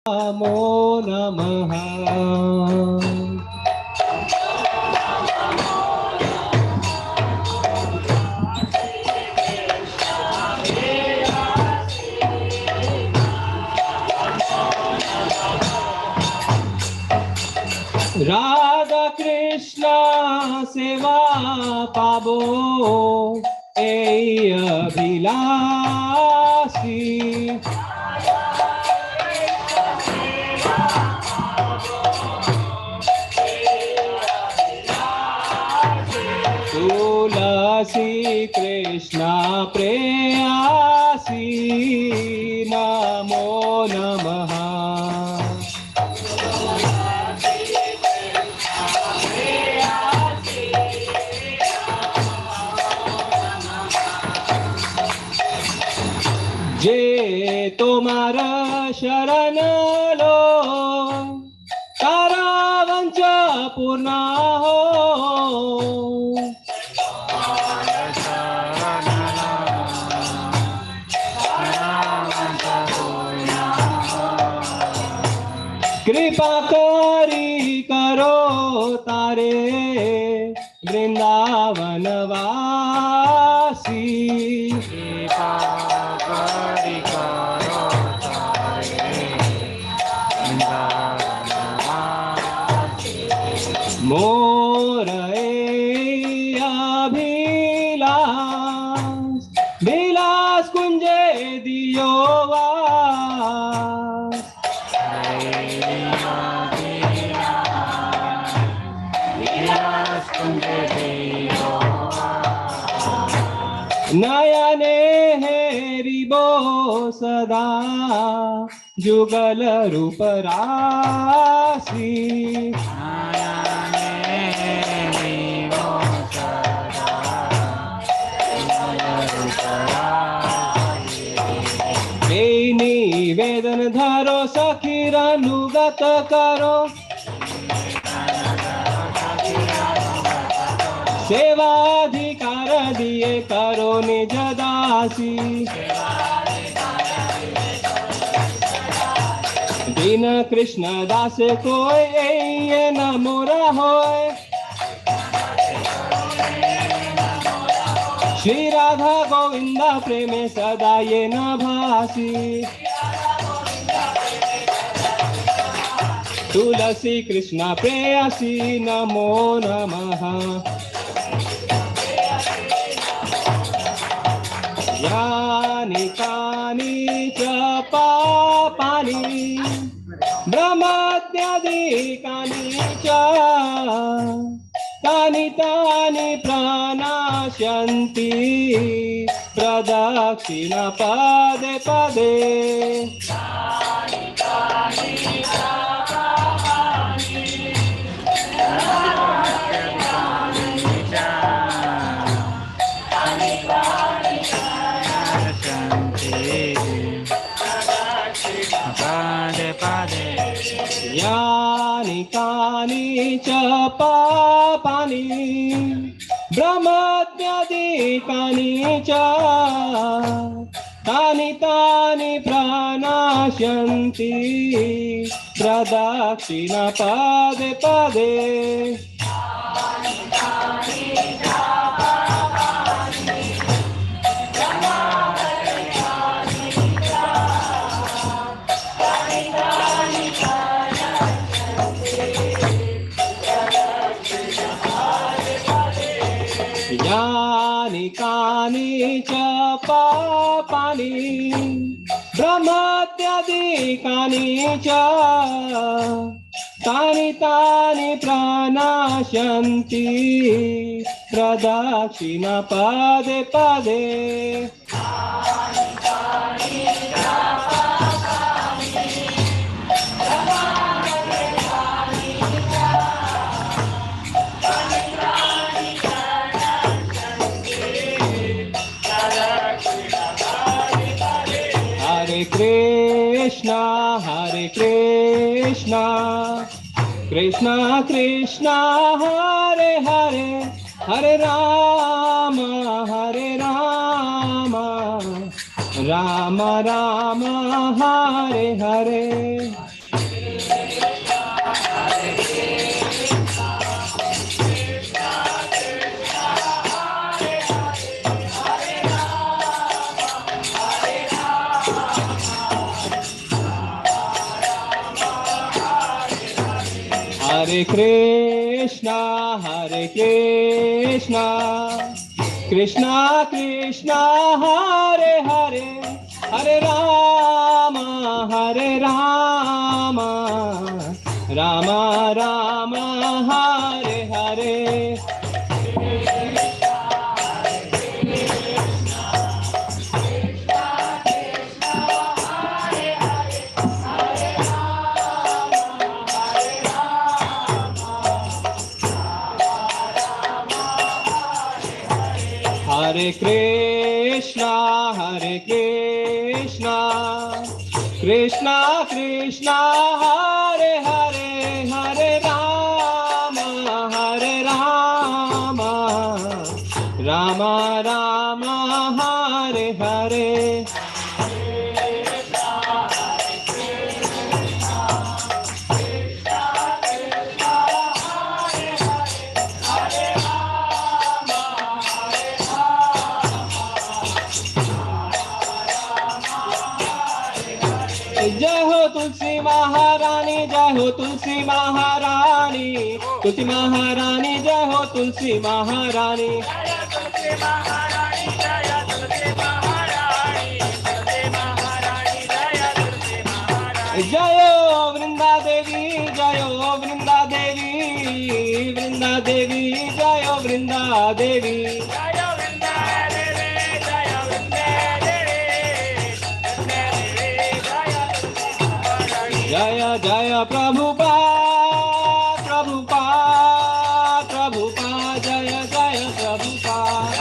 नमो नमः। राधा कृष्ण सेवा पाबो ए अभिलाषी। तुलसी कृष्ण प्रेयसी नमो नमः। जे तुम्हारा शरण लो तारा वंश पूर्ण हो। कृपा करी करो तारे वृंदावन वासी। कृपा करी करो तारे वृंदावनवासी। मोर अभिलाष विलास कुंजे दियो वास। नयने हेरिबो सदा जुगल रूप राशि। निवेदन धरो सखीर अनुगत करो। सेवाधिकार दिए करो निज दासी। दीन कृष्ण दास कोय ये न मोरा होय। श्री राधा गोविंदा प्रेमे सदा ये न भासी। तुलसी कृष्ण प्रेयसी नमो नमः। यानि कानि च पापानि ब्रह्माद्यादिकानि च तानि तानि प्रणाश्यन्ति प्रदक्षिण पदे पदे। यानि कानि च पापानि ब्रह्माद्यादिकानि च तानि तानि प्रणाश्यन्ति प्रदक्षिण पदे पदे। यानि कानि च पापानि ब्रह्माद्यादिकानि च तानि तानि प्रणाश्यन्ति प्रदक्षिण पदे पदे। Hare Krishna Krishna Krishna Hare Hare Hare Rama Rama Rama Hare Hare Hare Krishna, Krishna Krishna, Hare Hare, Hare Rama, Rama Rama, Hare Hare. Hare Krishna, Krishna Krishna, Hare Hare, Hare Rama, Rama Rama, Hare Hare. जय हो तुलसी महारानी, जय हो तुलसी महारानी, तुलसी महारानी, जय हो तुलसी महारानी। जय हो वृंदा देवी, जय हो वृंदा देवी, वृंदा देवी, जय हो वृंदा देवी। जय जय प्रभुपाद, प्रभुपाद, प्रभुपाद, जय जय प्रभुपाद।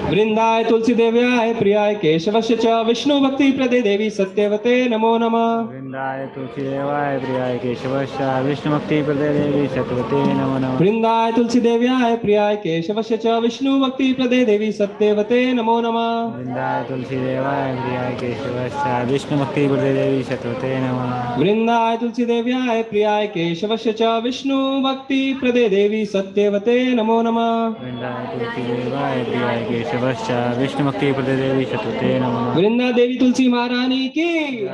वृंदाय तुलसी देव्याय प्रियाय केशवस्य च विष्णु भक्ति प्रदे देवी सत्यवते नमो नमः। वृंदाय तुलसी देवाय प्रियाय केशवस्य विष्णु भक्ति प्रदे देवी सत्यवते नमो नमः। वृंदाय तुलसी देव्याय प्रियाय केशवस्य च विष्णु भक्ति प्रदे देवी सत्यवते नमो नमः। वृंदाय तुलसी देवाय प्रियाय केशवस्य विष्णु भक्ति प्रदे देवी सत्यवते नमो नमः। वृंदाय तुलसी देव्याय प्रियाय केशवस्य च विष्णु भक्ति प्रदे देवी सत्यवते नमो नमः। वृंदाय तुलसी देवाय प्रियाय केशवस्य विष्णु भक्ति प्रदे देवी सत्यवते नमो नमः। वृंदा देवी तुलसी महारानी की।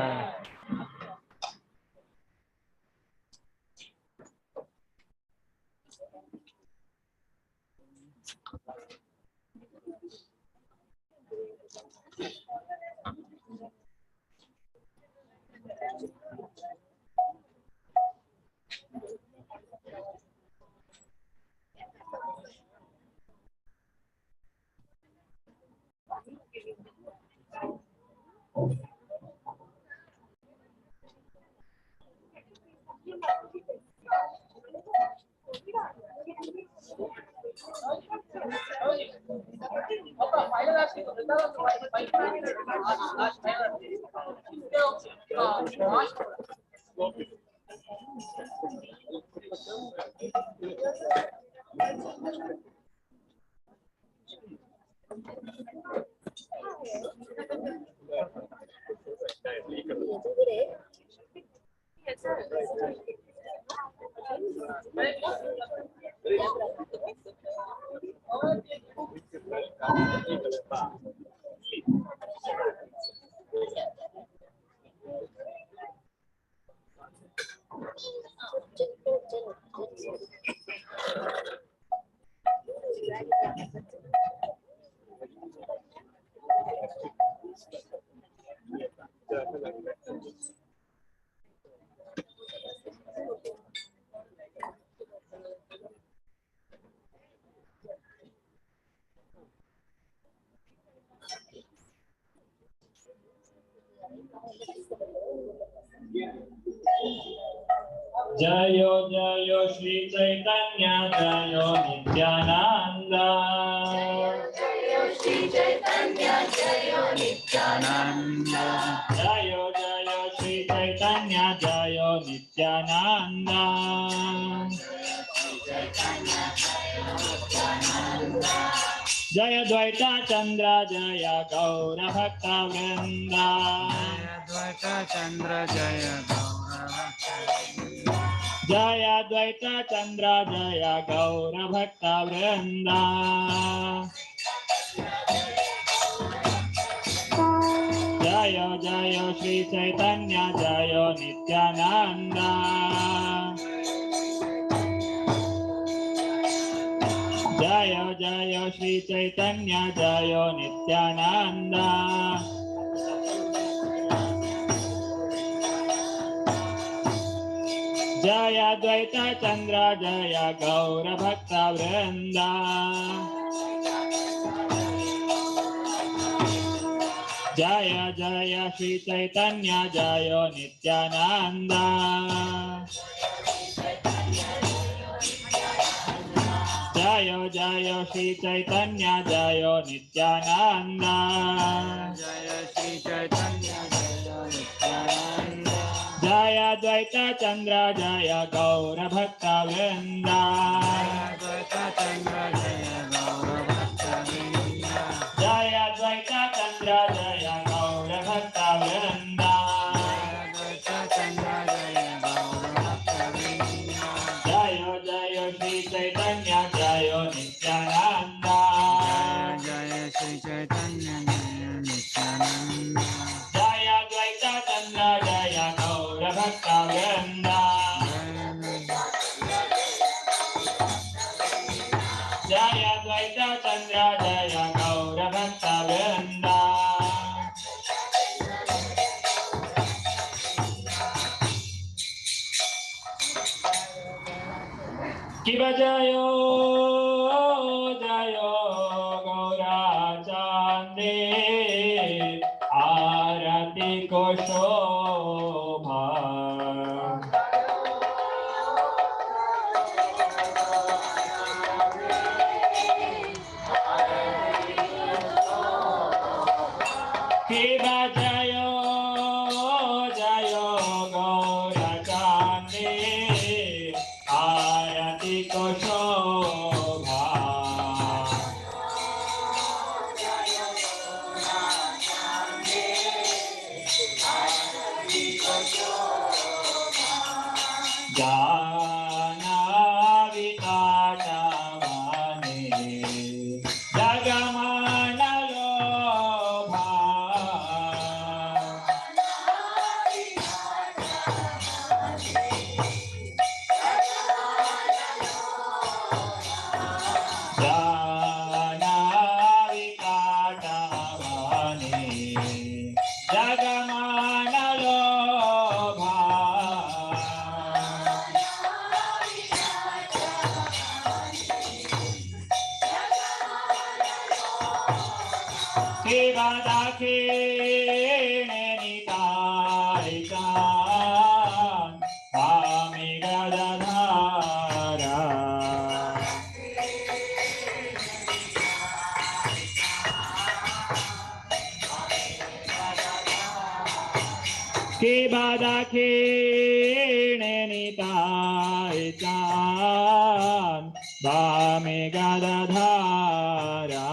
जयो जयो श्री चैतन्य जयो नित्यानंद। जयो श्री चैतन्य जयो नित्यानंद। जयो जयो श्री चैतन्य जयो नित्यानंद। जय द्वैता चंद्र जय गौर भक्त वृंद। जय द्वैता चंद्र जय गौर भक्त वृंद। जय द्वैत चंद्र जय गौर भक्त वृंदा जय जय श्री चैतन्य जय नित्यानंद जय जय श्री चैतन्य जय नित्यानंद जय द्वैत चंद्र जय गौर भक्त वृंदा जय जय श्री चैतन्य जय नित्यानंद जय जय श्री चैतन्य जय नित्यानंद जय श्री चैतन्य जय नित्यानंद जय द्वैत चंद्र जय गौर भक्त वृंदा द्वैत चंद्र जय गौर भक्त वृंदा जय द्वैत चंद्र जय गौर भक्त वृंदा द्वैत चंद्र जय गौर भक्त वृंदा जय जय श्री चैतन्य जय नित्यानंद जय श्री चैतन्य जय नित्यानंद जय द्वैत चंद्र जय गौर भक्त वृंदा जय द्वैत चंद्र जय गौर भक्त वृंदा शिव जयो जयो गौरा चांदे आरती को शोभा शिव जयो जयो गौरा चांदे आरती को शोभा जाना विकाटा माने जगमान लोभा जाना विकाटा माने जगमान लोभा सेवा दाखिण निताय चान स्वामी गदाधारा सेवा दाखिण निताय चान स्वामी गदाधारा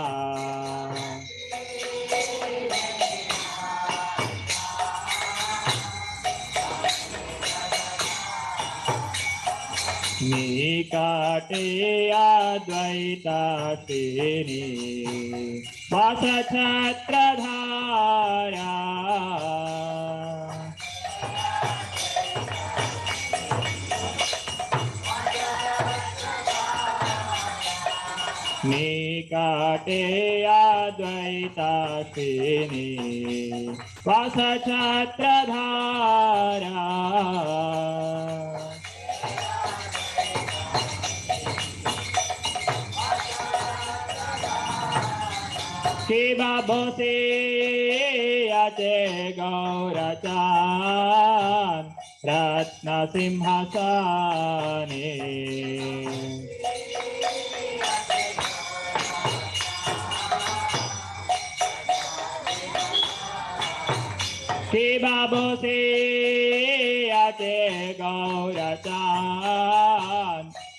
निकाटे अद्वैता तेरी वास छत्रधारा निकाटे अद्वैता तेरी वास छत्रधारा सेवा भोसे आचे गौरचान रत्न सिंहासने सेवा भोसे आचे गौरचान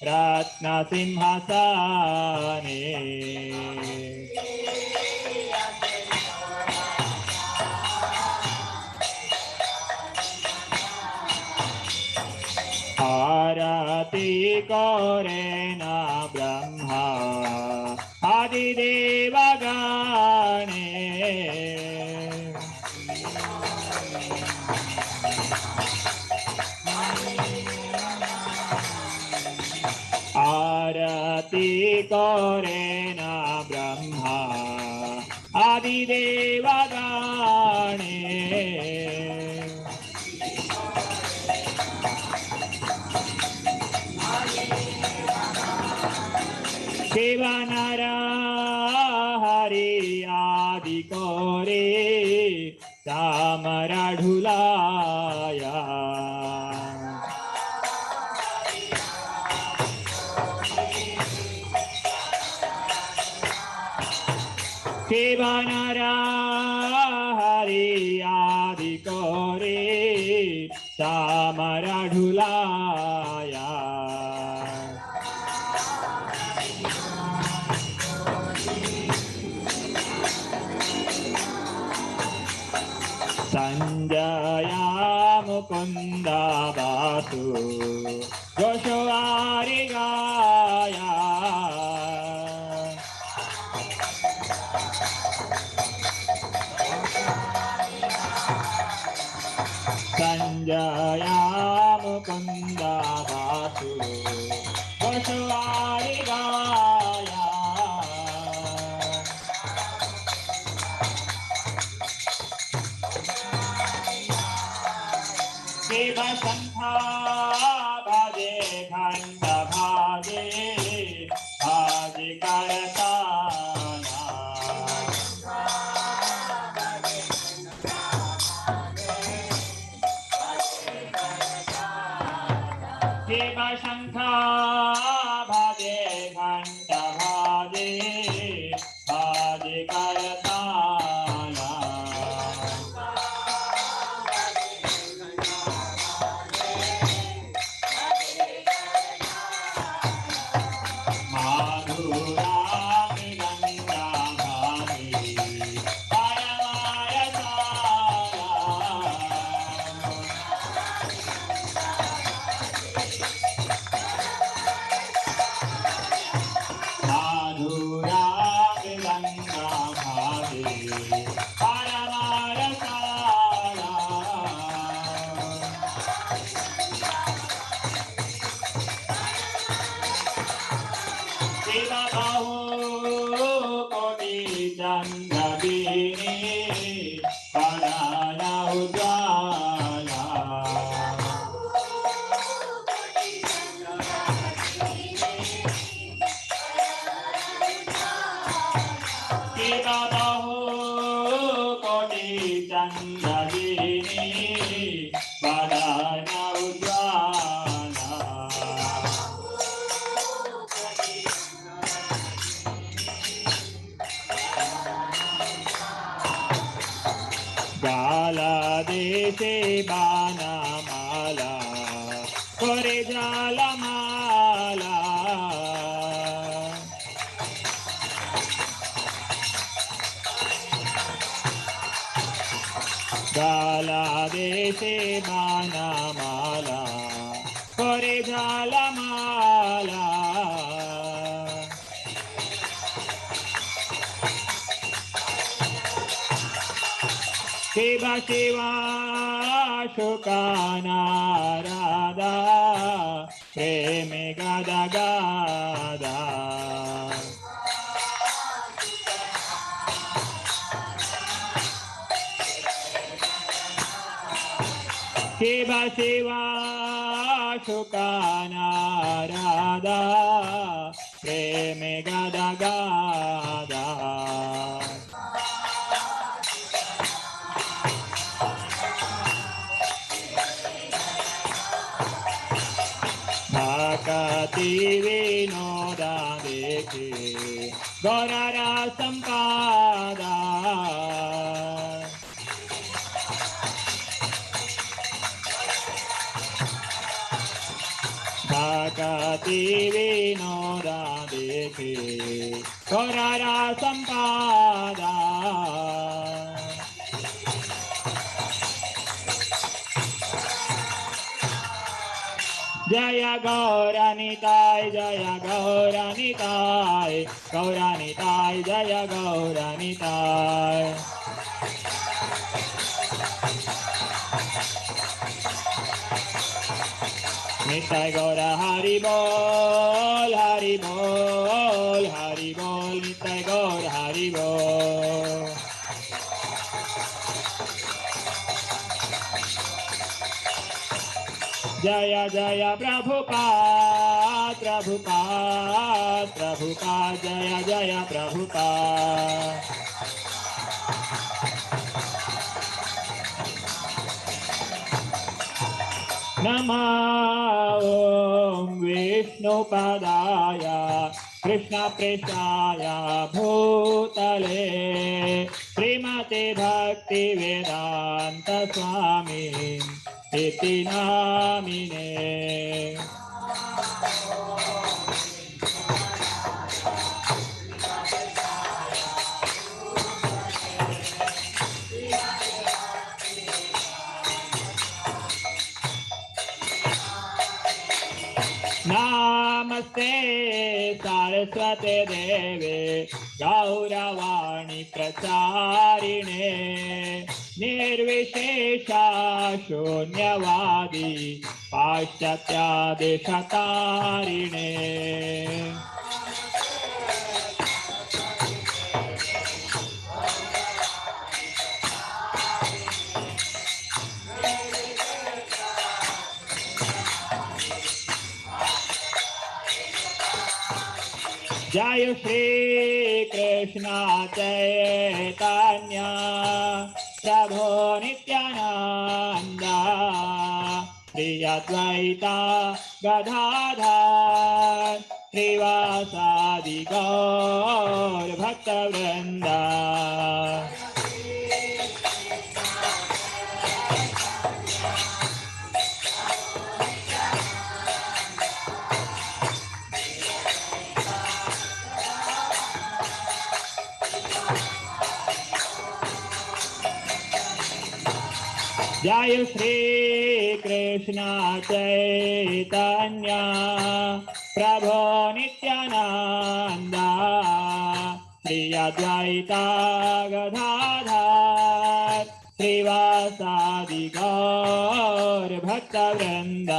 रत्न सिंहासने आरती करे ना ब्रह्मा आदिदेव गणे आरती करे ना ब्रह्मा आदिदेव गणे शिव नर हरि आदि करे चामरा ढुलाया शिव नर हरि आदि करे चामरा ढुलाया संजया मुकुंद बासु गोशवारी गाया संजया मुकुंद बासु गोशवारी गाया शिव संधा भाजे घंट भाजे भाजे करताना शिव संधा भाजे घंट भाजे भाजे करताना देशे बाना माला करे जाला माला गाला देशे बाना माला करे जाला माला शिवा शिवा शुकाना राधा प्रेम गादा गादा शिवा शिवा शुकाना राधा प्रेम गादा गादा भक्ति विनोदा देखे गौरारा संपादा भक्ति विनोदा देखे गौरारा संपादा जय गौरानिताय जय गौरानिताय गौरानिताय जय गौरानिताय निताय गौर हरि बोल हरि बोल हरि बोल निताय गौर हरि बोल जय जय प्रभुपाद प्रभुपाद प्रभुपाद जय जय प्रभुपाद नमः ॐ विष्णुपदाय कृष्णप्रेष्ठाय भूतले श्रीमते भक्तिवेदान्त स्वामी इति नामिने नमस्ते सरस्वते देवे गौरवाणी प्रचारिणे निर्विशेषा शून्यवादी पाश्चात्यादेशतारिणे जय श्री कृष्ण चैतन्य प्रभो नित्यानंद श्री अद्वैता गदाधर श्रीवासादि गौर भक्तवृंद जय श्री कृष्ण चैतन्य प्रभो नित्यानंद श्री अद्वैता गदाधर श्रीवासादि गौर भक्तवृंद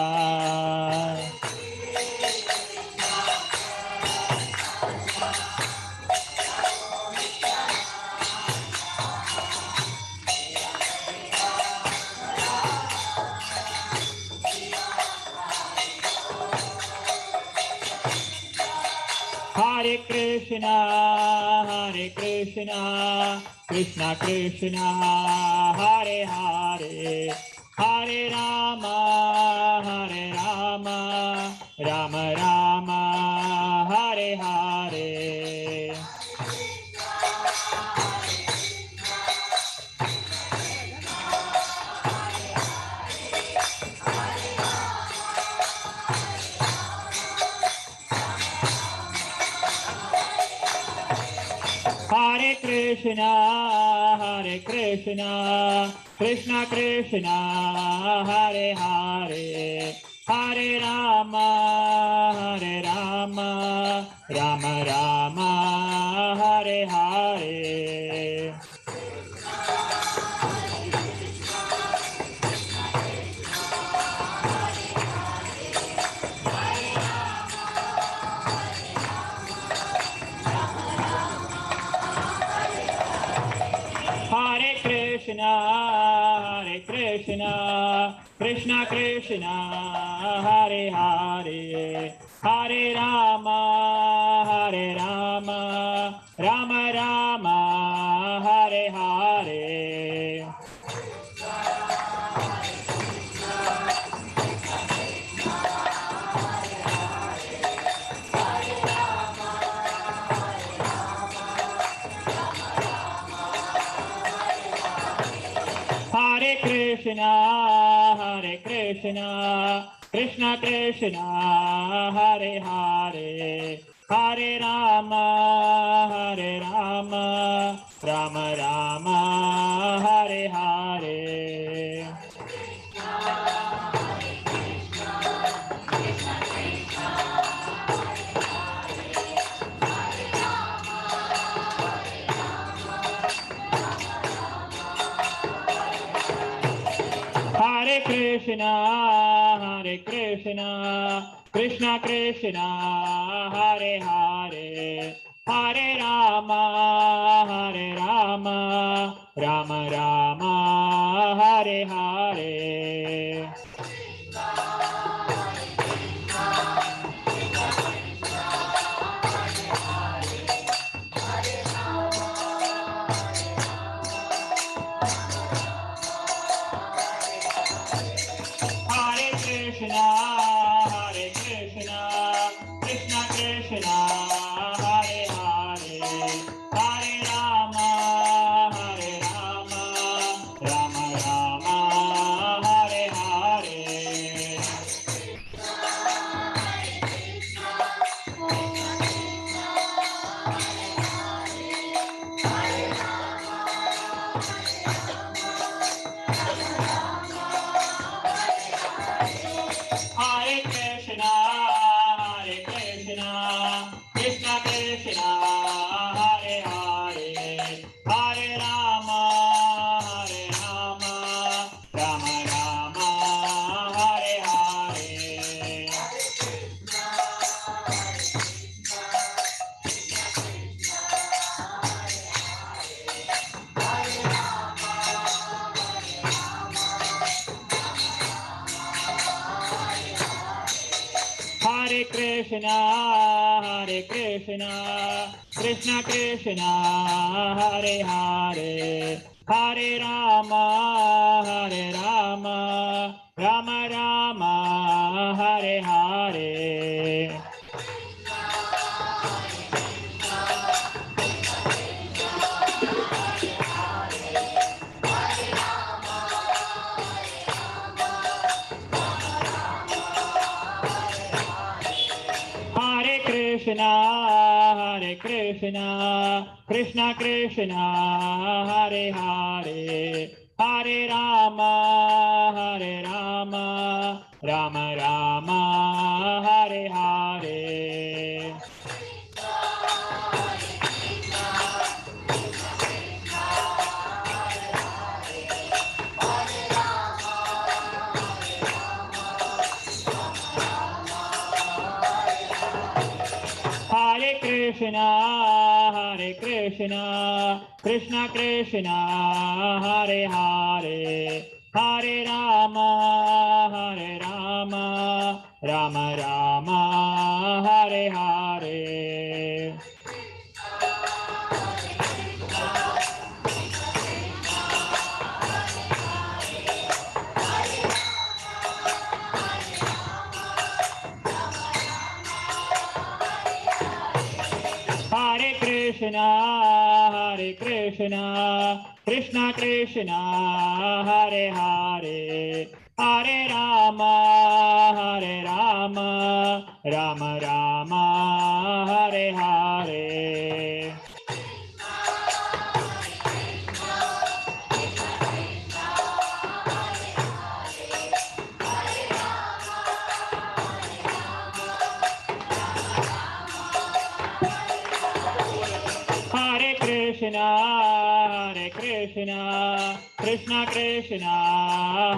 Hare Krishna, Krishna Krishna, Hare Hare, Hare Rama, Rama Rama, Hare Hare. Hare Krishna, Krishna Krishna, Hare Hare, Hare Rama, Rama Rama, Hare Hare. Hare Krishna, Krishna Krishna, Hare Hare, Hare Rama, Rama Rama, Hare Hare. Hare Krishna, Krishna Krishna, Hare Hare, Hare Rama, Rama Rama, Hare Hare. Krishna, Hare Krishna, Krishna Krishna, Hare Hare, Hare Rama, Rama Rama, Hare Hare. Hare Krishna, Krishna Krishna, Hare Hare, Hare Rama, Rama Rama, Hare Hare. Hare Krishna, Krishna Krishna, Hare Hare, Hare Rama, Rama Rama, Hare Hare. Hare Krishna, Krishna Krishna, Hare Hare, Hare Rama, Rama Rama, Hare Hare. Hare Krishna, Krishna Krishna, Hare Hare, Hare Rama, Rama Rama, Hare Hare. Hare Krishna, Krishna Krishna, Hare Hare, Hare Rama, Rama Rama, Hare Hare. Hare Krishna, Krishna Krishna, Hare Hare, Hare Rama, Rama Rama, Hare Hare. Hare Krishna, Krishna Krishna,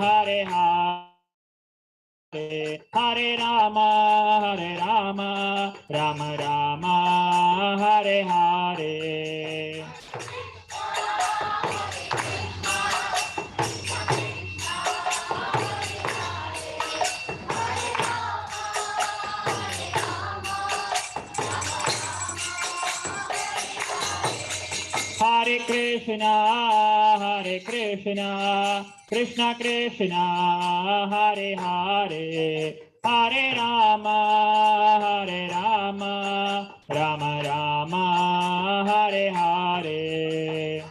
Hare Hare, Hare Rama, Rama Rama, Hare Hare. Hare Krishna, Krishna Krishna, Hare Hare, Hare Rama, Rama Rama, Hare Hare.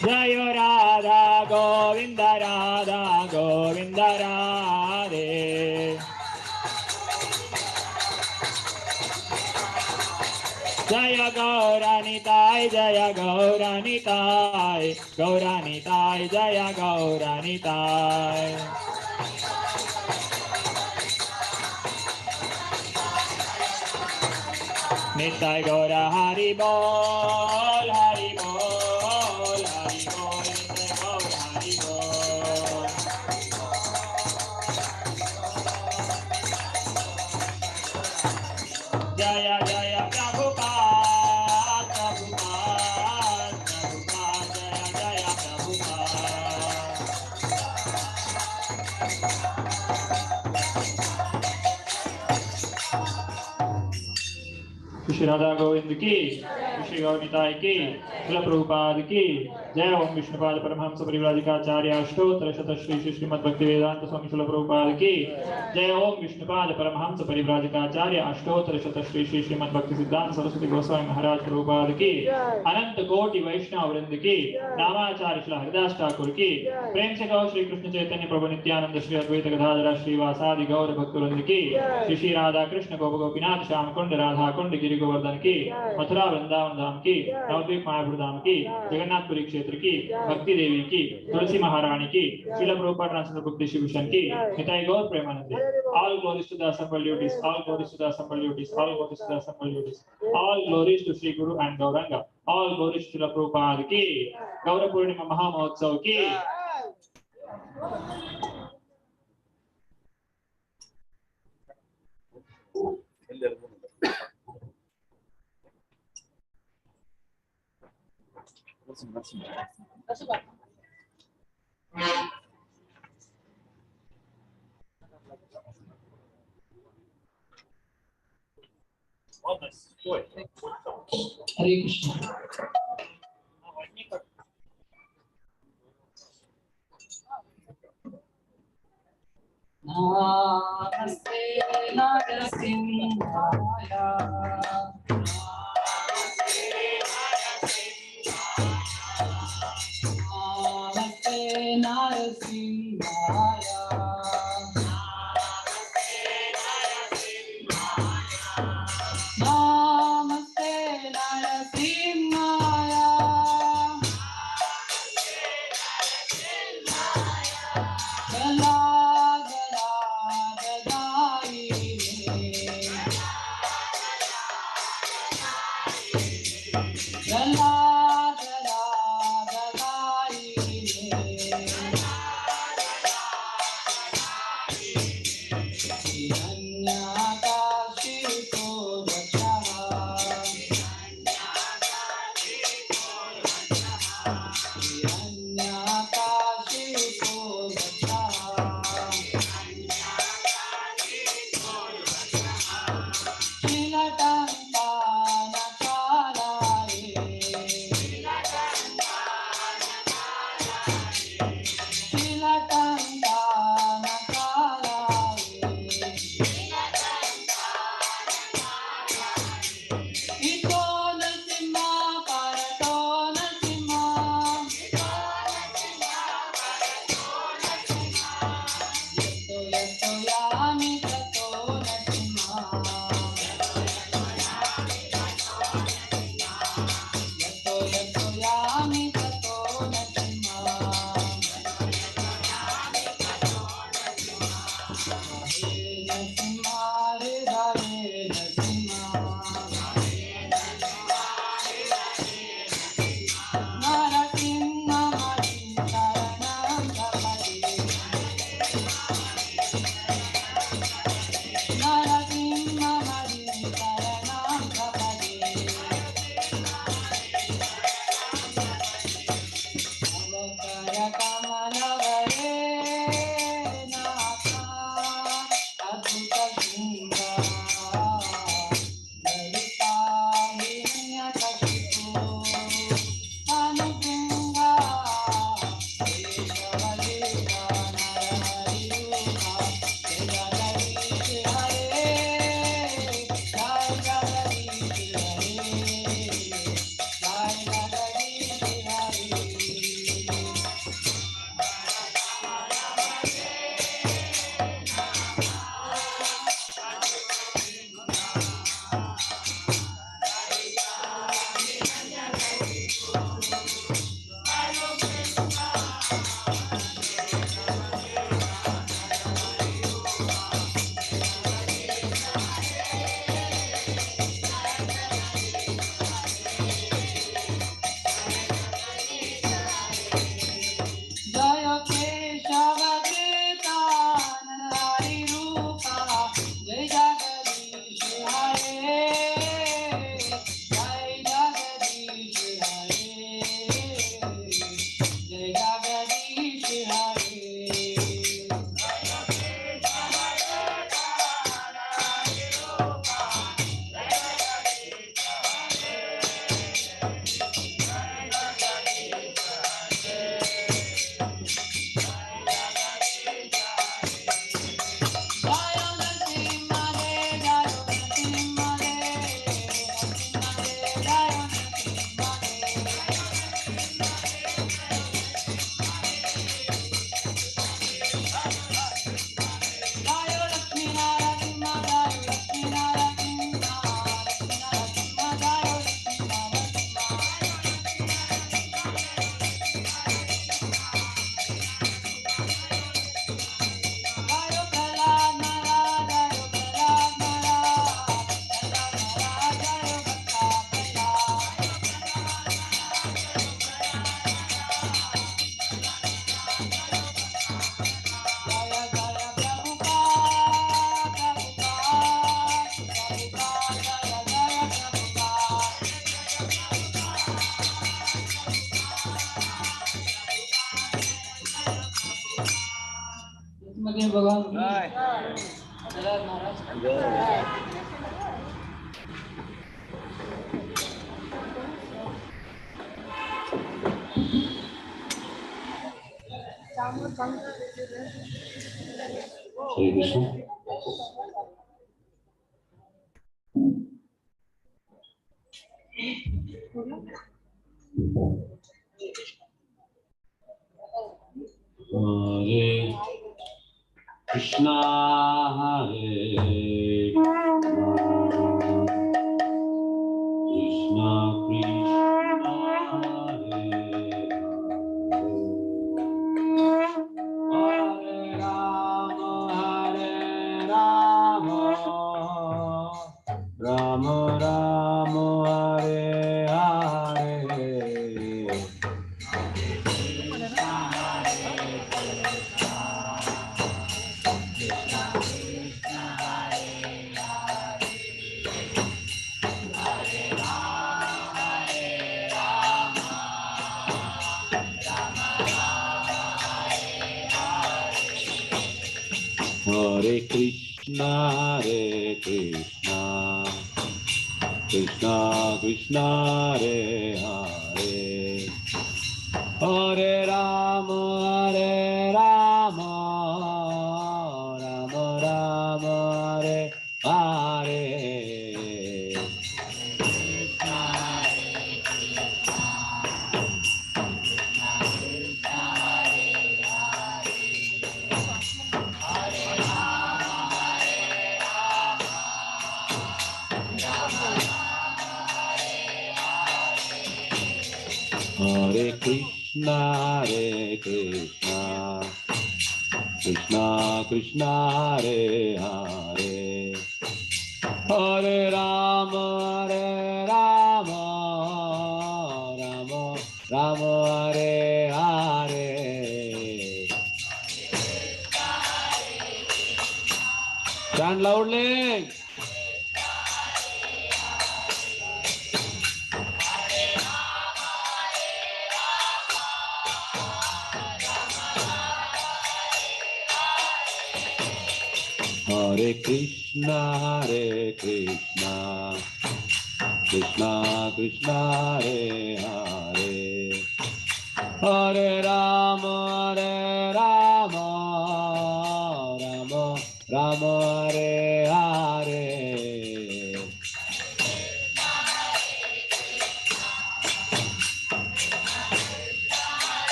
Jayo Radha Govinda Radha Govinda Radhe. Jaya Gauranitai, Jaya Gauranitai, Gauranitai, Jaya Gauranitai. Nitai Gaura Hari Bol, Hari Bol, Hari Bol, Nitai Gaura Hari Bol. Jaya Jaya Prabhupada, Prabhupada, Prabhupada, Jaya Jaya Prabhupada. Shri Radha Govind की, श्री गौरनिताय की, श्रील प्रभुपाद की जय। ओम विष्णुपाद परमहंस परिव्राजकाचार्य अष्टोत्तर शत श्री श्रीमद् भक्ति वेदांत स्वामी श्रील प्रभुपाद की जय। ओम विष्णुपाद परमहंस परिव्राजकाचार्य अष्टोत्तर शत श्री श्रीमद् भक्ति सिद्धांत सरस्वती गोस्वामी महाराज प्रभुपाद की अनंत कोटि वैष्णव वृंद की नामाचार्य श्री हरिदास ठाकुर की प्रेम से कहो श्री कृष्ण चैतन्य प्रभु नित्यानंद श्री अद्वैत गदाधर श्रीवासादि गौर भक्तवृंद की श्री राधा कृष्ण गोप गोपीनाथ श्याम कुंड राधा कुंड गिरि गोवर्धन की मथुरा वृंदावन धाम की नवद्वीप मायापुर धाम की जगन्नाथपुरी क्षेत्र की भक्ति देवी की तुलसी महारानी की Srila Prabhupada translator book distribution की निताई गौर Premanand. All glories to the assembled deities, all glories to the assembled deities, all glories to the assembled deities, all glories to Sri Guru and Gauranga, all glories to Srila Prabhupada की गौर पूर्णिमा महामहोत्सव की। हरे कृष्ण। नमस्ते नरसिंहाय, नमस्ते नरसिंहाय, नमस्ते नरसिंहाय, गला गला गदाई गला गला गदाई हिरण्याकाशी को रचा, हिरण्याकाशी को रचा, शीलटंका नचाला रे, कृष्ण भगवान की जय। जय महाराज। हरे कृष्ण। हरे कृष्णा हरे Krishna Krishna Hare Hare Ram Ram Ram Hare Hare. Hare Krishna, Krishna Krishna, Hare Hare, Hare Rama, Rama Rama, Hare Hare. Hare Krishna, Krishna Krishna, Hare Hare, Hare Rama, Rama Rama, Hare Hare. Chant loudly. Hare Krishna, Krishna Krishna, Hare Hare, Hare Rama, Rama Rama, Hare Hare.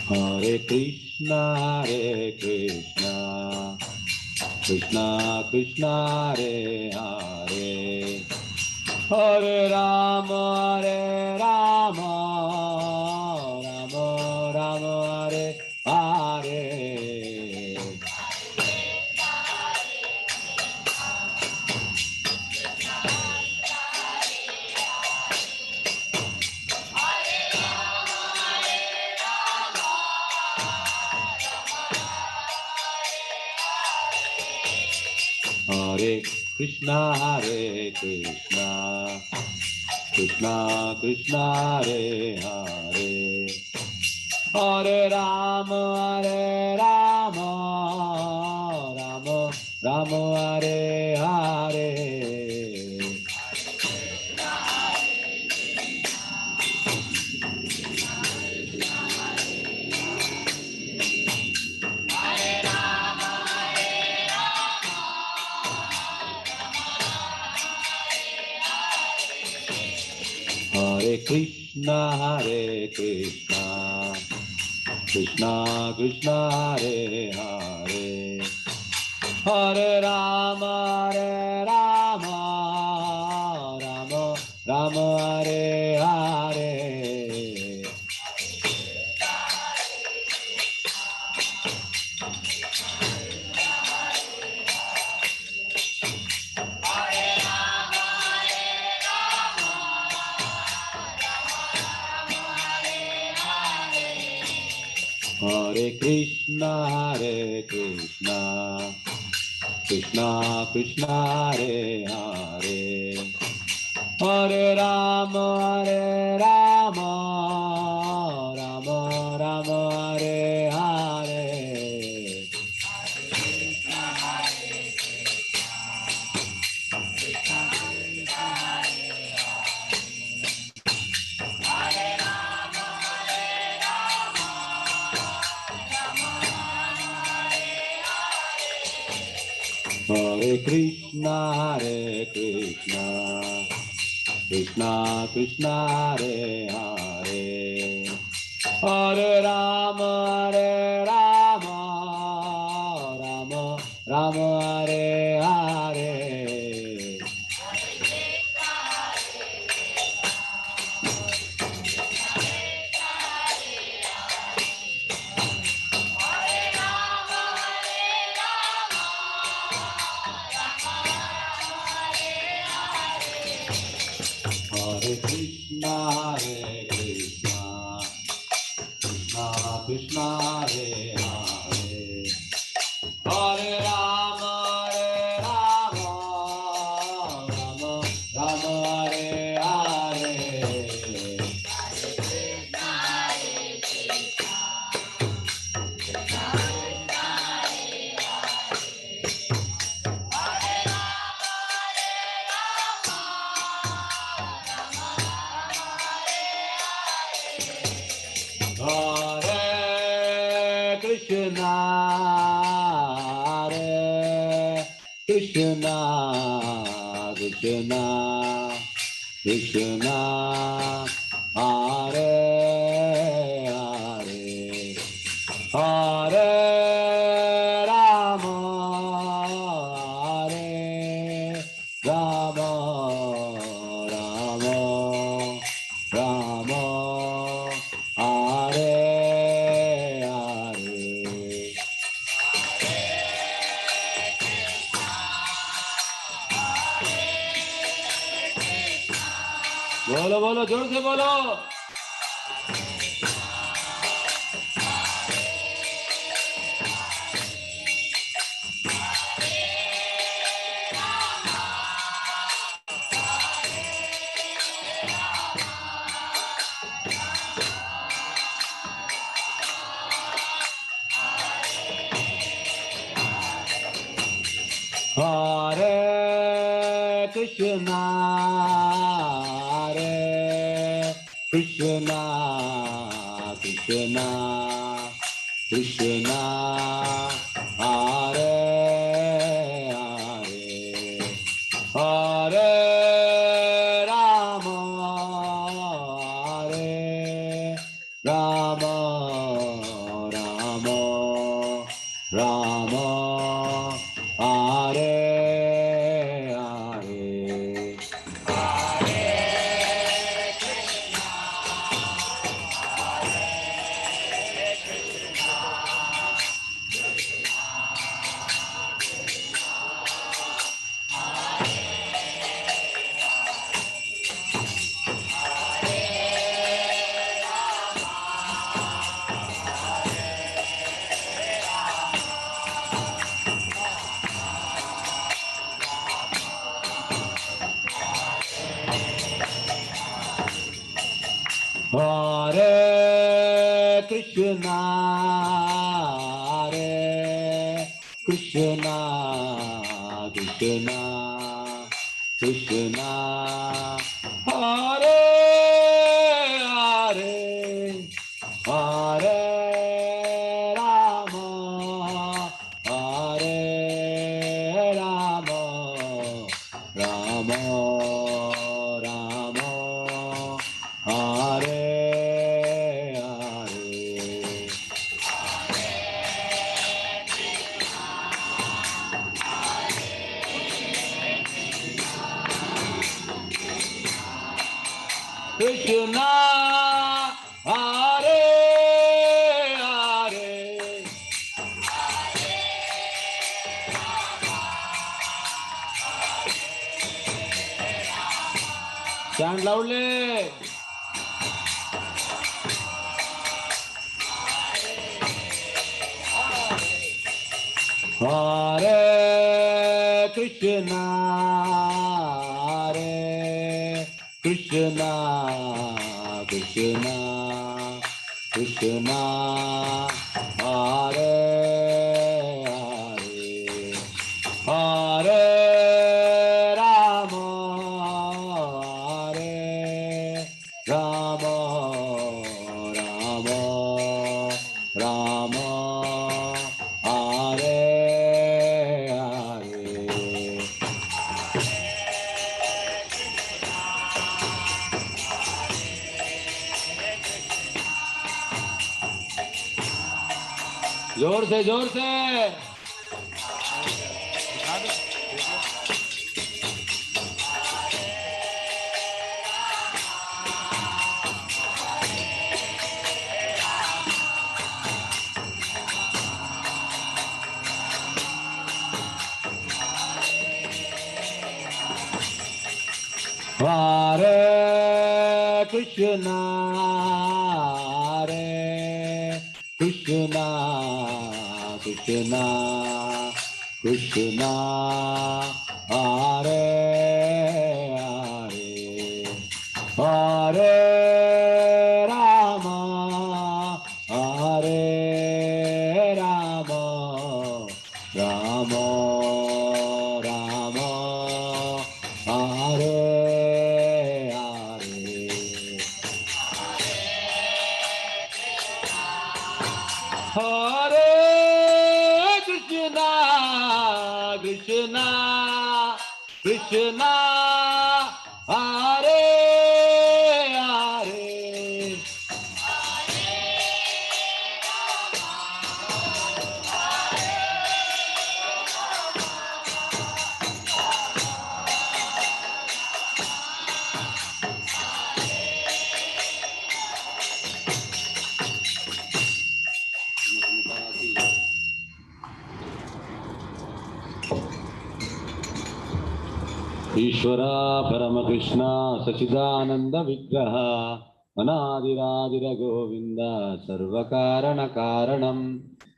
Hare Krishna, Krishna Krishna, Hare Hare, Hare Rama, Rama Rama, Hare Hare. Hare Krishna, Krishna Krishna, Hare Hare, Hare Rama, Rama Rama, Hare Hare. Hare Krishna, Krishna Krishna, Hare Hare, Hare Rama, Rama Rama, Hare Hare. Hare Krishna, Krishna Krishna Hare Hare Hare Rama Rama Rama Hare Hare Hare Krishna Krishna Krishna Hare Hare Hare Rama Rama Rama Hare Hare Hare Krishna Krishna Krishna Hare Hare Hare Rama Rama Rama Hare Hare Hare Krishna Krishna Krishna Krishna Hare Hare Hare Rama Rama Rama Rama Hare Hare बोलो बोलो जोर से बोलो Hare Krishna Krishna Krishna Krishna Hare Hare Hare Rama Rama Rama Rama Hare Hare Krishna Krishna Krishna Krishna Hare Hare Hare Rama Rama Rama Rama Hare Krishna Hare Hare Chant loudly. Hare Krishna, Hare Krishna, Krishna Krishna, Hare Hare, Hare Rama, Hare Rama, Rama Rama, Hare Hare. जोर से जोर से। Hare Krishna, Hare Krishna, Krishna Krishna, Hare Hare, Hare Rama, Hare Rama, Rama Rama, Hare Hare Krishna, Krishna Krishna, Hare Hare, ईश्वरा परम कृष्णा सचिदानंद विग्रह अनादिरादिर गोविंद सर्वकारण कारणम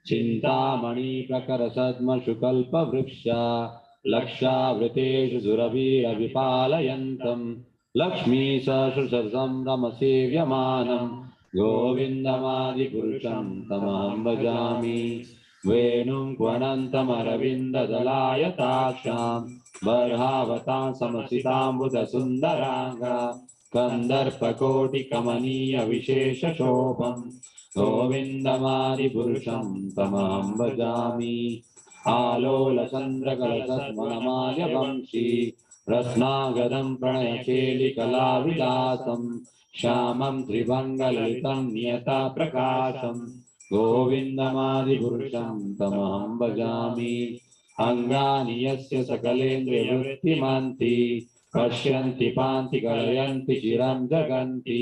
चिंतामणि प्रकर सद्म शुकल्प वृक्ष लक्षावृतेषु सुरभिरविपालयन्तम् लक्ष्मी सहस्रशतं रमसेव्यमानं गोविन्दमादिपुरुषं तमहं भजामि वेणुं क्वनन्तमरविन्ददलायताक्षां बर्हावतां समसिताम्बुधसुन्दराङ्गा कन्दर्पकोटिकमनीयविशेषशोभं गोविन्दमादिपुरुषं तमहं भजामि आलोलचन्द्रकलशस्मनमाल्यवंशी रत्नागदं प्रणयकेलिकलाविलासं श्यामं त्रिभङ्गललितं नियता प्रकाशं गोविन्दमादिपुरुषं तमहं भजामि अङ्गानि यस्य सकलेन्द्रियवृत्तिमन्ति पश्यन्ति पान्ति कलयन्ति चिरं जगन्ति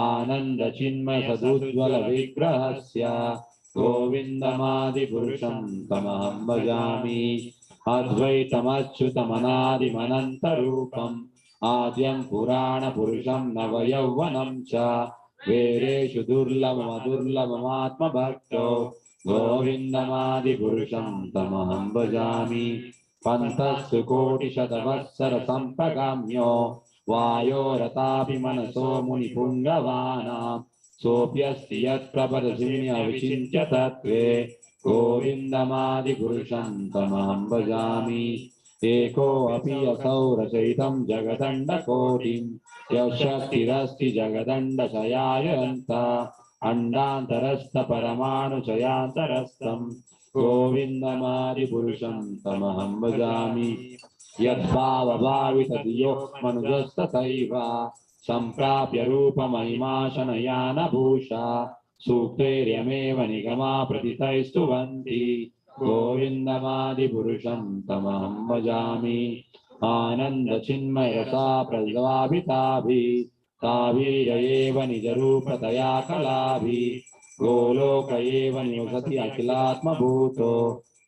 आनन्दचिन्मयसदुज्ज्वलविग्रहस्य गोविन्दमादिपुरुषं तमहं भजामि अद्वैतमच्युतमनादिमनन्तरूपम् आद्यं पुराणपुरुषं नवयौवनं च वेरेषु दुर्लभमदुर्लभमात्मभक्तो गोविन्दमादिपुरुषं तमहं भजामि पन्तस्तु कोटिशतवत्सरसम्प्रगाम्यो वायोरतापि मनसो मुनिपुङ्गवानां सोऽप्यस्ति यत्प्रपदसिनि अविचिन्त्य तत्त्वे गोविन्दमादिपुरुषं तमहं भजामि एकोऽपि असौ रचयितं जगदण्डकोटिं यशक्तिरस्ति जगदण्डशयायन्ता अण्डान्तरस्थपरमाणुचयान्तरस्थं गोविन्दमादिपुरुषं तमहं भजामि यद्भावभावितधियो मनुजस्तथैव सम्प्राप्य रूपमहिमाशनयानभूषा सूक्तैर्यमेव निगमा प्रतितैस्तुवन्ति गोविन्दमादिपुरुषं तमहं भजामि आनन्दचिन्मयरसा प्रज्वाभिताभिः ताभिरेव निजरूपतया कलाभिः गोलोक एव निवसति अखिलात्मभूतो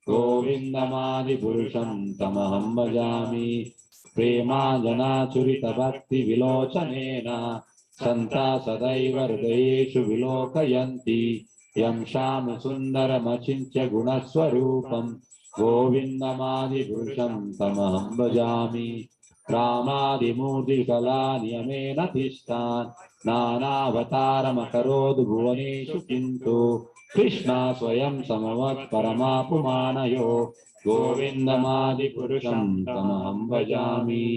गोविन्दमादिपुरुषं तमहं भजामि प्रेमाजनाचुरितभक्तिविलोचनेन सन्ता सदैव हृदयेषु विलोकयन्ति यं श्यामसुन्दरमचिन्त्य गुणस्वरूपं गोविन्दमादिपुरुषं तमहं भजामि रामादिमूर्तिकला नियमेन तिष्ठान् नानावतारमकरोद् भुवनेषु किन्तु कृष्णा स्वयं समवत् परमापुमानयो गोविन्दमादिपुरुषं तमहं भजामि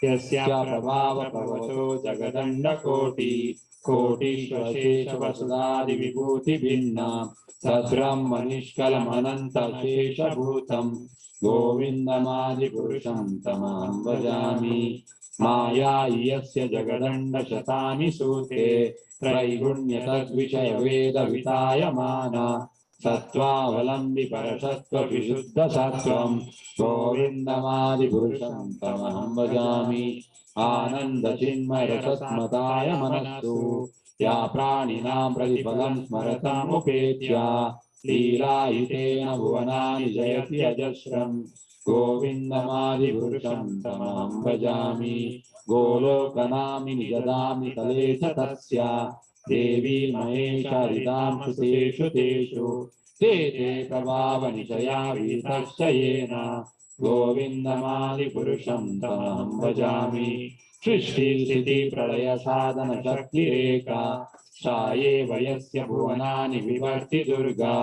यस्य प्रभावप्रवतो जगदण्डकोटि कोटिश्वशेषवसुधादिविभूतिभिन्ना सद्ब्रह्म निष्कलमनन्तशेषभूतं गोविन्दमादिपुरुषं तमहं भजामि माया यस्य जगदण्डशतानि सूते त्रैगुण्यतद्विषयवेदवितायमाना सत्त्वावलम्बि परसत्त्वविशुद्धसत्त्वं गोविन्दमादिपुरुषं तमहं भजामि आनन्दचिन्मयरसस्मताय मनस्सु या प्राणिनां प्रतिफलं स्मरतामुपेत्य लीलायुतेन भुवनानि जयति अजस्रं गोविन्दमादिपुरुषं तमहं भजामि गोलोकनामिनि ददामि तले च तस्य देवी महेशारितां सुतेषु तेषु ते ते प्रभावनिशया वीतश्च येन गोविन्दमादिपुरुषं तमहं भजामि सृष्टिस्थितिप्रलयसाधनशक्तिरेका सा एव यस्य भुवनानि विवर्ति दुर्गा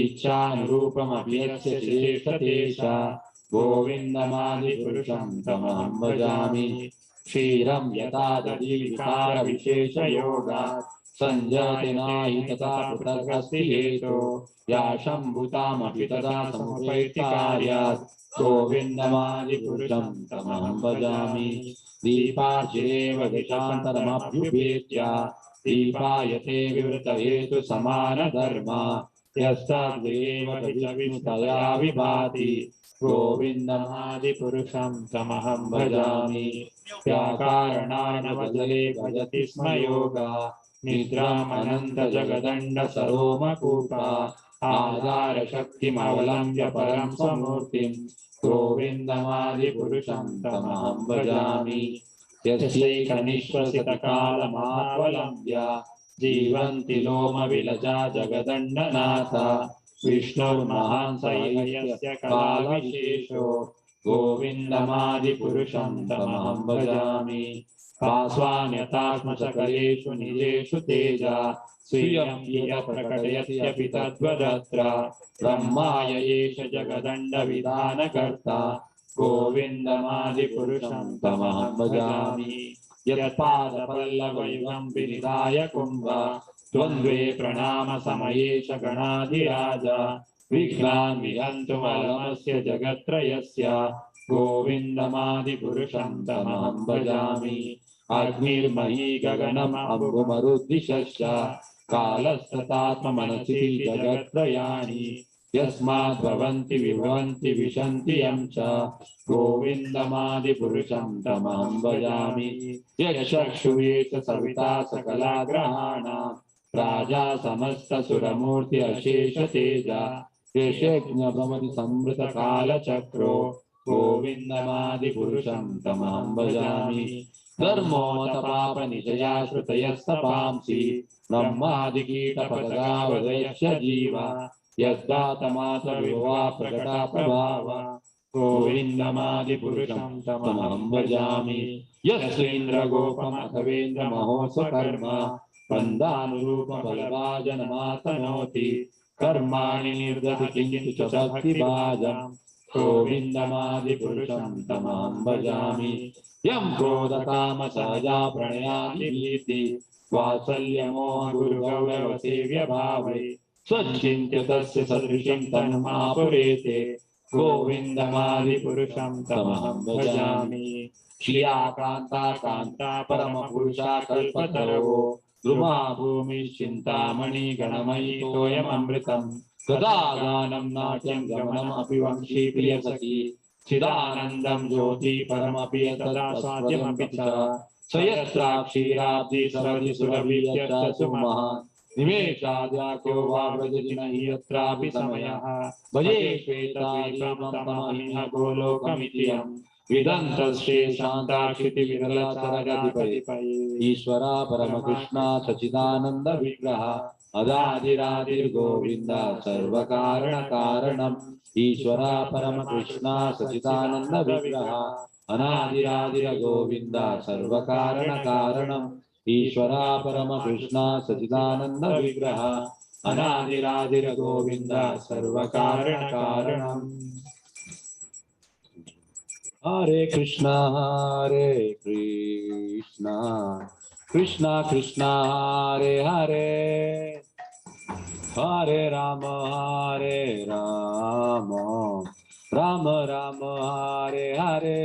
इच्छानुरूपमपि यस्य श्रेष्ठतेषा गोविन्दमादिपुरुषं तमहं भजामि क्षीरं यथा दधिविकारविशेषयोगात् सञ्जाति नाहि तथा पृथगस्ति हेतो या शम्भुतामपि तदा समुपैति कार्यात् गोविन्दमादिपुरुषं तमहं भजामि दीपार्चिरेव दिशान्तरमभ्युपेत्य दीपायते विवृतहेतु समानधर्मा यस्ताद्देव विष्णुतया विभाति गोविन्दमादिपुरुषं तमहं भजामि व्याकारणानवदले भजति स्म योगा निद्रामनन्तजगदण्डसरोमकूपा आधारशक्तिमवलम्ब्य परं स्वमूर्तिं गोविन्दमादिपुरुषं तमहं भजामि यस्यैकनिश्वसितकालमावलम्ब्य जीवन्ति लोमविलजा जगदण्डनाथ विष्णुर्महान् स यस्य कालविशेषो गोविन्दमादिपुरुषं तमहं भजामि पास्वान्यतात्मसकलेषु निजेषु तेजा स्वीयं प्रकटयत्यपि तद्वदत्र ब्रह्माय एष जगदण्डविधानकर्ता गोविन्दमादिपुरुषं तमहं भजामि यत्पादपल्लवयुगं विनिधाय कुम्भ द्वन्द्वे प्रणाम समयेश गणाधिराजा विघ्नान् विहन्तुमलमस्य जगत्त्रयस्य गोविन्दमादिपुरुषं तमहं भजामि अग्निर्मही गगनम् अम्बुमरुद्दिशश्च कालस्तथात्ममनसि जगत्त्रयाणि यस्मात् भवन्ति विभवन्ति विशन्ति यं च गोविन्दमादिपुरुषं तमहं भजामि यक्षुषे च सविता सकलाग्रहाणां राजा समस्तसुरमूर्ति अशेष तेजा यशज्ञभवति संवृतकालचक्रो गोविन्दमादिपुरुषं तमहं भजामि धर्मोतपापनिशया श्रुतयस्तपांसि ब्रह्मादिकीटपदगावदयश्च जीवा यद्दातमातर्विवा प्रकटा प्रभावा गोविन्दमादिपुरुषं तमहं भजामि यस्वेन्द्रगोपमथवेन्द्रमहोस्वकर्म बन्धानुरूपबलभाजनमातनोति कर्माणि निर्दति किञ्चित् च भक्तिभाजं गोविन्दमादिपुरुषं तमहं भजामि यं क्रोधकामसहजा प्रणयादिभीति वात्सल्यमोहगुरुगौरवसेव्यभावै स्वचिन्त्य तस्य सदृशं तन्मापुरेते गोविन्दमादिपुरुषं तमहं भजामि श्रिया कान्ता कान्ता परमपुरुषा कल्पतरो द्रुमा भूमिश्चिन्तामणि गणमयी तोयममृतं सदा गानं नाट्यं गमनम् अपि वंशी प्रियसखी चिदानन्दं ज्योति परमपि तदा स्वाद्यमपि च स यत्राक्षीराब्धि सरति सुरभिर्यश्च सुमहान् निमेषाद्याख्यो वा व्रजति न हि यत्रापि समयः भजे श्वेतादीपं तमहिह गोलोकमिति यं विदन्तश्रेशान्ताक्षितिविरलचरगतिपये ईश्वरा परमकृष्णा सच्चिदानन्द विग्रह अदादिरादिर्गोविन्द सर्वकारणकारणम् ईश्वरा परमकृष्णा सच्चिदानन्द विग्रह अनादिरादिर्गोविन्द सर्वकारणकारणम् ईश्वरा परमकृष्णा सच्चिदानन्द विग्रह अनादिरादिर्गोविन्द सर्वकारणकारणम् हरे कृष्णा कृष्णा कृष्णा हरे हरे हरे राम राम राम हरे हरे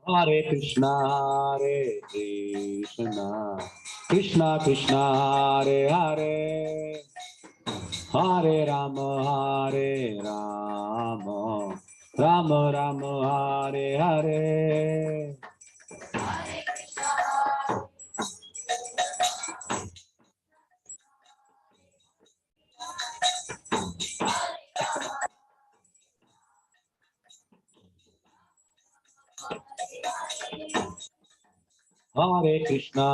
हरे कृष्णा कृष्णा कृष्णा हरे हरे हरे राम राम राम हरे हरे हरे कृष्णा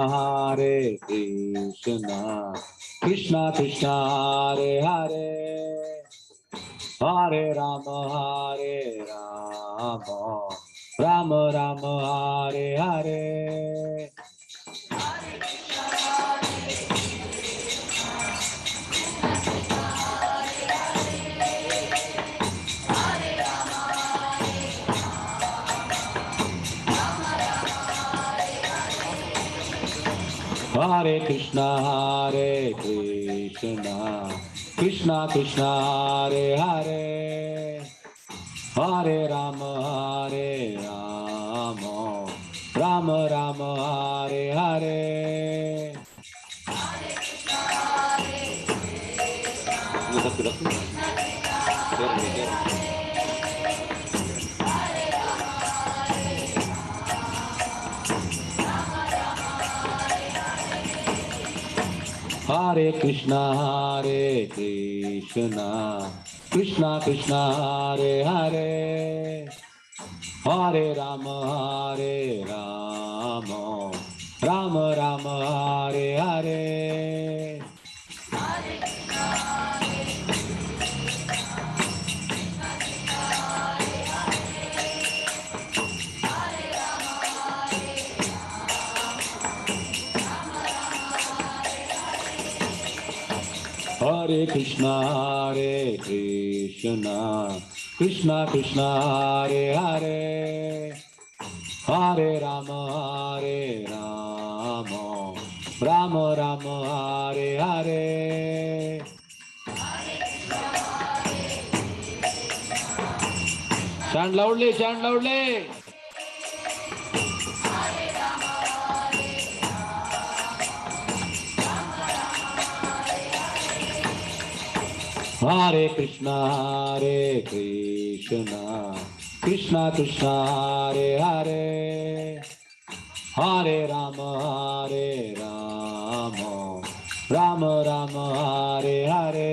कृष्णा कृष्णा हरे हरे हरे राम राम राम हरे हरे हरे कृष्णा कृष्णा कृष्णा हरे हरे हरे राम राम राम हरे हरे हरे कृष्णा कृष्णा कृष्णा हरे हरे हरे राम राम राम हरे हरे हरे कृष्णा कृष्णा कृष्णा हरे हरे हरे राम राम राम हरे हरे chant loudly हरे Krishna Krishna Krishna Hare Hare Hare Ram Ram Ram Hare Hare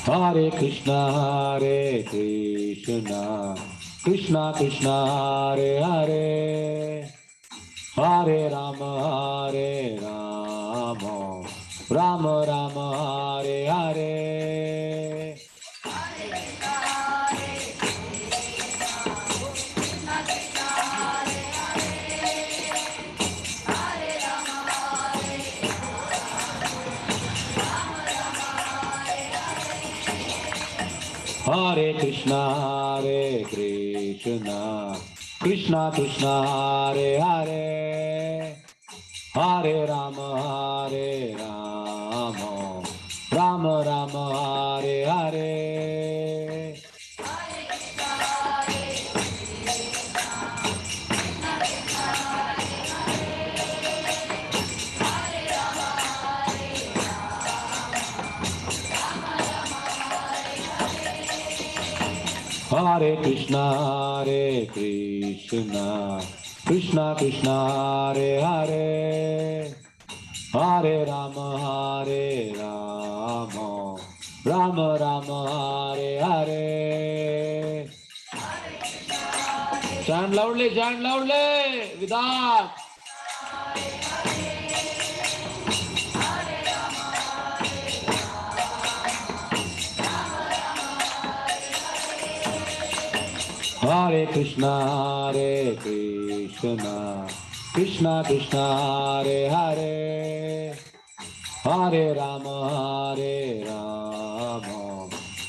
Hare Krishna Krishna Krishna Hare Hare Hare Ram Ram Ram Hare Hare Hare Krishna Krishna Krishna Hare Hare Hare Ram Ram Ram Hare Hare Hare Krishna, Krishna Krishna, Hare Hare, Hare Rama, Rama Rama, Hare Hare. Chant loudly, Vidant. Hare Krishna, Krishna Krishna, Hare Hare, Hare Rama,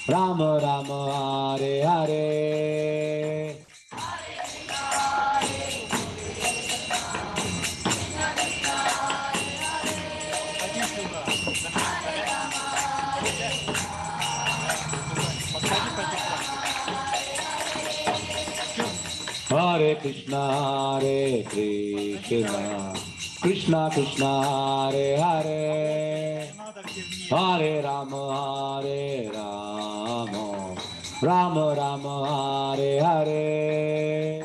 Rama Rama, Hare Hare. Hare Krishna, Krishna Krishna, Hare Hare, Hare Rama, Rama Rama, Hare Hare.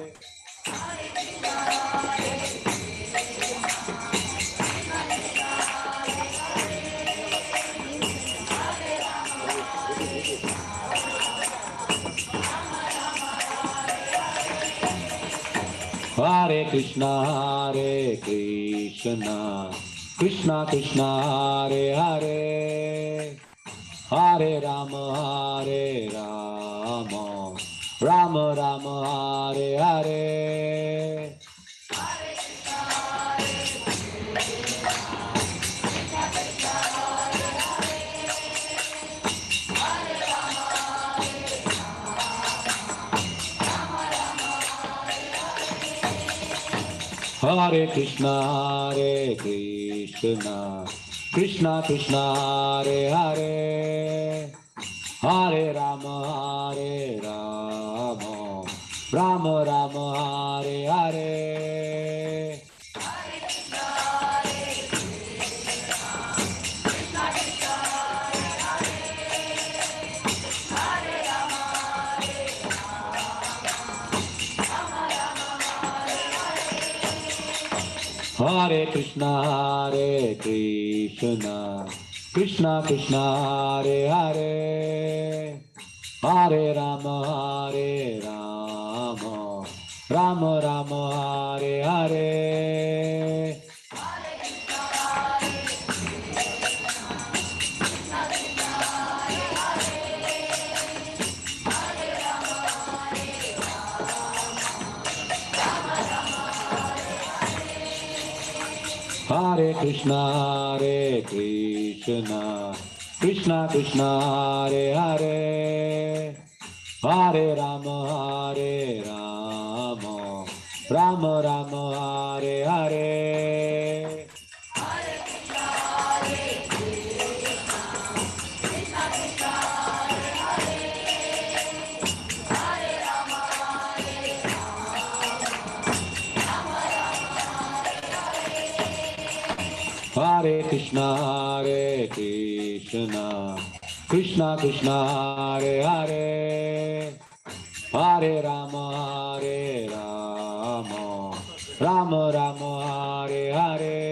Hare Krishna, Krishna Krishna, Hare Hare, Hare Rama, Rama Rama, Hare Hare. Hare Krishna, Krishna Krishna, Hare Hare, Hare Rama, Rama Rama, Hare Hare. Hare Krishna, Krishna Krishna, Hare Hare, Hare Rama, Rama Rama, Hare Hare. Hare Krishna, Krishna Krishna, Hare Hare, Hare Rama, Rama Rama, Hare Hare. Hare Krishna, Krishna Krishna, Hare Hare, Hare Rama, Rama Rama, Hare Hare.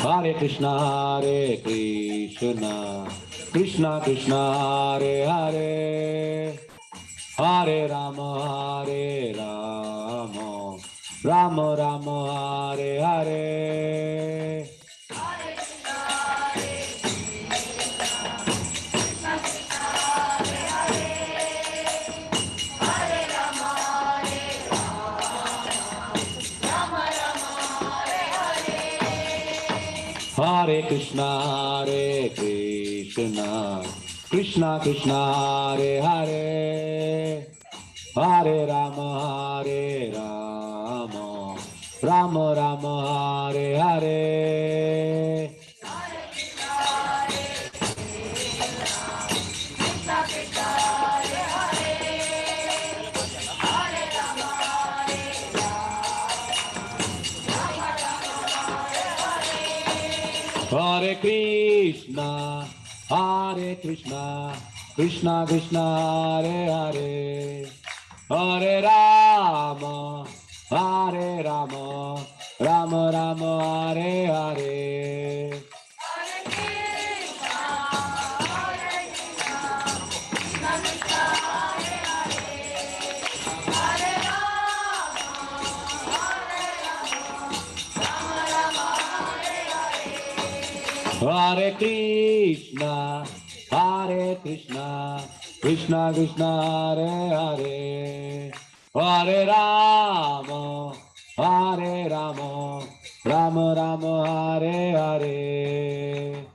Hare Krishna, Krishna Krishna, Hare Hare, Hare Rama, Rama Rama, Hare Hare. Hare Krishna, Krishna Krishna, Hare Hare, Hare Rama, Rama Rama, Hare Hare. Hare Krishna, Krishna Krishna, Hare Hare, Hare Rama, Rama Rama, Hare Hare. Hare Krishna, Krishna Krishna, Hare Hare, Hare Rama, Rama Rama, Hare Hare.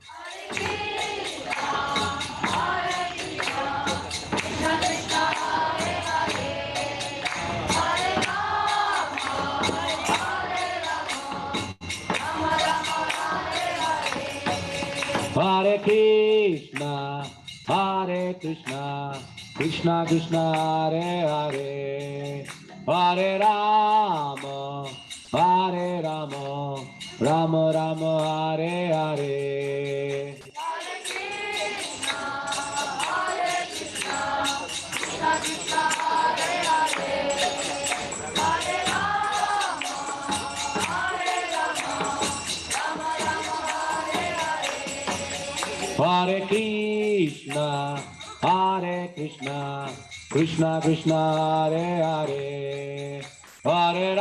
Hare Krishna, Krishna Krishna, Hare Hare, Hare Rama, Rama Rama, Hare Hare. Hare Krishna, Krishna Krishna, Hare Hare, Hare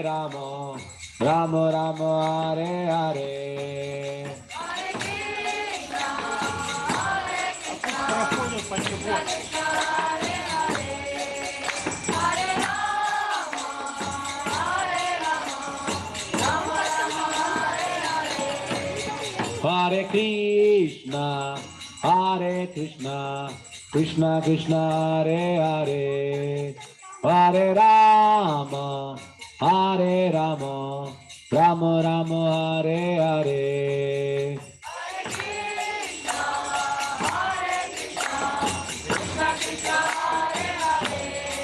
Rama, Rama Rama, Hare Hare. Hare Krishna, Krishna Krishna, Hare Hare, Hare Rama, Rama Rama, Hare Hare. Hare Krishna, Krishna Krishna, Hare Hare, Hare Rama,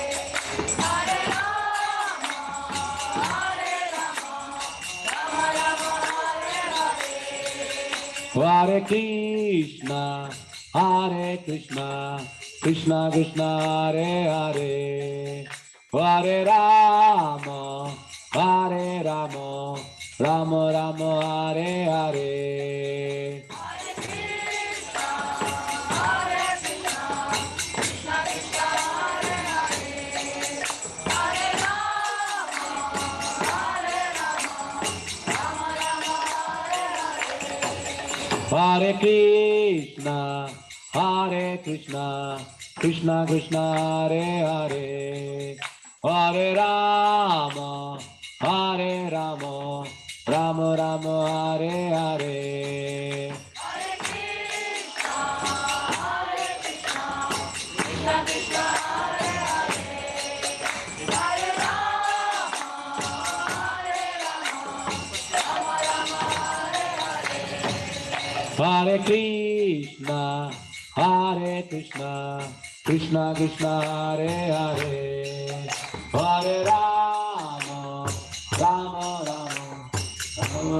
Rama Rama, Hare Hare. Hare Krishna, Krishna Krishna, Hare Hare, Hare Rama, Rama Rama, Hare Hare. Hare Krishna, Krishna Krishna, Hare Hare, Hare Rama, Rama Rama, Hare Hare. Hare Krishna, Krishna Krishna, Hare Hare, Hare Rama, Rama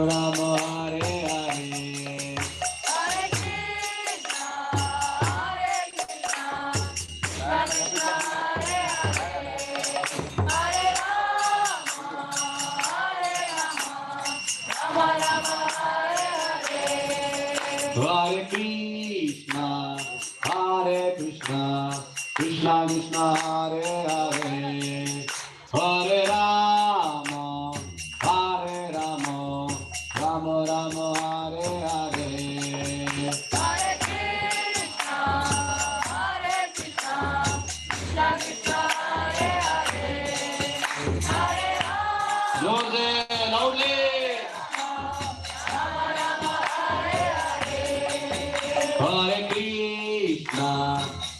Rama, Hare Hare. Loudly.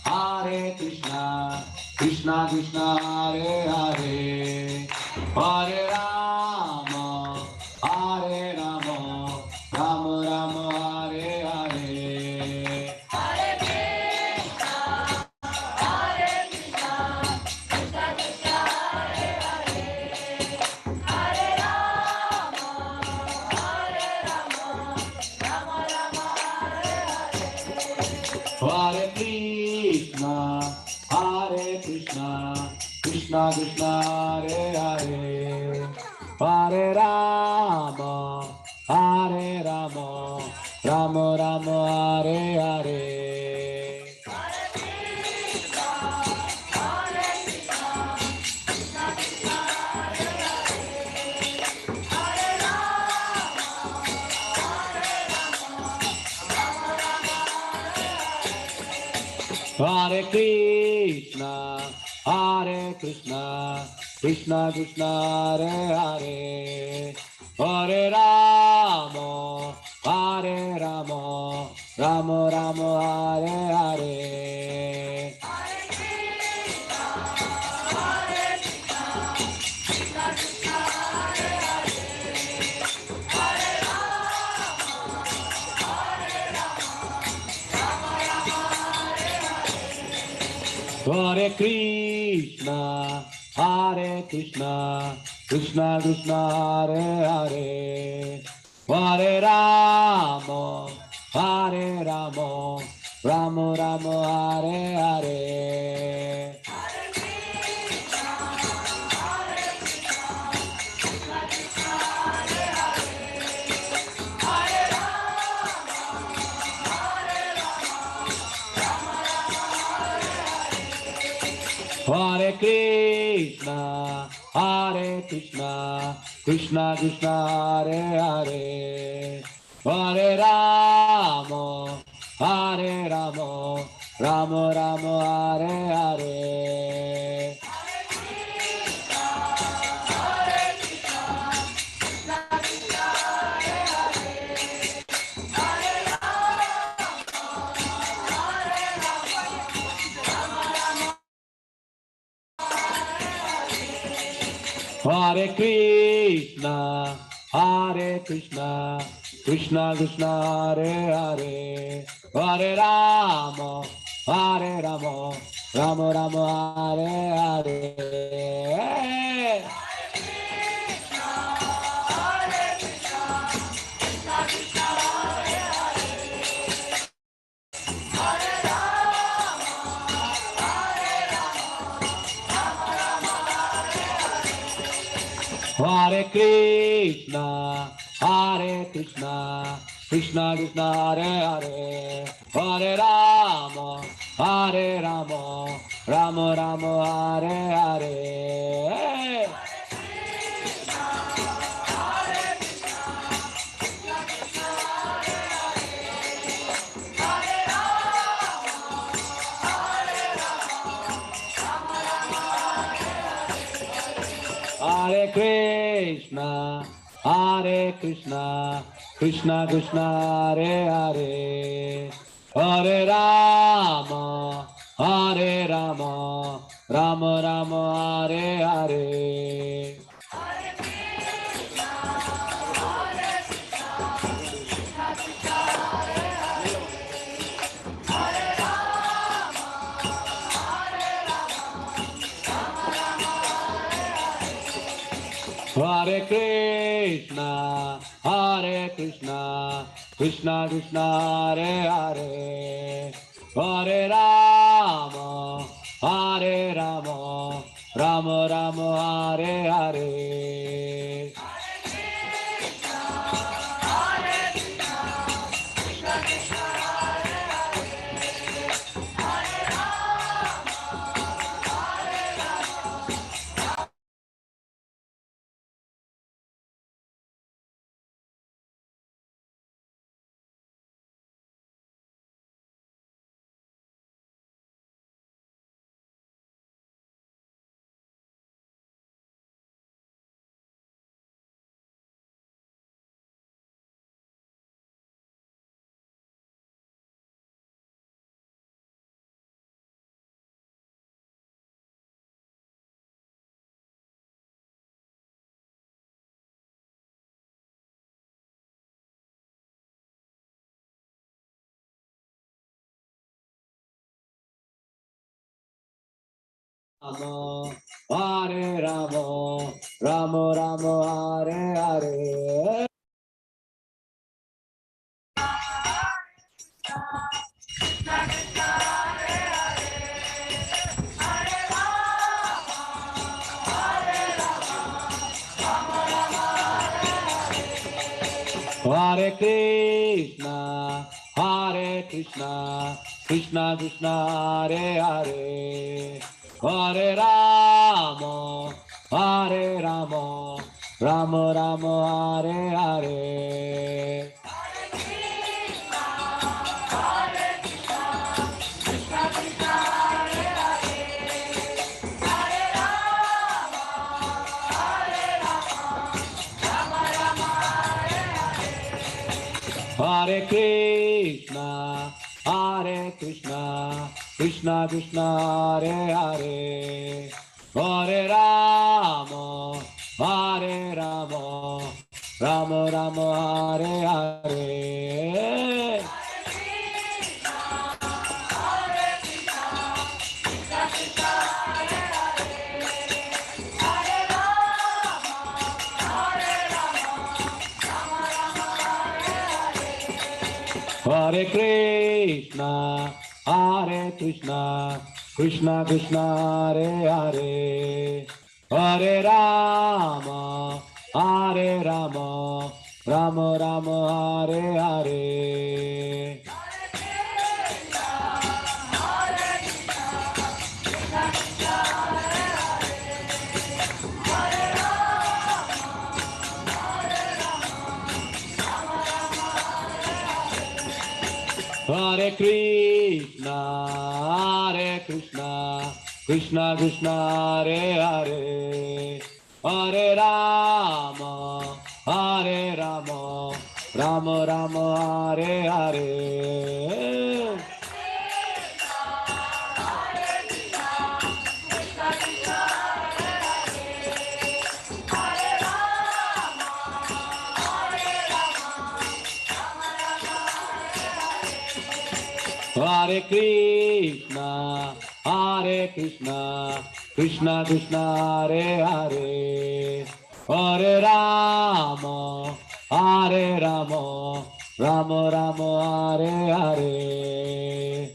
Hare Krishna, Krishna Krishna, Hare Hare, Hare Rama, Rama Rama, Hare Hare. Hare Krishna, Krishna Krishna, Hare Hare, Hare Rama, Rama Rama, Hare Hare. Hare Krishna, Krishna Krishna, Hare Hare, Hare Rama, Rama Rama, Hare Hare. Hare Krishna, Krishna Krishna, Hare Hare, Hare Rama, Rama Rama, Hare Hare. Hare Krishna, Krishna Krishna, Hare Hare, Hare Rama, Rama Rama, Hare Hare. Hare Krishna, Krishna Krishna, Hare Hare, Hare Rama, Rama Rama, Hare Hare. Hare Krishna, Krishna Krishna, Hare Hare, Hare Rama, Rama Rama, Hare Hare. Hare Krishna, Krishna Krishna, Hare Hare, Hare Rama, Rama Rama, Hare Hare. Hare Krishna, Krishna Krishna, Hare Hare, Hare Rama, Rama Rama, Hare Hare. Rama, Hare Rama, Rama Rama, Hare Hare. Hare Krishna, Krishna Krishna, Hare Hare, Hare Rama, Rama Rama, Hare Hare. Hare Krishna, Krishna Krishna, Hare Hare, Hare Rama, Rama Rama, Hare Hare. Hare Krishna, Krishna Krishna, Hare Hare, Hare Rama, Rama Rama, Hare Hare. Hare Krishna, Krishna Krishna, Hare Hare, Hare Rama, Rama Rama, Hare Hare. Hare Krishna, Krishna Krishna, Hare Hare, Hare Rama, Rama Rama, Hare Hare.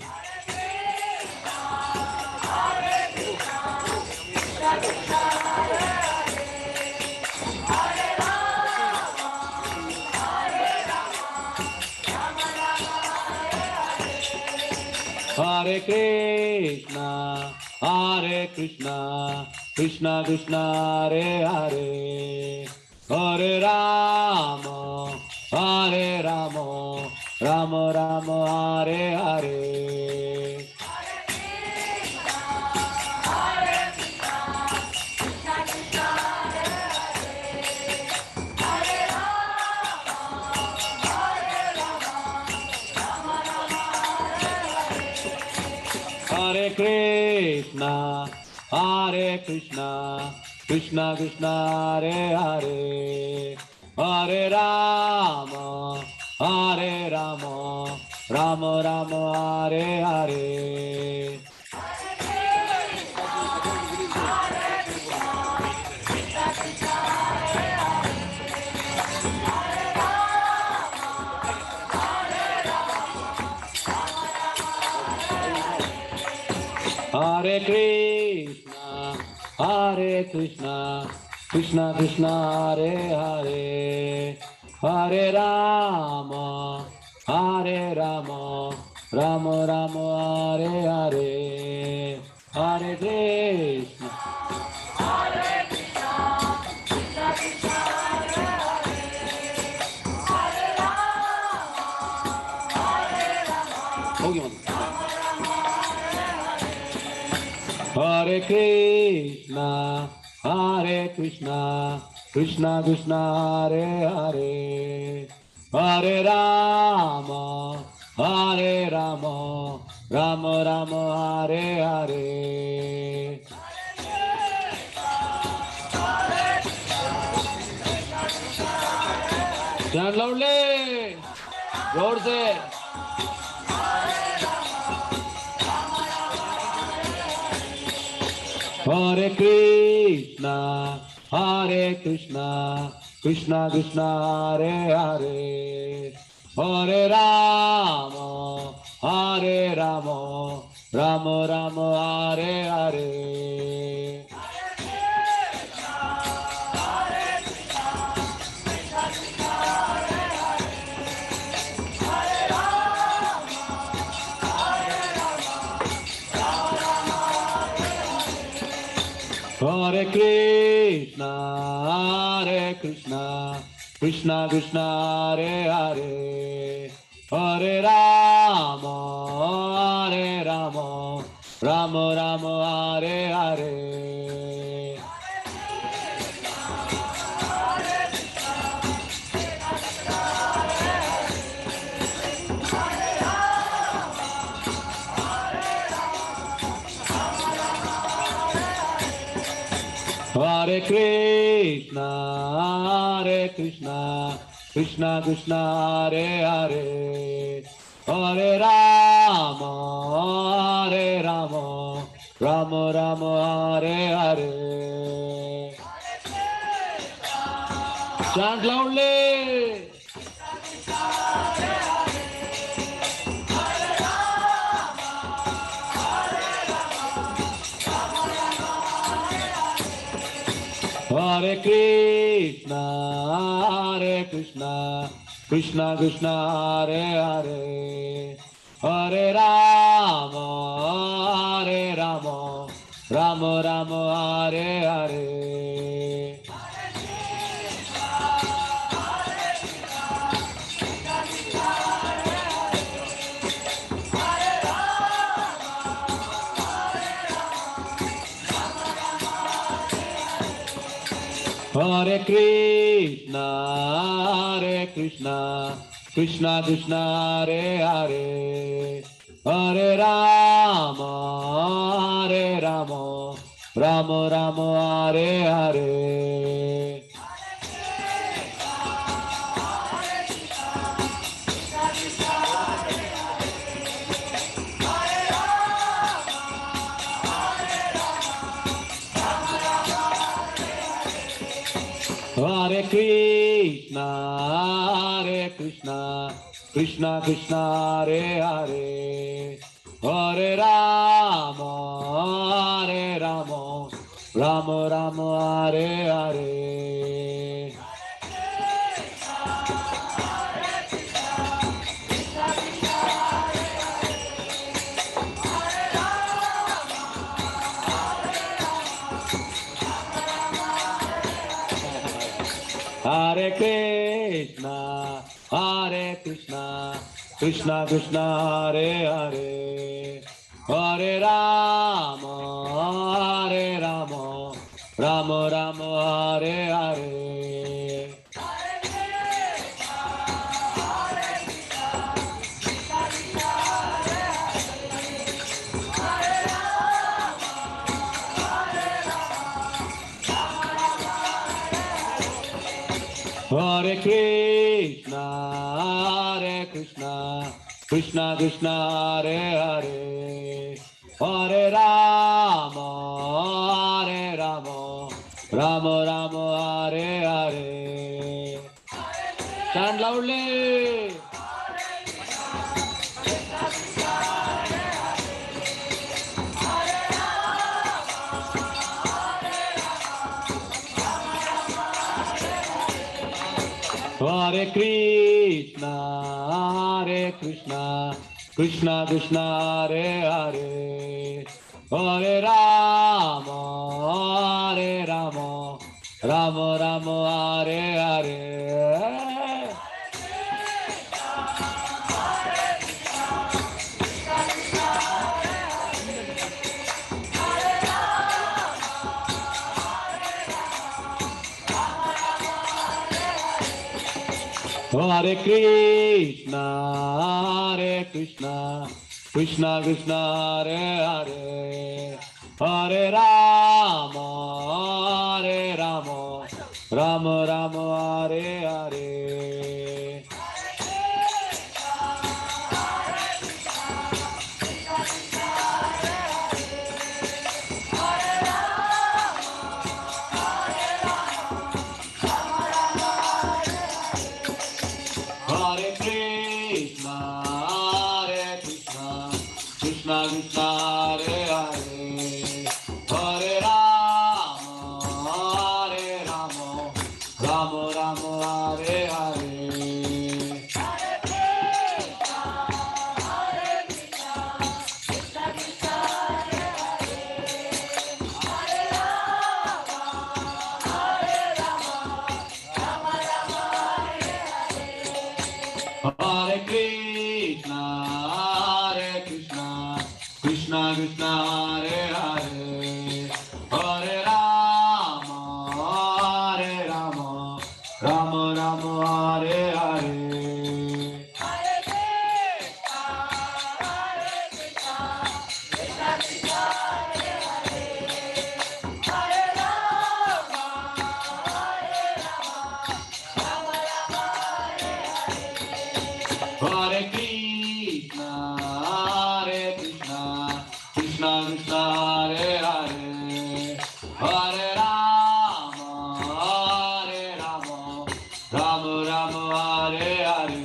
Hare Krishna, Krishna Krishna, Hare Hare, Hare Rama, Rama Rama, Hare Hare. Hare Krishna, Krishna Krishna, Hare Hare, Hare Rama, Rama Rama, Hare Hare. Hare Krishna, Krishna Krishna, Hare Hare, Hare Rama, Rama Rama, Hare Hare, Hare Krishna. Hare Krishna, Krishna Krishna, Hare Hare, Hare Rama, Rama Rama, Hare Hare. Stand loudly, जोर से. Hare Krishna, Krishna Krishna, Hare Hare, Hare Rama, Rama Rama, Hare Hare. Hare Krishna, Krishna Krishna, Hare Hare, Hare Rama, Rama Rama, Hare Hare. Hare Krishna, Krishna Krishna, Hare Hare, Hare Rama, Rama Rama, Hare Hare. Chant loudly. Hare Krishna, Krishna Krishna, Hare Hare, Hare Rama, Rama Rama, Hare Hare. Hare Krishna, Krishna Krishna, Hare Hare, Hare Rama, Rama Rama, Hare Hare. Hare Krishna, Krishna Krishna, Hare Hare, Hare Rama, Rama Rama, Hare Hare. Hare Krishna, Krishna Krishna, Hare Hare, Hare Rama, Rama Rama, Hare Hare. Hare Krishna, Krishna Krishna, Hare Hare, Hare Rama, Rama Rama, Hare Hare. Chant loudly. Hare Krishna, Krishna Krishna, Hare Hare, Hare Rama, Rama Rama, Hare Hare. Hare Krishna, Krishna Krishna, Hare Hare, Hare Rama, Rama Rama, Hare Hare. Hare Krishna, Krishna Krishna, Hare Hare, Hare Rama, Rama Rama, Hare Hare. Hare Krishna, Krishna Krishna, Hare Hare, Hare Rama, Rama Rama, Hare Hare. Hare Krishna, Krishna Krishna, Hare Hare, Hare Rama, Rama Rama, Hare Hare.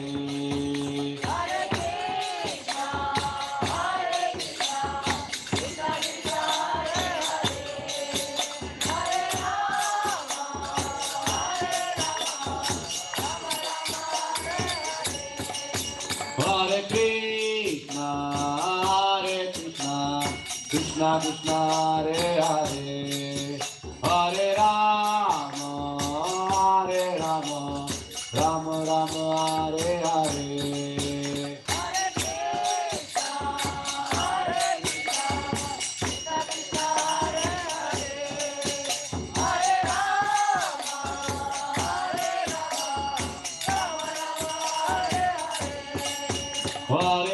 Hare Krishna, Krishna Krishna, Hare Hare, Hare Rama, Rama Rama, Hare Hare. Hare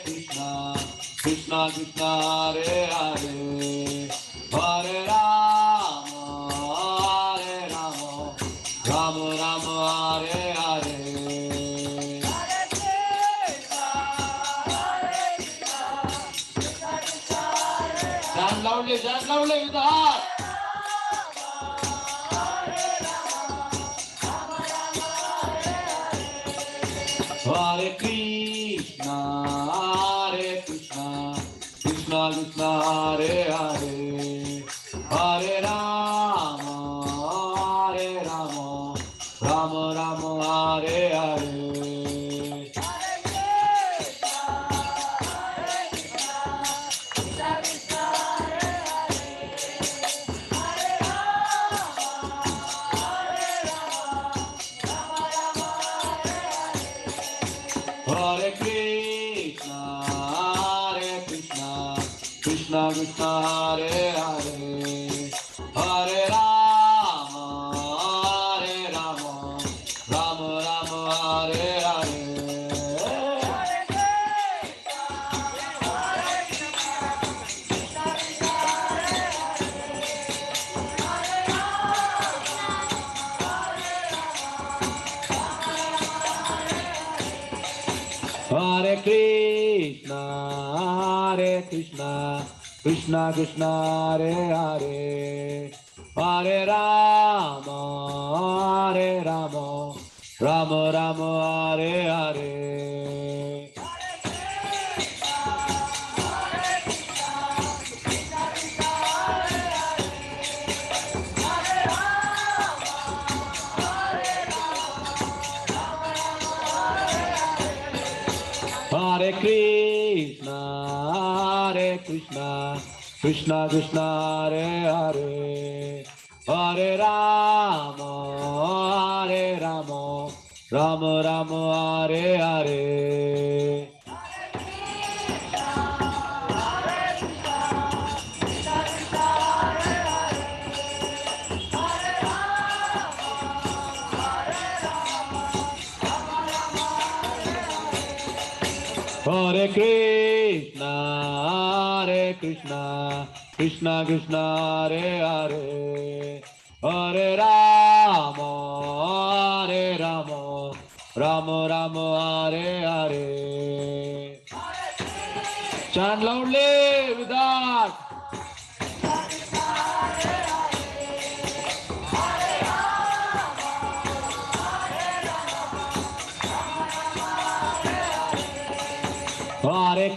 Krishna, Krishna Krishna, Hare Hare, Hare Rama, Rama Rama, Hare Hare. Chant loudly with the heart. Hare Krishna, Krishna Krishna, Hare Hare, Hare Rama, Rama Rama, Hare Hare. Hare Krishna, Krishna Krishna, Hare Hare, Hare Rama, Rama Rama, Hare Hare. Hare Krishna, Krishna Krishna, Hare Hare, Hare Rama, Rama Rama, Hare Hare. Hare Krishna, Krishna Krishna, Hare Hare, Hare Rama, Rama Rama, Hare Hare. Hare Krishna, Krishna Krishna, Hare Hare, Hare Rama, Rama Rama, Hare Hare. Chant loudly with that. Hare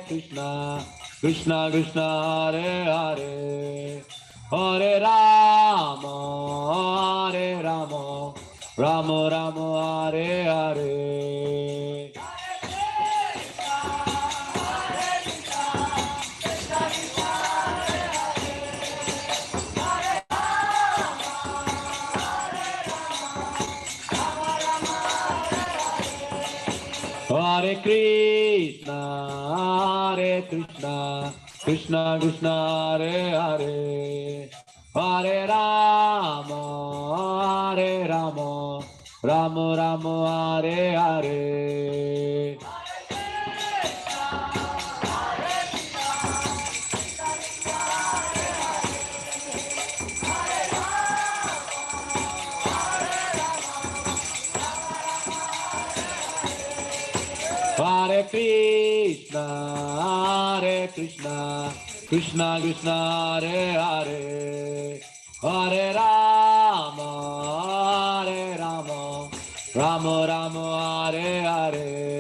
Krishna, Krishna Krishna, Hare Hare, Hare Rama, Rama Rama, Hare Hare. Hare Krishna, Krishna Krishna, Hare Hare, Hare Rama, Rama Rama, Hare Hare. Hare Krishna, Krishna Krishna, Hare Hare, Hare Rama, Rama Rama, Hare Hare.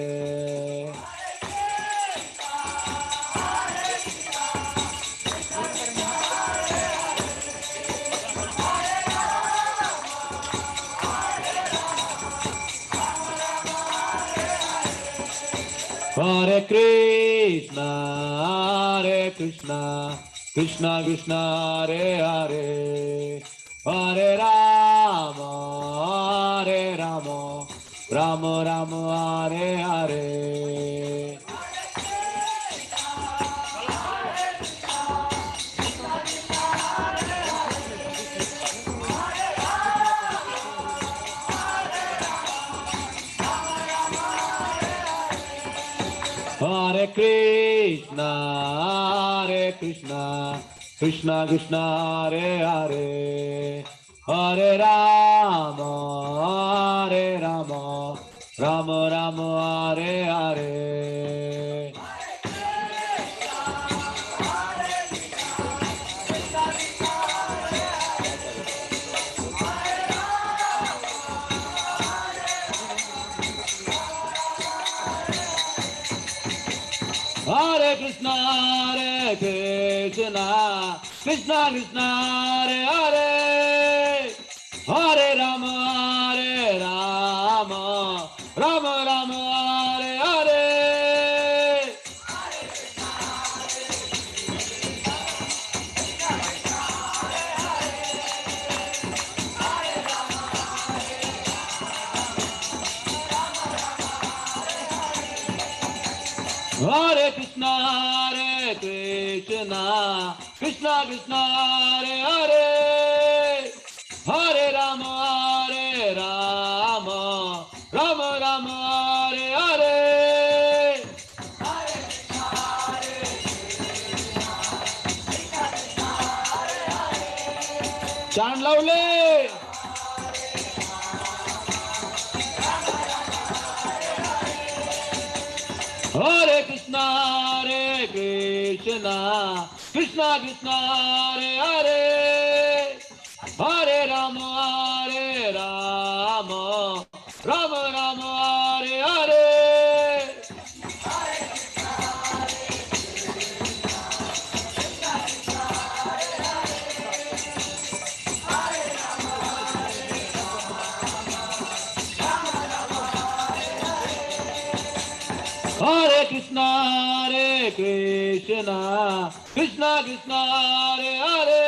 Hare Krishna, Krishna Krishna, Hare Hare, Hare Rama, Rama Rama, Hare Hare. Hare Krishna, Krishna Krishna, Hare Hare, Hare Rama, Rama Rama, Hare Hare. Hare Krishna, Krishna Krishna, Hare Hare, Hare Rama, Rama Rama, Hare Hare. Hare Krishna, Krishna Krishna, Hare Hare, Hare Rama, Rama Rama, Hare Hare. Chant loudly. Hare Krishna, Krishna Krishna, Hare Hare, Hare Rama, Rama Rama, Hare Hare. Hare Krishna, Krishna Krishna, Hare Hare,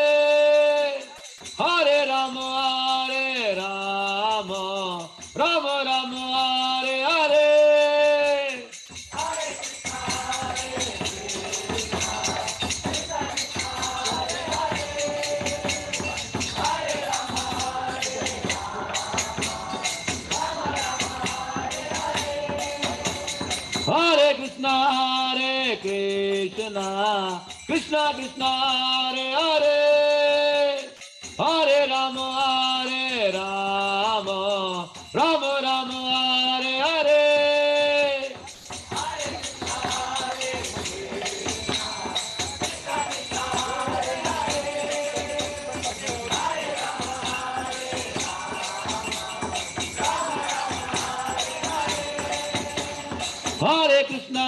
Hare Rama, Rama Rama, Hare Hare. Hare Krishna, Krishna Krishna, Hare Hare, Hare Rama, Rama Rama, Hare Hare. Hare Krishna,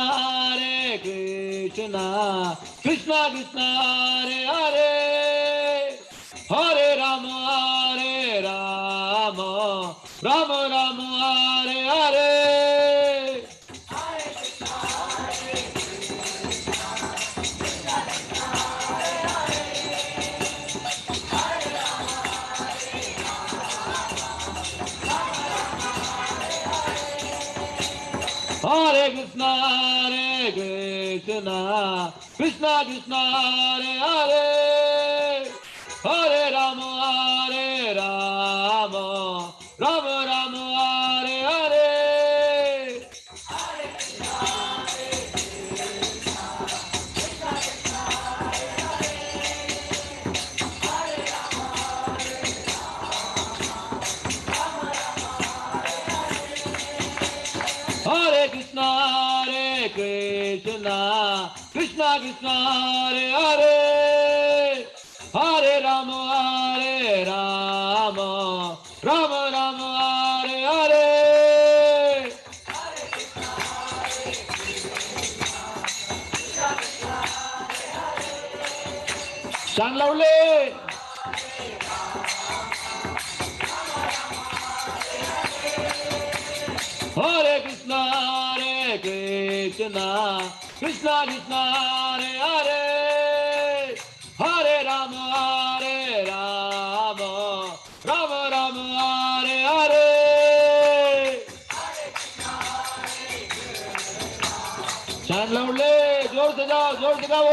Krishna Krishna, Hare Hare, Hare Rama, Rama Rama, Hare Hare. Hare Krishna, Krishna Krishna, Hare Hare, Hare Rama, Rama Rama, Hare Hare. Hare Krishna, Krishna Krishna, Hare Hare, Hare Rama, Rama Rama, Hare Hare. Chant loudly. Hare Krishna, Krishna Krishna, Hare Hare, Hare Rama, Rama Rama, Hare Hare. Chant loudly, जोर से जाओ, जोर से गाओ.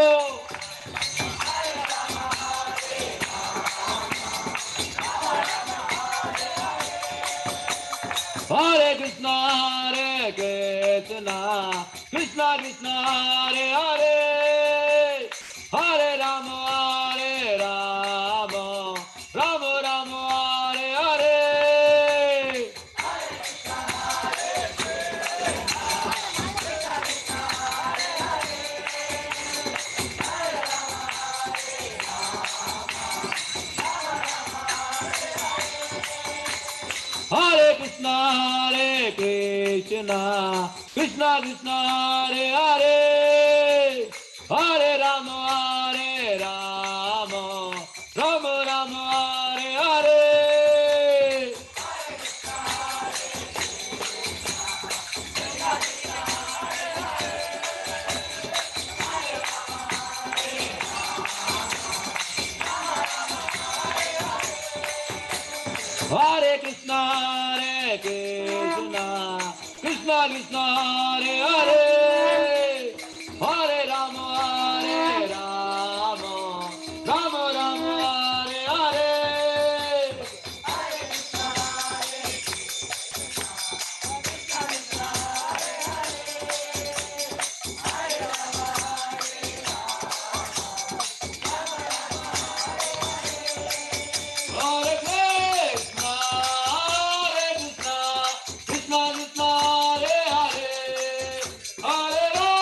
Hare Krishna, Krishna Krishna, Hare Hare, Hare Rama, Rama Rama, Hare Hare. Hare Krishna, Krishna Krishna, Hare Hare, Hare Rama, Rama Rama, Hare Hare. Hare Krishna, Krishna Krishna, Hare Hare, Hare Rama, Rama Rama, Hare Hare. Hare Krishna, Krishna Krishna, Hare Hare, Hare Rama.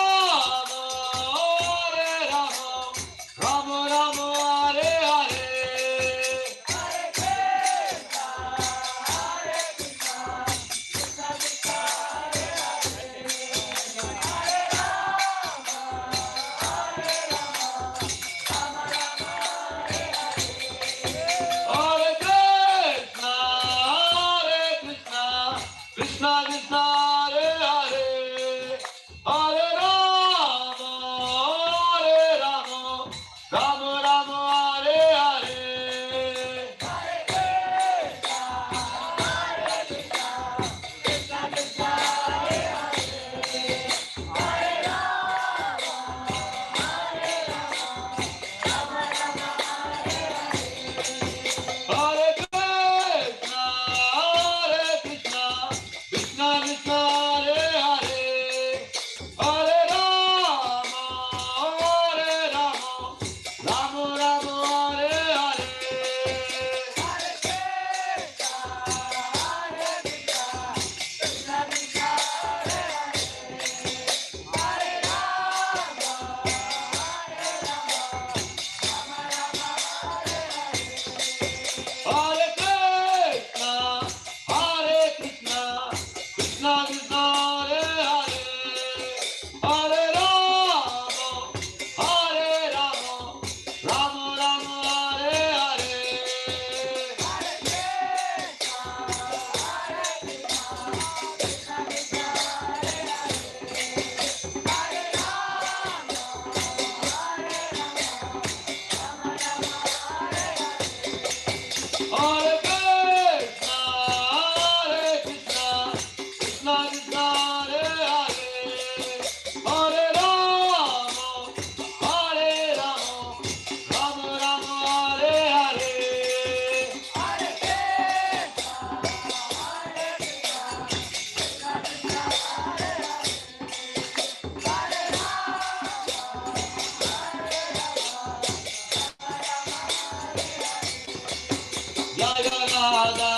जय राधा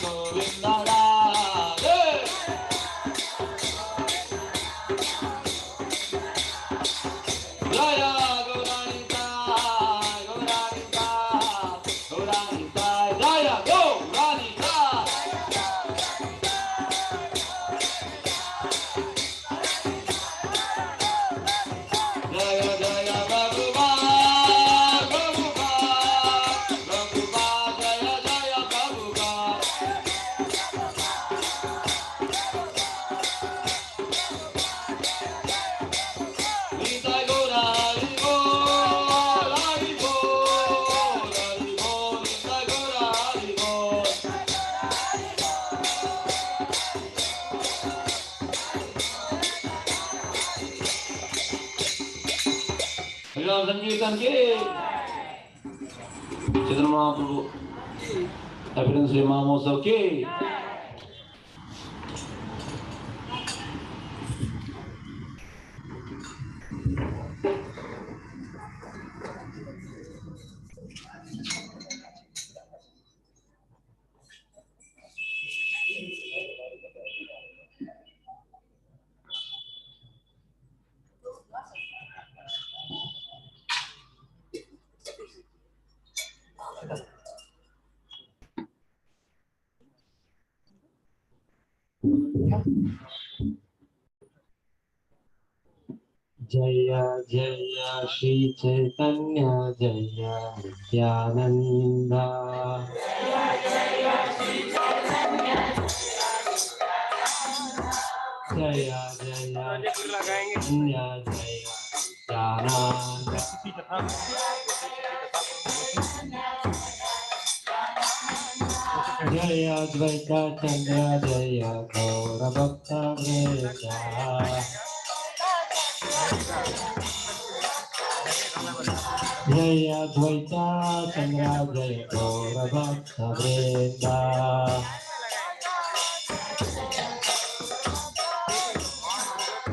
गोविंद राधे जय गौरानिता गौरानिता गौरानिता जय गौरानिता जय जय प्रभुपाद प्रभुपाद प्रभुपाद जय जय प्रभुपाद निताय गौर हरि बोल हरि बोल हरि बोल निताय गौर हरि बोल हरिनाम संकीर्तन के चैतन्य महाप्रभु अभिनंदन श्री महोत्सव के जय जय श्री चैतन्य जय नित्यानंद जय जय चैतन्य जय नित्यानंद जय अद्वैत चंद्र जय गौर भक्त जय अद्वैत चंद्र जय गौर भक्त वृंदा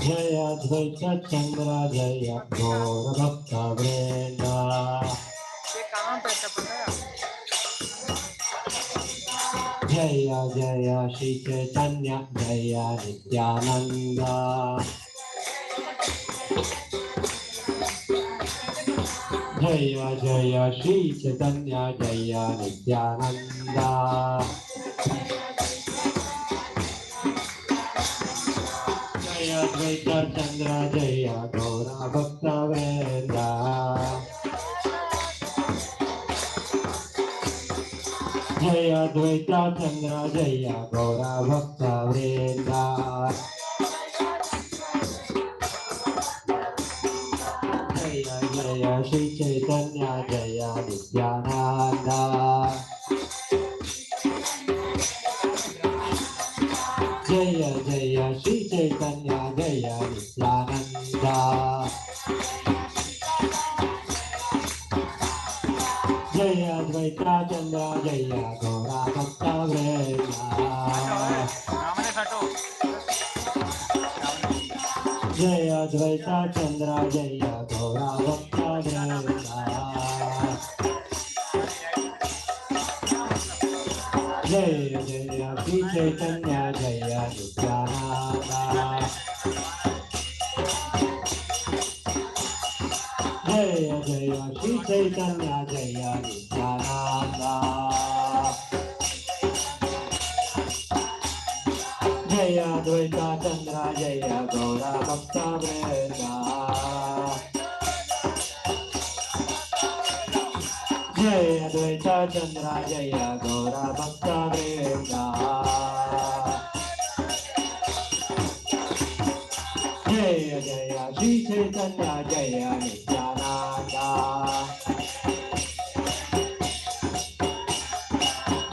जय अद्वैत चंद्र जय गौर भक्त वृंदा जय जय श्री चैतन्य जय नित्यानंद जय जय श्री चैतन्य जय नित्यानंद जय अद्वैत चंद्र जय गौर भक्त वृंदा जय अद्वैत चंद्र जय गौर भक्त वृंदा जय जय श्री चैतन्य जय नित्यानंद जय जय श्री चैतन्य जय नित्यानंद जय अद्वैत चंद्र जय गौर भक्त वृंदा जय अद्वैत चंद्र जय गौर भक्त वृंदा जय जय श्री चैतन्य जय नित्यानंद जय जय श्री चैतन्य जय नित्यानंद जय अद्वैत चंद्र जय गौर भक्त वृंदा जय अद्वैत चंद्र जय गौर भक्त वृंदा जय जय श्री चैतन्य जय नित्यानंद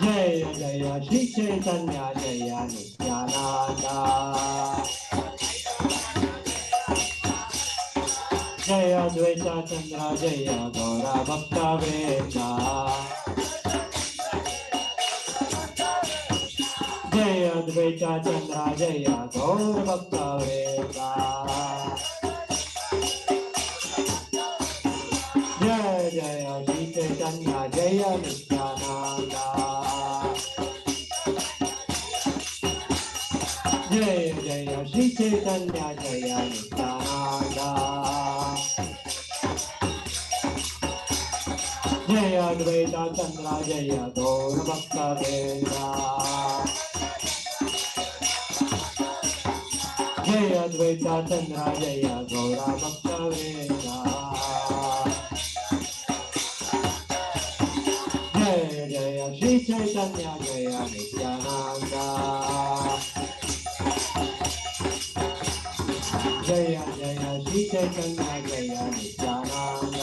जय जय श्री चैतन्य जय नित्यानंद जय अद्वैत चंद्र जय गौर भक्त वृंदा जय अद्वैत चंद्र जय गौर भक्त वृंदा जय जय श्री चैतन्य जय नित्यानंद जय जय श्री चैतन्य जय नित्यानंद जय अद्वैत चंद्र जय गौर भक्तवृंद जय अद्वैत चंद्र जय गौर भक्तवृंद जय जय श्री चैतन्य जय नित्यानंद जय जय श्री चैतन्य जय नित्यानंद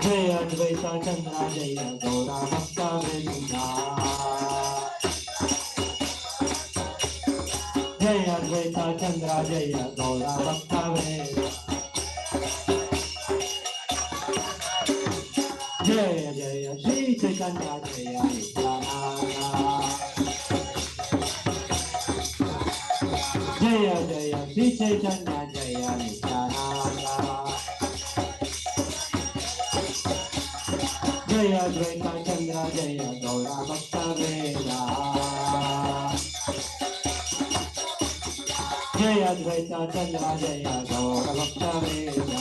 जय अद्वैत चंद्र जय गौर भक्तवृंद जय अद्वैत चंद्र जय गौर भक्तवृंद जय जय श्री चैतन्य जय नित्यानंद जय जय श्री चैतन्य जय नित्यानंद जय अद्वैत चंद्र जय गौर भक्तवृंद जय अद्वैत चंद्र जय गौर भक्तवृंद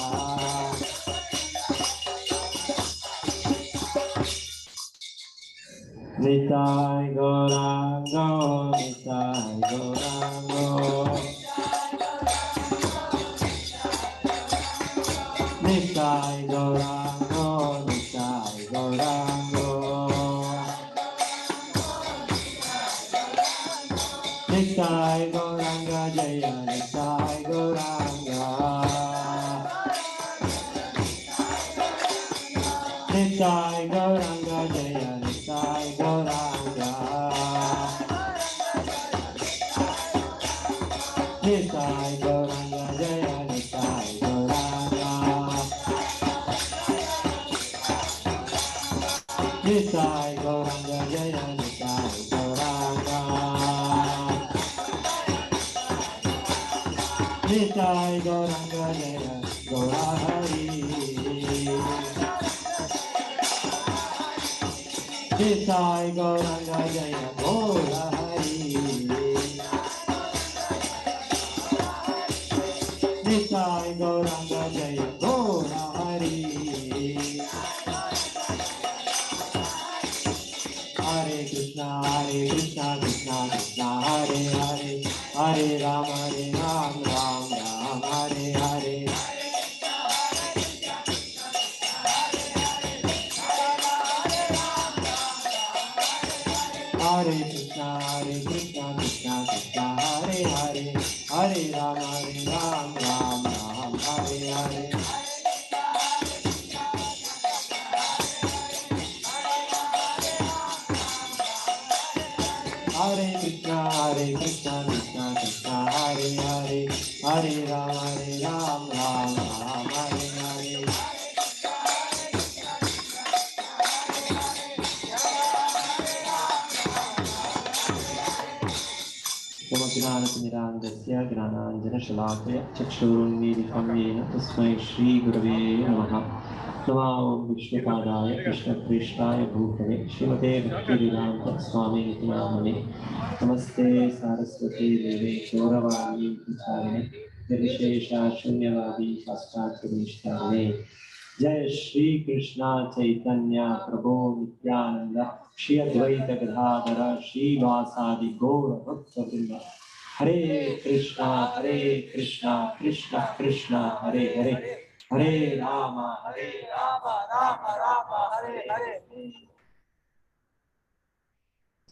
निताय गौरांगो निताय गौरांगो निताय गौरांगो निताय गौरांगो निताय गौरांग जय निताय गौरांग निताय गौरांग जय निताय गौरांग निताय गौरांग जय निताय गौरांग निताय गौरांग जय निताय गौरांग निताय गौरांग जय गौराहरि निताय गौरांग जय गौराहरि निताय गौरांग जय गौराहरि हरे कृष्णा कृष्णा कृष्णा हरे हरे हरे राम राम राम हरे हरे हरे कृष्णा कृष्णा कृष्णा हरे हरे हरे राम राम राम हरे हरे हरे कृष्णा कृष्णा कृष्णा हरे हरे हरे राम राम राम हरे हरे ज्ञानतिमिरान्धस्य ज्ञानाञ्जनशलाकया चक्षुरुन्मीलितं येन तस्मै श्रीगुरवे नमः। नमो विष्णुपादाय कृष्णप्रेष्ठाय भूतले श्रीमते भक्तिवेदान्त स्वामिनिति नामने। नमस्ते सारस्वती देवे गौरवाणी प्रचारिणे निर्विशेषा शून्यवादी पाश्चात्यदेशतारिणे। जय श्री कृष्ण चैतन्य प्रभु नित्यानंद श्री अद्वैत गदाधर श्रीवासादि गौर भक्तवृंद। हरे कृष्णा कृष्ण कृष्ण हरे हरे हरे राम राम राम हरे हरे।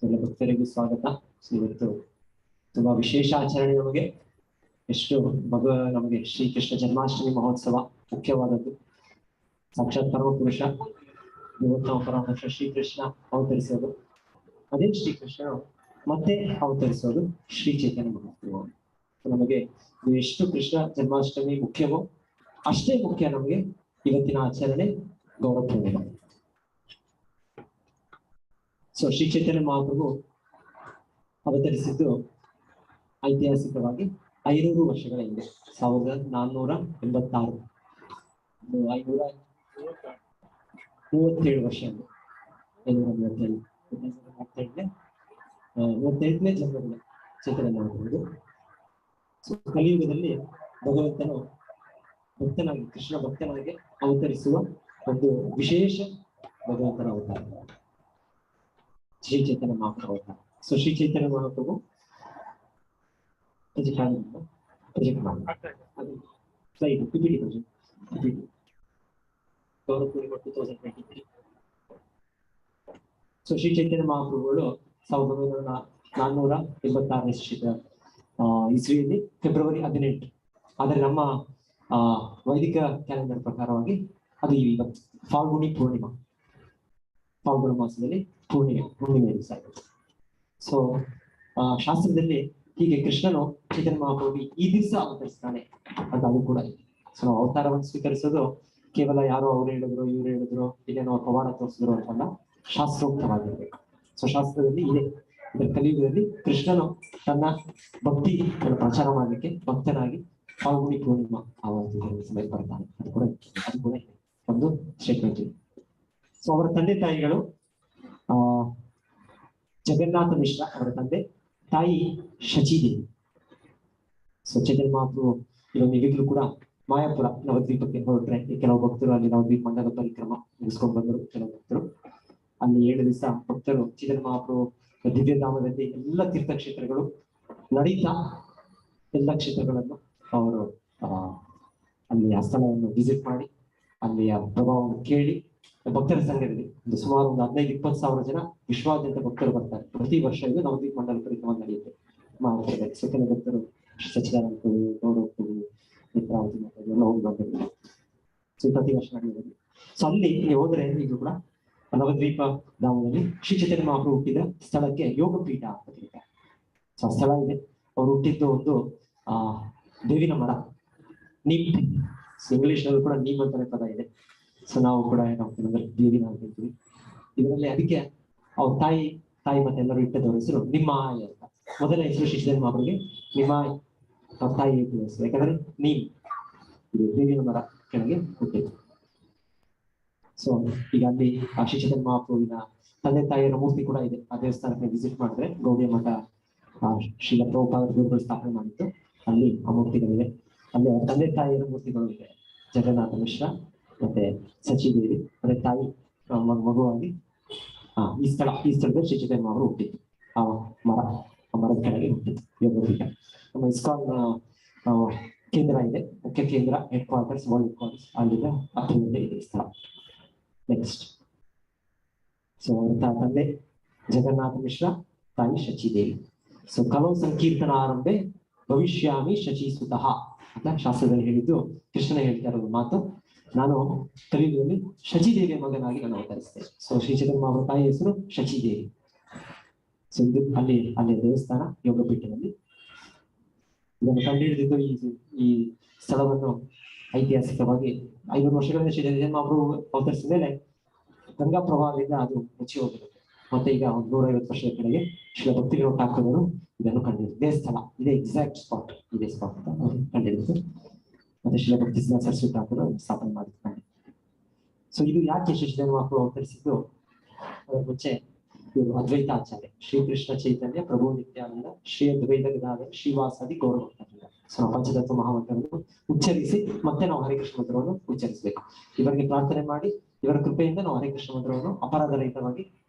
ಎಲ್ಲ ಭಕ್ತರಿಗೂ ಸ್ವಾಗತ. ಇವತ್ತು ತುಂಬಾ ವಿಶೇಷ ಆಚರಣೆ ನಮಗೆ ಶ್ರೀಕೃಷ್ಣ ಜನ್ಮಾಷ್ಟಮಿ ಮಹೋತ್ಸವ ಮುಖ್ಯವಾದದ್ದು. ಸಾಕ್ಷಾತ್ ಪರಮ ಪುರುಷ ಇವತ್ತು ಪರಮಪುರುಷ ಶ್ರೀಕೃಷ್ಣ ಅವತರಿಸೋದು, ಅದೇ ಶ್ರೀಕೃಷ್ಣನು ಮತ್ತೆ ಅವತರಿಸೋದು ಶ್ರೀ ಚೈತನ್ಯ ಮಹಾಪ್ರಭು. ನಮಗೆ ಎಷ್ಟು ಕೃಷ್ಣ ಜನ್ಮಾಷ್ಟಮಿ ಮುಖ್ಯವೋ ಅಷ್ಟೇ ಮುಖ್ಯ ನಮಗೆ ಇವತ್ತಿನ ಆಚರಣೆ ಗೌರವ ಪೂರ್ಣಿಮೆ. ಶ್ರೀ ಚೈತನ್ಯ ಮಹಾಪ್ರಭು ಅವತರಿಸಿದ್ದು ಐತಿಹಾಸಿಕವಾಗಿ 500 ವರ್ಷಗಳ ಹಿಂದೆ 1486 537 ವರ್ಷ 537 37ನೇ ಜನ್ಮದಲ್ಲಿ ಚೇತನ ಮಾಡಬಹುದು. ಸೊ ಕಲಿಯುಗದಲ್ಲಿ ಭಗವಂತನು ಭಕ್ತನಾಗಿ ಕೃಷ್ಣ ಭಕ್ತನಾಗಿ ಅವತರಿಸುವ ಒಂದು ವಿಶೇಷ ಭಗವಂತನ ಅವತಾರ ಶ್ರೀ ಚೈತನ್ಯ ಮಹಾಪ್ರಭು ಅವತಾರ. ಸೊ ಶ್ರೀ ಚೈತನ್ಯ ಮಹಾಪ್ರಭು ಪ್ರೊಜೆಕ್ಟ್ ಮಾಡಿ ಸ್ಲೈಡ್ PPT ಪ್ರೊಜೆಕ್ಟ್ ಗೌರವಪೂರ್ವ 2023. ಸೊ ಶ್ರೀ ಚೈತನ್ಯ ಮಹಾಪ್ರಭುಗಳು 1486 ಇಸ್ವಿಯಲ್ಲಿ ಫೆಬ್ರವರಿ 18. ಆದರೆ ನಮ್ಮ ವೈದಿಕ ಕ್ಯಾಲೆಂಡರ್ ಪ್ರಕಾರವಾಗಿ ಅದು ಇವತ್ತು ಫಾಲ್ಗುಣಿ ಪೂರ್ಣಿಮಾ, ಫಾಲ್ಗುಣ ಮಾಸದಲ್ಲಿ ಹುಣ್ಣಿಮೆ ದಿವಸ ಆಗುತ್ತೆ. ಸೊ ಶಾಸ್ತ್ರದಲ್ಲಿ ಹೀಗೆ ಕೃಷ್ಣನು ಚೈತನ್ಯ ಮಹಾಪ್ರಭು ಈ ದಿವಸ ಅವತರಿಸ್ತಾನೆ ಅಂತ ಅದು ಕೂಡ ಇದೆ. ಸೊ ನಾವು ಅವತಾರವನ್ನು ಸ್ವೀಕರಿಸೋದು ಕೇವಲ ಯಾರೋ ಅವ್ರು ಹೇಳಿದ್ರು ಇವ್ರು ಹೇಳಿದ್ರು ಇದೇನೋ ಪವಾಡ ತೋರಿಸಿದ್ರು ಅಂತಲ್ಲ, ಶಾಸ್ತ್ರೋಕ್ತವಾಗಿರ್ಬೇಕು. ಸೊ ಶಾಸ್ತ್ರದಲ್ಲಿ ಇದೆ. ಇದರ ಕಲಿಯುಗದಲ್ಲಿ ಕೃಷ್ಣನು ತನ್ನ ಭಕ್ತಿ ಪ್ರಚಾರ ಮಾಡಲಿಕ್ಕೆ ಭಕ್ತನಾಗಿ ಫಾಲ್ಗುಣಿ ಪೂರ್ಣಿಮಾ ಆ ಒಂದು ಸಮಯಕ್ಕೆ ಬರ್ತಾನೆ. ಅದು ಕೂಡ ಇದೆ ಒಂದು ಸ್ಟೇಟ್ಮೆಂಟ್ ಇದೆ. ಸೊ ಅವರ ತಂದೆ ತಾಯಿಗಳು ಜಗನ್ನಾಥ ಮಿಶ್ರಾ ಅವರ ತಂದೆ, ತಾಯಿ ಶಚಿದೇವಿ. ಸೊ ಚೈತನ್ಯ ಮಹಾಪ್ರಭು ಇದೊಂದು ಈಗಲೂ ಕೂಡ ಮಾಯಾಪುರ ನವದ್ವೀಪಕ್ಕೆ ಹೊರಟ್ರೆ ಕೆಲವು ಭಕ್ತರು ಅಲ್ಲಿ ನವದ್ವೀಪ ಮಂಡಲ ಪರಿಕ್ರಮ ಮುಗಿಸ್ಕೊಂಡು ಬಂದರು. ಕೆಲವು ಭಕ್ತರು ಅಲ್ಲಿ 7 ದಿವಸ ಭಕ್ತರು ಚೈತನ್ಯ ಮಹಾಪ್ರಭು ದಿವ್ಯಧಾಮದಲ್ಲಿ ಎಲ್ಲ ತೀರ್ಥಕ್ಷೇತ್ರಗಳು ನಡೀತಾ ಎಲ್ಲ ಕ್ಷೇತ್ರಗಳನ್ನು ಅವರು ಅಲ್ಲಿ ಆ ಸ್ಥಳವನ್ನು ವಿಸಿಟ್ ಮಾಡಿ ಅಲ್ಲಿಯ ಪ್ರಭಾವವನ್ನು ಕೇಳಿ ಭಕ್ತರ ಸಂಘದಲ್ಲಿ ಸುಮಾರು ಒಂದು 15-20 ಸಾವಿರ ಜನ ವಿಶ್ವಾದ್ಯಂತ ಭಕ್ತರು ಬರ್ತಾರೆ. ಪ್ರತಿ ವರ್ಷ ಇದು ನವದ್ವೀಪ ಮಂಡಲ ಪರಿಕ್ರಮ ನಡೆಯುತ್ತೆ ಮಹಾಪುರದಲ್ಲಿ. ಸೊ ಕೆಲವು ಭಕ್ತರು ಸಚ್ಚಿದಾನಂದ ಗೌರವ ನೇತ್ರಾವತಿ ಎಲ್ಲ ಹೋಗಿ ಬಂದಿದ್ದಾರೆ. ಸೊ ಪ್ರತಿ ವರ್ಷ ನಡೆಯುವುದು. ಸೊ ಅಲ್ಲಿ ನೀವು ಹೋದ್ರೆ ಈಗ ಕೂಡ ನವದ್ವೀಪ ಧಾಮದಲ್ಲಿ ಶ್ರೀ ಚೈತನ್ಯ ಮಹಾಪ್ರಭು ಹುಟ್ಟಿದ ಸ್ಥಳಕ್ಕೆ ಯೋಗ ಪೀಠ ಅಂತ ಕರೀತಾರೆ. ಸೊ ಸ್ಥಳ ಇದೆ. ಅವರು ಹುಟ್ಟಿದ್ದು ಒಂದು ಬೇವಿನ ಮರ, ನೀಮ್. ಇಂಗ್ಲಿಷ್ ನಲ್ಲಿ ಕೂಡ ನೀಮ್ ಅಂತಾನೆ ಪದ ಇದೆ. ಸೊ ನಾವು ಕೂಡ ಏನಾಗ್ತೀವಿ ಬೇವಿನ ಅಂತ ಹೇಳ್ತೀವಿ. ಇದರಲ್ಲಿ ಅದಕ್ಕೆ ಅವ್ರ ತಾಯಿ ಮತ್ತೆ ಎಲ್ಲರೂ ಇಟ್ಟದವ್ರ ಹೆಸರು ನಿಮ್ಮಾಯಿ ಅಂತ. ಮೊದಲ ಹೆಸರು ಶ್ರೀ ಚೈತನ್ಯ ಮಹಾಪ್ರಭುಗೆ ನಿಮ್ಮಾಯಿ, ಅವ್ರ ತಾಯಿ ಹೆಸರು. ಯಾಕಂದ್ರೆ ನೀಮ್ ಇದು ಬೇವಿನ ಮರ ಕೆಳಗೆ ಹುಟ್ಟಿದ್ದು. ಸೊ ಈಗ ಅಲ್ಲಿ ಶ್ರೀ ಚೈತನ್ಯ ಮಹಾಪ್ರಭುವಿನ ತಂದೆ ತಾಯಿಯರ ಮೂರ್ತಿ ಕೂಡ ಇದೆ. ಆ ದೇವಸ್ಥಾನಕ್ಕೆ ವಿಸಿಟ್ ಮಾಡಿದ್ರೆ ಗೌಡಿಯ ಮಠ ಶ್ರೀಲ ಪ್ರಭುಪಾದ ಗುರುಗಳು ಸ್ಥಾಪನೆ ಮಾಡಿದ್ದು ಅಲ್ಲಿ ಆ ಮೂರ್ತಿಗಳಿವೆ. ಅಲ್ಲಿ ಅವ್ರ ತಂದೆ ತಾಯಿಯರ ಮೂರ್ತಿಗಳು ಇದೆ. ಜಗನ್ನಾಥ ಮಿಶ್ರಾ ಮತ್ತೆ ಸಚಿದೇವಿ ಮತ್ತೆ ತಾಯಿ ಮಗುವಾಗಿ ಈ ಸ್ಥಳದಲ್ಲಿ ಶ್ರೀ ಚೈತನ್ಯ ಮಹಾಪ್ರಭು ಹುಟ್ಟಿದ್ದು. ಆ ಮರದ ಕೆಳಗೆ ಹುಟ್ಟಿದ್ದು ಯೋಗಪೀಠ. ನಮ್ಮ ಇಸ್ಕಾನ್ ಕೇಂದ್ರ ಇದೆ, ಮುಖ್ಯ ಕೇಂದ್ರ, head quarters, world head quarters ಅಲ್ಲಿಂದ ಹತ್ತಿರದಲ್ಲೇ ಇದೆ ಸ್ಥಳ. ನೆಕ್ಸ್ಟ್. ಸೊ ತಂದೆ ಜಗನ್ನಾಥ ಮಿಶ್ರಾ, ತಾಯಿ ಶಚಿದೇವಿ. ಸೊ ಕಲೋ ಸಂಕೀರ್ತನ ಆರಂಭೆ ಭವಿಷ್ಯಾಮಿ ಶಚಿ ಸುತಃ ಅಂತ ಶಾಸ್ತ್ರದಲ್ಲಿ ಹೇಳಿದ್ದು ಕೃಷ್ಣನ ಹೇಳ್ತಾ ಇರೋದು ಮಾತು. ನಾನು ಕಲಿಯುಗದಲ್ಲಿ ಶಚಿದೇವಿಯ ಮಗನಾಗಿ ನಾನು ಅವತರಿಸ್ತೇನೆ. ಸೊ ಶ್ರೀ ಚೈತನ್ಯ ಮಹಾಪ್ರಭು ತಾಯಿ ಹೆಸರು ಶಚಿದೇವಿ. ಸೊ ಇದು ಅಲ್ಲಿ ದೇವಸ್ಥಾನ ಯೋಗಪೀಠದಲ್ಲಿ. ಇದನ್ನು ಕಂಡುಹಿಡಿದಿದ್ದು ಈ ಸ್ಥಳವನ್ನು ಐತಿಹಾಸಿಕವಾಗಿ 500 ವರ್ಷಗಳಿಂದ ಶ್ರೀ ಚೈತನ್ಯ ಮಹಾಪ್ರಭು ಅವತರಿಸಿದ ಮೇಲೆ ಗಂಗಾ ಪ್ರವಾಹದಿಂದ ಅದು ಮುಚ್ಚಿ ಹೋಗಿರುತ್ತೆ. ಮತ್ತೆ ಈಗ 150 ವರ್ಷದ ಕೆಳಗೆ ಶ್ರೀ ಭಕ್ತಿಗಳು ಠಾಕೂರರು ಇದನ್ನು ಕಂಡಿದ್ರು. ಇದೇ ಸ್ಥಳ, ಇದೇ ಎಕ್ಸಾಕ್ಟ್ ಸ್ಪಾಟ್, ಇದೇ ಸ್ಪಾಟ್ ಅಂತ ಕಂಡಿದ್ರು. ಮತ್ತೆ ಶ್ರೀ ಭಕ್ತಿ ಸರಸ್ವತಿ ಠಾಕೂರು ಸ್ಥಾಪನೆ ಮಾಡಿದ್ರು. ಸೊ ಇದು ಯಾಕೆ ಶ್ರೀ ಚೈತನ್ಯ ಮಹಾಪ್ರಭು ಅವತರಿಸಿದ್ದು? ಅದರ ಮುಂಚೆ ಇವರು ಅದ್ವೈತ ಆಚಾರ್ಯ, ಶ್ರೀಕೃಷ್ಣ ಚೈತನ್ಯ ಪ್ರಭು ನಿತ್ಯಾನಂದ ಶ್ರೀ ಅದ್ವೈತ ಗದಾಧರ ಶ್ರೀವಾಸಾದಿ ಗೌರವ. ಸೊ ನಾವು ಪಂಚತತ್ವ ಮಹಾಮಂತ್ರವನ್ನು ಉಚ್ಚರಿಸಿ ಮತ್ತೆ ನಾವು ಹರಿಕೃಷ್ಣ ಮಂತ್ರವನ್ನು ಉಚ್ಚರಿಸಬೇಕು. ಇವರಿಗೆ ಪ್ರಾರ್ಥನೆ ಮಾಡಿ ಇವರ ಕೃಪೆಯಿಂದ ನಾವು ಹರಿಕೃಷ್ಣ ಮಂತ್ರವನ್ನು ಅಪರಾಧರಹಿತವಾಗಿ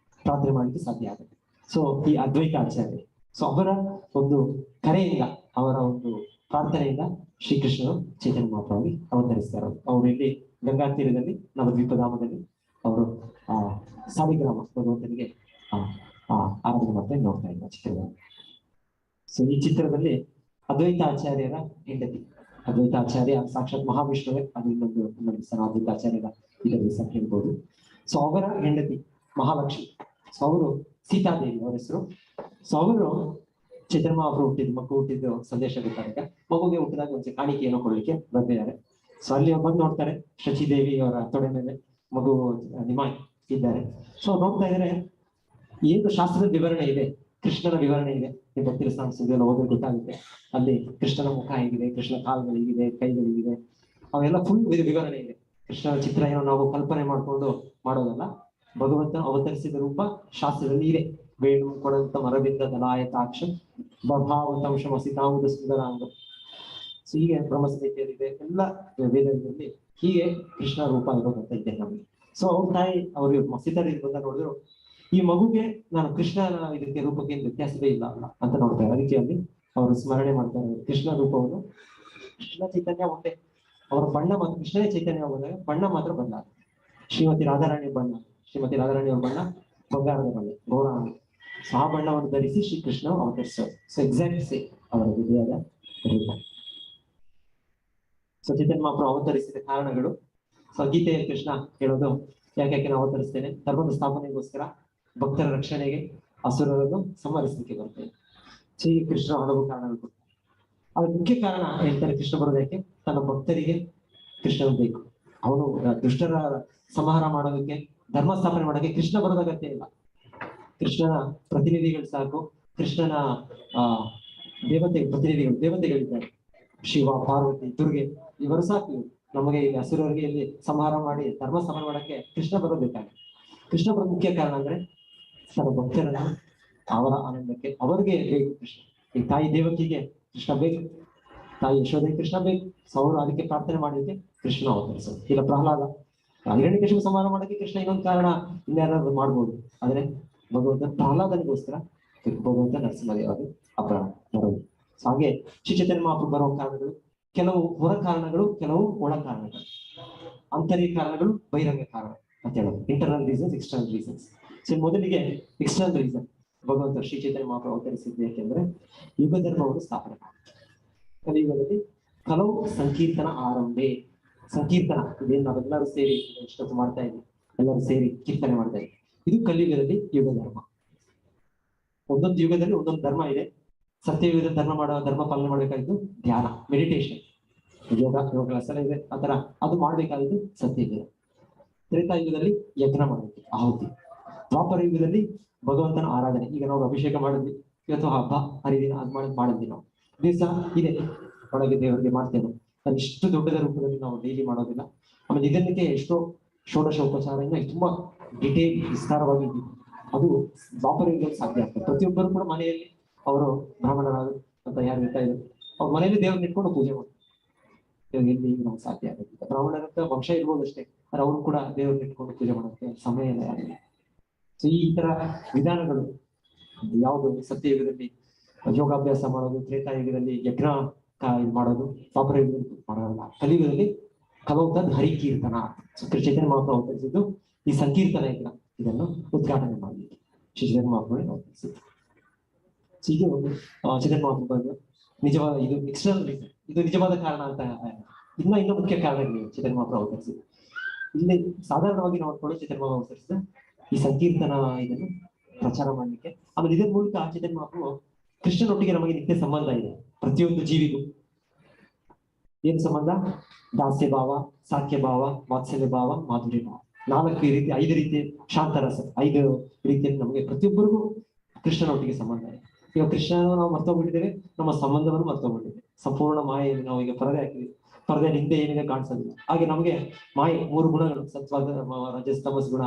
ಪ್ರಾರ್ಥನೆ ಮಾಡಲಿಕ್ಕೆ ಸಾಧ್ಯ ಆಗುತ್ತೆ. ಸೊ ಈ ಅದ್ವೈತ ಆಚಾರ್ಯ, ಸೊ ಅವರ ಒಂದು ಕರೆಯಿಂದ, ಅವರ ಒಂದು ಪ್ರಾರ್ಥನೆಯಿಂದ ಶ್ರೀಕೃಷ್ಣನು ಚೈತನ್ಯ ಮಹಾಪ್ರಭು ಅವತರಿಸ್ತಾರೆ. ಅವರು ಇಲ್ಲಿ ಗಂಗಾ ತೀರದಲ್ಲಿ ನವದ್ವೀಪಧಾಮದಲ್ಲಿ ಅವರು ಸಾಲಿಗ್ರಾಮ ಭಗವಂತನಿಗೆ ಆರಾಧನೆ ಮಾಡ್ತಾ ನೋಡ್ತಾ ಇದ್ದಾರೆ ಚಿತ್ರದಲ್ಲಿ. ಸೊ ಈ ಚಿತ್ರದಲ್ಲಿ ಅದ್ವೈತ ಆಚಾರ್ಯರ ಹೆಂಡತಿ, ಅದ್ವೈತ ಆಚಾರ್ಯ ಸಾಕ್ಷಾತ್ ಮಹಾವಿಷ್ಣುವೇ. ಅದು ಇನ್ನೊಂದು ಅದ್ವೈತ ಆಚಾರ್ಯರ ಇದರಲ್ಲಿ ಸಹ ಹೇಳ್ಬೋದು. ಸೊ ಅವರ ಹೆಂಡತಿ ಮಹಾಲಕ್ಷ್ಮಿ. ಸೊ ಅವರು ಸೀತಾದೇವಿ ಅವರ ಹೆಸರು. ಸೊ ಅವರು ಚೈತನ್ಯ ಮಹಾಪ್ರಭು ಮಗು ಹುಟ್ಟಿದ್ದು ಸಂದೇಶ ಗೊತ್ತಾಗ ಮಗುಗೆ ಹುಟ್ಟಿದಾಗ ಒಂದು ಕಾಣಿಕೆಯನ್ನು ಕೊಡ್ಲಿಕ್ಕೆ ಬಂದಿದ್ದಾರೆ. ಸೊ ಅಲ್ಲಿ ಬಂದು ನೋಡ್ತಾರೆ ಶಚಿದೇವಿ ಅವರ ತೊಡೆ ಮೇಲೆ ಮಗು ನಿಮಾಯ್ ಇದ್ದಾರೆ. ಸೊ ನೋಡ್ತಾ ಇದ್ದಾರೆ ಏನು ಶಾಸ್ತ್ರದ ವಿವರಣೆ ಇದೆ, ಕೃಷ್ಣನ ವಿವರಣೆ ಇದೆ, ನೀವು ಭಕ್ತಿ ರಸಾಯನ ಸುದ್ದಿಯಲ್ಲಿ ಓದಿದ್ರೆ ಗೊತ್ತಾಗುತ್ತೆ. ಅಲ್ಲಿ ಕೃಷ್ಣನ ಮುಖ ಹೇಗಿದೆ, ಕೃಷ್ಣ ಕಾಲುಗಳು ಹೇಗಿದೆ, ಕೈಗಳಿಗಿದೆ, ಅವೆಲ್ಲ ಫುಲ್ ವಿವರಣೆ ಇದೆ. ಕೃಷ್ಣನ ಚಿತ್ರ ಏನೋ ನಾವು ಕಲ್ಪನೆ ಮಾಡ್ಕೊಂಡು ಮಾಡೋದಲ್ಲ, ಭಗವಂತನ ಅವತರಿಸಿದ ರೂಪ ಶಾಸ್ತ್ರದಲ್ಲಿ ಇದೆ. ವೇಣು ಕೊಡಂತ ಮರದಿಂದ ದಲಾಯತಾಕ್ಷ ಬಭಾವಂತಾಂಶ ಮಸಿತಾಂಬುದ ಸುಂದರಾಂಗ. ಸೊ ಹೀಗೆ ಬ್ರಹ್ಮಸಂಹಿತೆಯಲ್ಲಿದೆ, ಎಲ್ಲ ವೇದಗಳಲ್ಲಿ ಹೀಗೆ ಕೃಷ್ಣ ರೂಪ ಇರೋದಂತ ಇದೆ ನಮಗೆ. ಸೊ ಅವ್ರ ತಾಯಿ ಅವ್ರಿಗೆ ಮಸಿತರಿಗೆ ಬಂದ ನೋಡಿದ್ರು, ಈ ಮಗುಗೆ ನಾನು ಕೃಷ್ಣನ ಇದಕ್ಕೆ ರೂಪಕ್ಕೆ ಏನು ವ್ಯತ್ಯಾಸವೇ ಇಲ್ಲ ಅಂತ ನೋಡ್ತಾರೆ. ಅದಕ್ಕೆ ಅಲ್ಲಿ ಅವರು ಸ್ಮರಣೆ ಮಾಡ್ತಾರೆ ಕೃಷ್ಣ ರೂಪವನ್ನು. ಕೃಷ್ಣ ಚೈತನ್ಯ ಒಂದೇ, ಅವರ ಬಣ್ಣ ಮತ್ತು ಕೃಷ್ಣನೇ ಚೈತನ್ಯ ಹೋದಾಗ ಬಣ್ಣ ಮಾತ್ರ ಬದಲ. ಶ್ರೀಮತಿ ರಾಧಾರಾಣಿ ಬಣ್ಣ, ಶ್ರೀಮತಿ ರಾಧಾರಾಣಿ ಅವ್ರ ಬಣ್ಣ ಬಂಗಾರದ ಬಣ್ಣ, ಗೌರಾಂಗ. ಸೊ ಆ ಬಣ್ಣವನ್ನು ಧರಿಸಿ ಶ್ರೀಕೃಷ್ಣ ಅವತರಿಸೋದು. ಸೊ ಎಕ್ಸಾಕ್ಟ್ ಸೇಮ್ ಅವರ ವಿಧಿಯಾದ ರೂಪ. ಸೊ ಚೈತನ್ಯ ಮಹಾಪ್ರಭು ಅವತರಿಸಿದ ಕಾರಣಗಳು. ಸೊ ಗೀತೆಯ ಕೃಷ್ಣ ಹೇಳೋದು, ಯಾಕೆ ನಾವು ಅವತರಿಸ್ತೇನೆ, ಧರ್ಮದ ಸ್ಥಾಪನೆಗೋಸ್ಕರ, ಭಕ್ತರ ರಕ್ಷಣೆಗೆ, ಅಸುರರನ್ನು ಸಂಹರಿಸಲಿಕ್ಕೆ ಬರ್ತೇನೆ. ಸೊ ಈ ಕೃಷ್ಣ ಹಲವು ಕಾರಣಗಳು. ಅದ್ರ ಮುಖ್ಯ ಕಾರಣ ಹೇಳ್ತಾರೆ ಕೃಷ್ಣ ಬರೋದಕ್ಕೆ, ತನ್ನ ಭಕ್ತರಿಗೆ ಕೃಷ್ಣ ಬೇಕು. ಅವನು ದುಷ್ಟರ ಸಂಹಾರ ಮಾಡೋದಕ್ಕೆ, ಧರ್ಮ ಸ್ಥಾಪನೆ ಮಾಡೋಕೆ ಕೃಷ್ಣ ಬರೋದ ಅಗತ್ಯ ಇಲ್ಲ. ಕೃಷ್ಣನ ಪ್ರತಿನಿಧಿಗಳು ಸಾಕು. ಕೃಷ್ಣನ ದೇವತೆಗಳಿದ್ದಾರೆ, ಶಿವ, ಪಾರ್ವತಿ, ದುರ್ಗೆ, ಇವರು ಸಾಕು ನಮಗೆ ಇಲ್ಲಿ ಅಸುರರಿಗೆ ಇಲ್ಲಿ ಸಂಹಾರ ಮಾಡಿ ಧರ್ಮ ಸ್ಥಾಪನೆ ಮಾಡಕ್ಕೆ ಕೃಷ್ಣ ಬರೋಬೇಕಾಗಿದೆ. ಕೃಷ್ಣ ಬರೋ ಮುಖ್ಯ ಕಾರಣ ಅಂದ್ರೆ ತನ್ನ ಭಕ್ತರನ್ನ ಅವರ ಆನಂದಕ್ಕೆ ಅವರಿಗೆ ಬೇಕು ಕೃಷ್ಣ. ಈ ತಾಯಿ ದೇವಕಿಗೆ ಕೃಷ್ಣ ಬೇಕು, ತಾಯಿ ಯಶೋಧೆ ಕೃಷ್ಣ ಬೇಕು. ಸೊ ಅವರು ಅದಕ್ಕೆ ಪ್ರಾರ್ಥನೆ ಮಾಡಲಿಕ್ಕೆ ಕೃಷ್ಣ ಅವತರಿಸೋದು. ಈಗ ಪ್ರಹ್ಲಾದ ಹಿರಣ್ಯಕಶಿಪು ಸಂಹಾರ ಮಾಡೋಕ್ಕೆ ಕೃಷ್ಣ ಇನ್ನೊಂದು ಕಾರಣ ಇನ್ಯಾರಾದ್ರೂ ಮಾಡ್ಬೋದು, ಆದ್ರೆ ಭಗವಂತ ಪ್ರಹ್ಲಾದನಿಗೋಸ್ಕರ ಭಗವಂತ ನರಸಿಂಹದೇವರು ಅಪರಾಧ ಬರೋದು. ಸೊ ಹಾಗೆ ಶ್ರೀ ಚೈತನ್ಯ ಮಹಾಪ್ರಭು ಬರುವ ಕಾರಣಗಳು ಕೆಲವು ಹೊರ ಕಾರಣಗಳು, ಕೆಲವು ಒಳ ಕಾರಣಗಳು. ಆಂತರಿಕ ಕಾರಣಗಳು, ಬಹಿರಂಗ ಕಾರಣ ಅಂತ ಹೇಳೋದು. Internal reasons, external reasons. So ಮೊದಲಿಗೆ ಎಕ್ಸ್ಟರ್ನಲ್ ರೀಸನ್, ಭಗವಂತ ಶ್ರೀ ಚೈತನ್ಯ ಮಹಾಪ್ರಭು ಅವತರಿಸಿದ್ದು ಯಾಕೆಂದ್ರೆ ಯುಗ ಧರ್ಮವನ್ನು ಸ್ಥಾಪನೆ ಮಾಡಿ. ಕಲಿಯುಗದಲ್ಲಿ ಕೆಲವು ಸಂಕೀರ್ತನ ಆರಂಭೆ, ಸಂಕೀರ್ತನ ಇದೇನು ನಾವೆಲ್ಲರೂ ಸೇರಿ ಇಷ್ಟೊತ್ತು ಮಾಡ್ತಾ ಇದ್ವಿ, ಎಲ್ಲರೂ ಸೇರಿ ಕೀರ್ತನೆ ಮಾಡ್ತಾ ಇದ್ವಿ. ಇದು ಕಲಿಯುಗದಲ್ಲಿ ಯುಗ ಧರ್ಮ. ಒಂದೊಂದು ಯುಗದಲ್ಲಿ ಒಂದೊಂದು ಧರ್ಮ ಇದೆ. ಸತ್ಯಯುಗದ ಧರ್ಮ ಪಾಲನೆ ಮಾಡಬೇಕಾಗಿದ್ದು ಧ್ಯಾನ, ಮೆಡಿಟೇಷನ್, ಯೋಗ ಕ್ಲಾಸ್ ಎಲ್ಲ ಇದೆ. ಆತರ ಅದು ಮಾಡ್ಬೇಕಾಗಿದ್ದು ಸತ್ಯಯುಗ. ತ್ರೇತಾಯುಗದಲ್ಲಿ ಯಜ್ಞ ಮಾಡಬೇಕು, ಆಹುತಿ. ದ್ವಾಪರ ಯುಗದಲ್ಲಿ ಭಗವಂತನ ಆರಾಧನೆ. ಈಗ ನಾವು ಅಭಿಷೇಕ ಮಾಡಿದ್ವಿ, ಇವತ್ತು ಹಬ್ಬ ಹರಿದಿನ ಅದ್ ಮಾಡಿದ್ವಿ. ನಾವು ದಿವಸ ಇದೆ ಒಳಗೆ ದೇವರಿಗೆ ಮಾಡ್ತೇವೆ. ಅದು ಇಷ್ಟು ದೊಡ್ಡದ ರೂಪದಲ್ಲಿ ನಾವು ಡೈಲಿ ಮಾಡೋದಿಲ್ಲ. ಆಮೇಲೆ ಇದಕ್ಕೆ ಎಷ್ಟೋ ಷೋಡಶ ಉಪಚಾರ ತುಂಬಾ ಡಿಟೇಲ್ ವಿಸ್ತಾರವಾಗಿ ಅದು ದ್ವಾಪರ ಯುಗದಲ್ಲಿ ಸಾಧ್ಯ ಆಗ್ತದೆ. ಪ್ರತಿಯೊಬ್ಬರು ಕೂಡ ಮನೆಯಲ್ಲಿ ಅವರು ಬ್ರಾಹ್ಮಣರಾದ ಅಂತ ಯಾರು ಇರ್ತಾ ಇದ್ರು, ಅವ್ರ ಮನೆಯಲ್ಲಿ ದೇವ್ರನ್ನ ಇಟ್ಕೊಂಡು ಪೂಜೆ ಮಾಡ್ತಾರೆ. ಎಲ್ಲಿ ನಮ್ಗೆ ಸಾಧ್ಯ ಆಗುತ್ತೆ. ಬ್ರಾಹ್ಮಣರಂತ ವಂಶ ಇರ್ಬೋದು ಅಷ್ಟೇ, ಆದ್ರೆ ಅವರು ಕೂಡ ದೇವ್ರನ್ನ ಇಟ್ಕೊಂಡು ಪೂಜೆ ಮಾಡೋಕ್ಕೆ ಸಮಯ ಇಲ್ಲ ಯಾರಿಗೆ. ಸೊ ಈ ತರ ವಿಧಾನಗಳು ಯಾವುದು ಸತ್ಯಯುಗದಲ್ಲಿ ಯೋಗಾಭ್ಯಾಸ ಮಾಡೋದು, ತ್ರೇತಾಯುಗದಲ್ಲಿ ಯಜ್ಞ ಮಾಡೋದು, ದ್ವಾಪರ ಯುಗದಲ್ಲಿ ಮಾಡೋಲ್ಲ. ಕಲಿಯುಗದಲ್ಲಿ ಕಲೌತದ್ ಹರಿಕೀರ್ತನ. ಚೈತನ್ಯ ಮಹಾಪ್ರಭು ಅವತರಿಸಿದ್ದು ಈ ಸಂಕೀರ್ತನ ಯಜ್ಞ, ಇದನ್ನು ಉದ್ಘಾಟನೆ ಮಾಡಲಿಕ್ಕೆ ಶ್ರೀ ಚೈತನ್ಯ ಮಹಾಪ್ರಭು ಅವತರಿಸಿದ್ದು. ಇದು ಚೈತನ್ಯ ಮಹಾಪ್ರಭು ನಿಜವಾದ ಇದು ಎಕ್ಸ್ಟರ್ನಲ್ ರೀಸನ್, ಇದು ನಿಜವಾದ ಕಾರಣ ಅಂತ. ಇನ್ನೂ ಮುಖ್ಯ ಕಾರಣಗಳಿವೆ ಚೈತನ್ಯ ಮಹಾಪ್ರಭು ಅವತರಿಸಿದ್ದು. ಇಲ್ಲಿ ಸಾಧಾರಣವಾಗಿ ನಾವು ನೋಡ್ಕೊಳ್ಳೋ ಚೈತನ್ಯ ಮಹಾಪ್ರಭು ಅವತರಿಸಿದ ಈ ಸಂಕೀರ್ತನ ಇದನ್ನು ಪ್ರಚಾರ ಮಾಡಲಿಕ್ಕೆ. ಆಮೇಲೆ ಇದರ ಮೂಲಕ ಚೈತನ್ಯ ಮಹಾಪ್ರಭು ಕೃಷ್ಣನೊಟ್ಟಿಗೆ ನಮಗೆ ನಿತ್ಯ ಸಂಬಂಧ ಇದೆ. ಪ್ರತಿಯೊಂದು ಜೀವಿಗೂ ಏನ್ ಸಂಬಂಧ? ದಾಸ್ಯ ಭಾವ, ಸಾಕ್ಯ ಭಾವ, ವಾತ್ಸಲ್ಯ ಭಾವ, ಮಾಧುರ್ಯ ಭಾವ. 4 ರೀತಿ, 5 ರೀತಿ ಶಾಂತರಸ, 5 ರೀತಿಯಲ್ಲಿ ನಮಗೆ ಪ್ರತಿಯೊಬ್ಬರಿಗೂ ಕೃಷ್ಣನೊಟ್ಟಿಗೆ ಸಂಬಂಧ ಇದೆ. ಈಗ ಕೃಷ್ಣನ ನಾವು ಮರ್ತೋಗ್ಬಿಟ್ಟಿದ್ದೇವೆ, ನಮ್ಮ ಸಂಬಂಧವನ್ನು ಮರ್ತೋಗ್ಬಿಟ್ಟಿದ್ದೇವೆ. ಸಂಪೂರ್ಣ ಮಾಯೆಯಲ್ಲಿ ನಾವು ಈಗ ಪರದೆ ಹಾಕಿದ್ವಿ. ಪರದೆ ಹಿಂದೆ ಏನಿದೆ ಕಾಣಿಸೋದಿಲ್ಲ. ಹಾಗೆ ನಮಗೆ ಮಾಯೆ 3 ಗುಣಗಳು, ಸತ್ವಾದ ರಜಸ್ ತಮಸ್ ಗುಣ.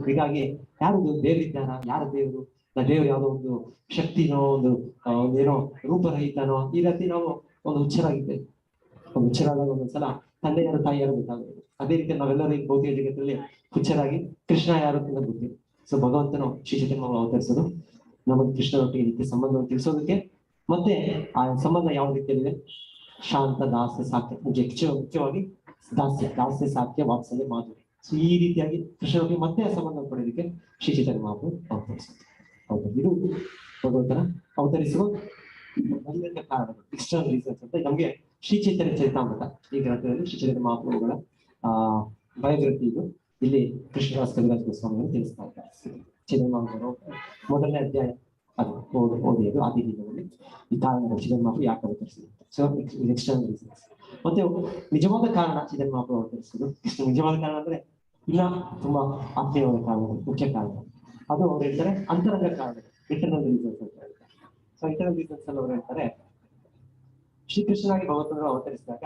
ಹೀಗಾಗಿ ಯಾರು ದೇವರಿದ್ದಾರ, ಯಾರ ದೇವರು, ದೇವರು ಯಾವುದೋ ಒಂದು ಶಕ್ತಿನೋ ಒಂದು ಏನೋ ರೂಪರಹಿತನೋ, ಈ ರೀತಿ ನಾವು ಒಂದು ಹುಚ್ಚರಾಗಿದ್ದೇವೆ. ಒಂದು ಹುಚ್ಚರಾದಾಗ ಒಂದೊಂದ್ಸಲ ತಂದೆ ಯಾರು ತಾಯಿ ಯಾರು ಗೊತ್ತಾಗುತ್ತೆ. ಅದೇ ರೀತಿ ನಾವೆಲ್ಲರೂ ಈ ಭೌತಿಕ ಜಗತ್ತಲ್ಲಿ ಹುಚ್ಚರಾಗಿ ಕೃಷ್ಣ ಯಾರು ಅಂತ ಗೊತ್ತಿಲ್ಲ. ಸೊ ಭಗವಂತನು ಶ್ರೀ ಚೈತನ್ಯ ಮಹಾಪ್ರಭು ಅವತರಿಸೋದು ನಮಗೆ ಕೃಷ್ಣನೊಟ್ಟಿಗೆ ನಿತ್ಯ ಸಂಬಂಧವನ್ನು ತಿಳಿಸೋದಕ್ಕೆ. ಮತ್ತೆ ಆ ಸಂಬಂಧ ಯಾವ ರೀತಿಯಲ್ಲಿದೆ? ಶಾಂತ, ದಾಸ್ಯ, ಸಾಕ್ಯ. ಮುಖ್ಯವಾಗಿ ದಾಸ್ಯ, ಸಾಕ್ಯ, ವಾತ್ಸಲ್ಯ, ಮಾಧುರ್ಯ. ಸೊ ಈ ರೀತಿಯಾಗಿ ಕೃಷ್ಣನೊಟ್ಟಿಗೆ ಮತ್ತೆ ಆ ಸಂಬಂಧ ಪಡೆಯೋದಕ್ಕೆ ಶ್ರೀ ಚೈತನ್ಯ ಮಹಾಪ್ರಭು ಅವತರಿಸೋದು. ಹೌದು, ಇದು ಭಗವಂತನ ಅವತರಿಸುವ ಬಹಿರಂಗ ಕಾರಣಗಳು, ಎಕ್ಸ್ಟರ್ನಲ್ ರೀಸನ್ಸ್ ಅಂತ. ನಮಗೆ ಶ್ರೀ ಚೈತನ್ಯ ಚರಿತಾಮೃತ ಈ ಗ್ರಂಥದಲ್ಲಿ ಶ್ರೀ ಚೈತನ್ಯ ಮಹಾಪ್ರಭುಗಳ ಬಯೋಗ್ರಫಿ ಇದು. ಇಲ್ಲಿ ಕೃಷ್ಣದಾಸ್ ಕವಿರಾಜ ಗೋಸ್ವಾಮಿಯನ್ನು ತಿಳಿಸ್ತಾ ಇದ್ದಾರೆ. ಚೈತನ್ಯ ಮಹಾಪ್ರಭು ಮೊದಲನೇ ಅಧ್ಯಾಯ ಅದು ಓದಿಯೋದು ಆದಿನಲ್ಲಿ ಈ ಕಾರಣಗಳು ಚೈತನ್ಯ ಮಹಾಪ್ರಭು ಯಾಕೆ ಅವತರಿಸಿದ್ರು. So external reasons. ಮತ್ತೆ ನಿಜವಾದ ಕಾರಣ ಚೈತನ್ಯ ಮಹಾಪ್ರಭು ಅವತರಿಸಿದ್ರು. ನಿಜವಾದ ಕಾರಣ ಅಂದ್ರೆ ಇಲ್ಲ, ತುಂಬಾ ಆತ್ಮೀಯವಾದ ಕಾರಣಗಳು, ಮುಖ್ಯ ಕಾರಣ. ಅದು ಅವ್ರು ಹೇಳ್ತಾರೆ ಅಂತರಂಗ ಕಾರಣಗಳು, ಇಂಟರ್ನಲ್ ರೀಸನ್ಸ್ ಅಂತ ಹೇಳ್ತಾರೆ. ಸೊ ಇಂಟರ್ನಲ್ ರೀಸನ್ಸ್ ಅಲ್ಲಿ ಅವ್ರು ಹೇಳ್ತಾರೆ, ಶ್ರೀಕೃಷ್ಣನಾಗಿ ಭಗವಂತನನ್ನು ಅವತರಿಸಿದಾಗ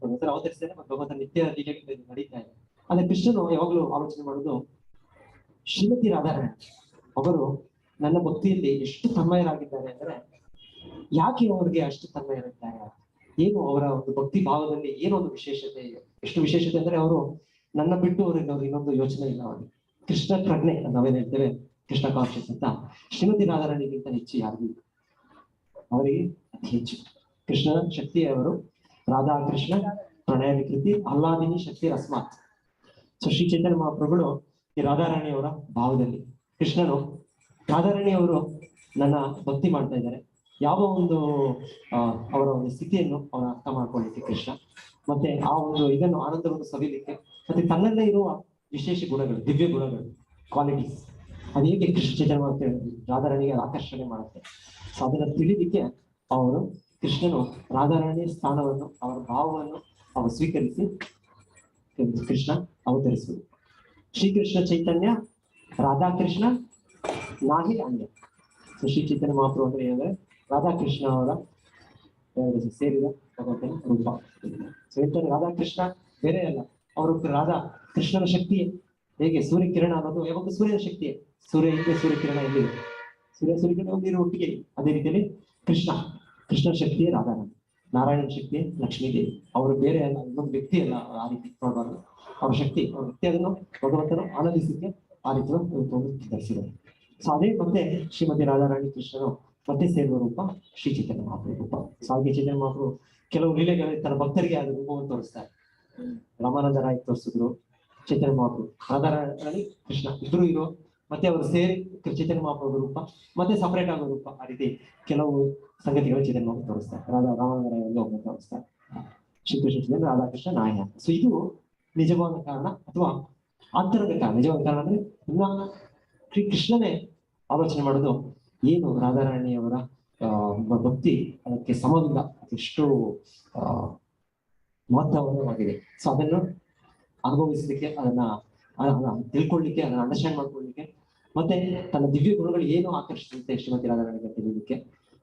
ಒಂದ್ಸಲ ಅವತರಿಸಿದರೆ ಮತ್ತು ಭಗವಂತ ನಿತ್ಯ ಲೀಲೆಗಳು ನಡೀತಾ ಇದೆ. ಆದ್ರೆ ಕೃಷ್ಣನು ಯಾವಾಗ್ಲೂ ಆಲೋಚನೆ ಮಾಡೋದು ಶ್ರೀಮತಿ ರಾಧಾರಾಣಿ ಅವರು ನನ್ನ ಭಕ್ತಿಯಲ್ಲಿ ಎಷ್ಟು ತನ್ಮಯರಾಗಿದ್ದಾರೆ ಅಂದ್ರೆ ಯಾಕೆ ಅವ್ರಿಗೆ ಅಷ್ಟು ತನ್ಮಯರಿದ್ದಾರೆ, ಏನು ಅವರ ಒಂದು ಭಕ್ತಿ ಭಾವದಲ್ಲಿ ಏನೋ ಒಂದು ವಿಶೇಷತೆ ಇದೆ. ಎಷ್ಟು ವಿಶೇಷತೆ ಅಂದ್ರೆ ಅವರು ನನ್ನ ಬಿಟ್ಟು ಅವ್ರಿಗೆ ಇನ್ನೊಂದು ಯೋಚನೆ ಇಲ್ಲ. ಅವ್ರಿಗೆ ಕೃಷ್ಣ ಪ್ರಜ್ಞೆ ನಾವೇನ್ ಹೇಳ್ತೇವೆ, ಕೃಷ್ಣ ಕಾನ್ಶಿಯಸ್ ಅಂತ ಶ್ರೀಮತಿ ರಾಧಾರಾಣಿಗಿಂತ ಹೆಚ್ಚು ಯಾರಿಗೂ ಇಲ್ಲ. ಅವರಿಗೆ ಅತಿ ಹೆಚ್ಚು ಕೃಷ್ಣನ ಶಕ್ತಿ ಅವರು ರಾಧಾ ಕೃಷ್ಣ ಪ್ರಣಯ ವಿಕೃತಿ ಆಹ್ಲಾದಿನಿ ಶಕ್ತಿ ಅಸ್ಮಾತ್. ಸೊ ಶ್ರೀ ಚೈತನ್ಯ ಮಹಾಪ್ರಭುಗಳು ಈ ರಾಧಾರಾಣಿಯವರ ಭಾವದಲ್ಲಿ, ಕೃಷ್ಣನು ರಾಧಾರಾಣಿಯವರು ನನ್ನ ಭಕ್ತಿ ಮಾಡ್ತಾ ಇದ್ದಾರೆ, ಯಾವ ಒಂದು ಅವರ ಒಂದು ಸ್ಥಿತಿಯನ್ನು ಅವರ ಅರ್ಥ ಮಾಡ್ಕೊಳ್ಳಿಕ್ಕೆ ಕೃಷ್ಣ, ಮತ್ತೆ ಆ ಒಂದು ಇದನ್ನು ಆನಂದವನ್ನು ಸವಿಲಿಕ್ಕೆ, ಮತ್ತೆ ತನ್ನಲ್ಲೇ ಇರುವ ವಿಶೇಷ ಗುಣಗಳು, ದಿವ್ಯ ಗುಣಗಳು, ಕ್ವಾಲಿಟೀಸ್ ಅದು ಹೇಗೆ ಕೃಷ್ಣ ಚೈತನ್ಯ ರಾಧಾರಾಣಿಗೆ ಆಕರ್ಷಣೆ ಮಾಡುತ್ತೆ. ಸೊ ಅದನ್ನ ತಿಳಿಲಿಕ್ಕೆ ಅವರು ಕೃಷ್ಣನು ರಾಧಾರಾಣಿಯ ಸ್ಥಾನವನ್ನು, ಅವರ ಭಾವವನ್ನು ಅವರು ಸ್ವೀಕರಿಸಿ ಕೃಷ್ಣ ಅವತರಿಸುವುದು. ಶ್ರೀಕೃಷ್ಣ ಚೈತನ್ಯ ರಾಧಾಕೃಷ್ಣ ನಾಹಿ ಅನ್ಯ. ಸೊ ಶ್ರೀ ಚೈತನ್ಯ ಮಹಾಪ್ರಭು ಅಂದ್ರೆ ಏನಂದ್ರೆ ರಾಧಾಕೃಷ್ಣ ಅವರ ಸೇರಿದ ಭಗವಂತನ ರೂಪ. ಸೊ ಹೇಳ್ತಾರೆ ರಾಧಾಕೃಷ್ಣ ಬೇರೆ ಅಲ್ಲ, ಅವರು ರಾಧಾ ಕೃಷ್ಣನ ಶಕ್ತಿ ಹೇಗೆ ಸೂರ್ಯ ಕಿರಣ ಅನ್ನೋದು ಯಾವಾಗ ಸೂರ್ಯನ ಶಕ್ತಿ, ಸೂರ್ಯ ಇದೆ ಸೂರ್ಯ ಕಿರಣ ಎಲ್ಲಿದೆ, ಸೂರ್ಯಕಿರಣ ಒಂದಿರೋ ಒಟ್ಟಿಗೆ. ಅದೇ ರೀತಿಯಲ್ಲಿ ಕೃಷ್ಣನ ಶಕ್ತಿಯೇ ರಾಧಾರಾಣಿ, ನಾರಾಯಣನ ಶಕ್ತಿಯೇ ಲಕ್ಷ್ಮೀ ದೇವಿ. ಅವರು ಬೇರೆ ಅಲ್ಲ, ಇನ್ನೊಂದು ವ್ಯಕ್ತಿ ಅಲ್ಲ. ಆ ರೀತಿ ನೋಡಬಾರ್ದು, ಅವ್ರ ಶಕ್ತಿ, ಅವ್ರ ವ್ಯಕ್ತಿ ಅದನ್ನು ಭಗವಂತನು ಆನಂದಿಸಲಿಕ್ಕೆ ಆ ರೀತಿ ಧರಿಸಿದರು. ಸೊ ಅದೇ ಮತ್ತೆ ಶ್ರೀಮತಿ ರಾಧಾರಾಣಿ ಕೃಷ್ಣನು ಮತ್ತೆ ಸೇರುವ ರೂಪ ಶ್ರೀ ಚೈತನ್ಯ ಮಹಾಪ್ರಭು ರೂಪ. ಸೊ ಹಾಗೆ ಚೈತನ್ಯ ಮಹಾಪ್ರಭು ಕೆಲವು ಲೀಲೆಗಳು ತನ್ನ ಭಕ್ತರಿಗೆ ಆದ ರೂಪವನ್ನು ತೋರಿಸ್ತಾರೆ. ರಾಮಾನಂದ ರಾಯ್ ತೋರಿಸಿದ್ರು, ಚೈತನ್ಯ ಮಹಾಪ್ರಭು ರಾಧಾರಾಣಿ ಕೃಷ್ಣ ಇಬ್ರು ಇರೋ, ಮತ್ತೆ ಅವರು ಸೇರಿ ಚೈತನ್ಯ ಮಹಾಪ್ರಭು ರೂಪ, ಮತ್ತೆ ಸಪರೇಟ್ ಆಗೋ ರೂಪ. ಆ ರೀತಿ ಕೆಲವು ಸಂಗತಿಗಳು ಚೈತನ್ಯ ಮಹಾಪ್ರಭು ತೋರಿಸ್ತಾರೆ. ರಾಮಾನಂದ ರಾಯ್ ಒಬ್ಬ ತೋರಿಸ್ತಾರೆ, ಶ್ರೀಕೃಷ್ಣ ಚೈತನ್ಯ ರಾಧಾಕೃಷ್ಣ ನಾಯ. ಸೊ ಇದು ನಿಜವಾದ ಕಾರಣ ಅಥವಾ ಆಂತರಿಕ ಕಾರಣ. ನಿಜವಾದ ಕಾರಣ ಅಂದ್ರೆ ಇನ್ನ ಶ್ರೀ ಕೃಷ್ಣನೇ ಆಲೋಚನೆ ಮಾಡೋದು ಏನು ರಾಧಾರಾಣಿಯವರ ಭಕ್ತಿ ಅದಕ್ಕೆ ಸಮವಿಲ್ಲ, ಅದೆಷ್ಟು ಮಹತ್ವವಾಗಿದೆ. ಸೊ ಅದನ್ನು ಅನುಭವಿಸಲಿಕ್ಕೆ, ಅದನ್ನ ತಿಳ್ಕೊಳ್ಳಿಕ್ಕೆ, ಅದನ್ನ ಅಂಡರ್ಸ್ಟ್ಯಾಂಡ್ ಮಾಡ್ಕೊಳ್ಳಿಕ್ಕೆ, ಮತ್ತೆ ತನ್ನ ದಿವ್ಯ ಗುಣಗಳು ಏನು ಆಕರ್ಷಿಸುತ್ತೆ ಶ್ರೀಮತಿ ರಾಧಾರಾಣಿಗೆ ತಿಳಿಯಲಿಕ್ಕೆ,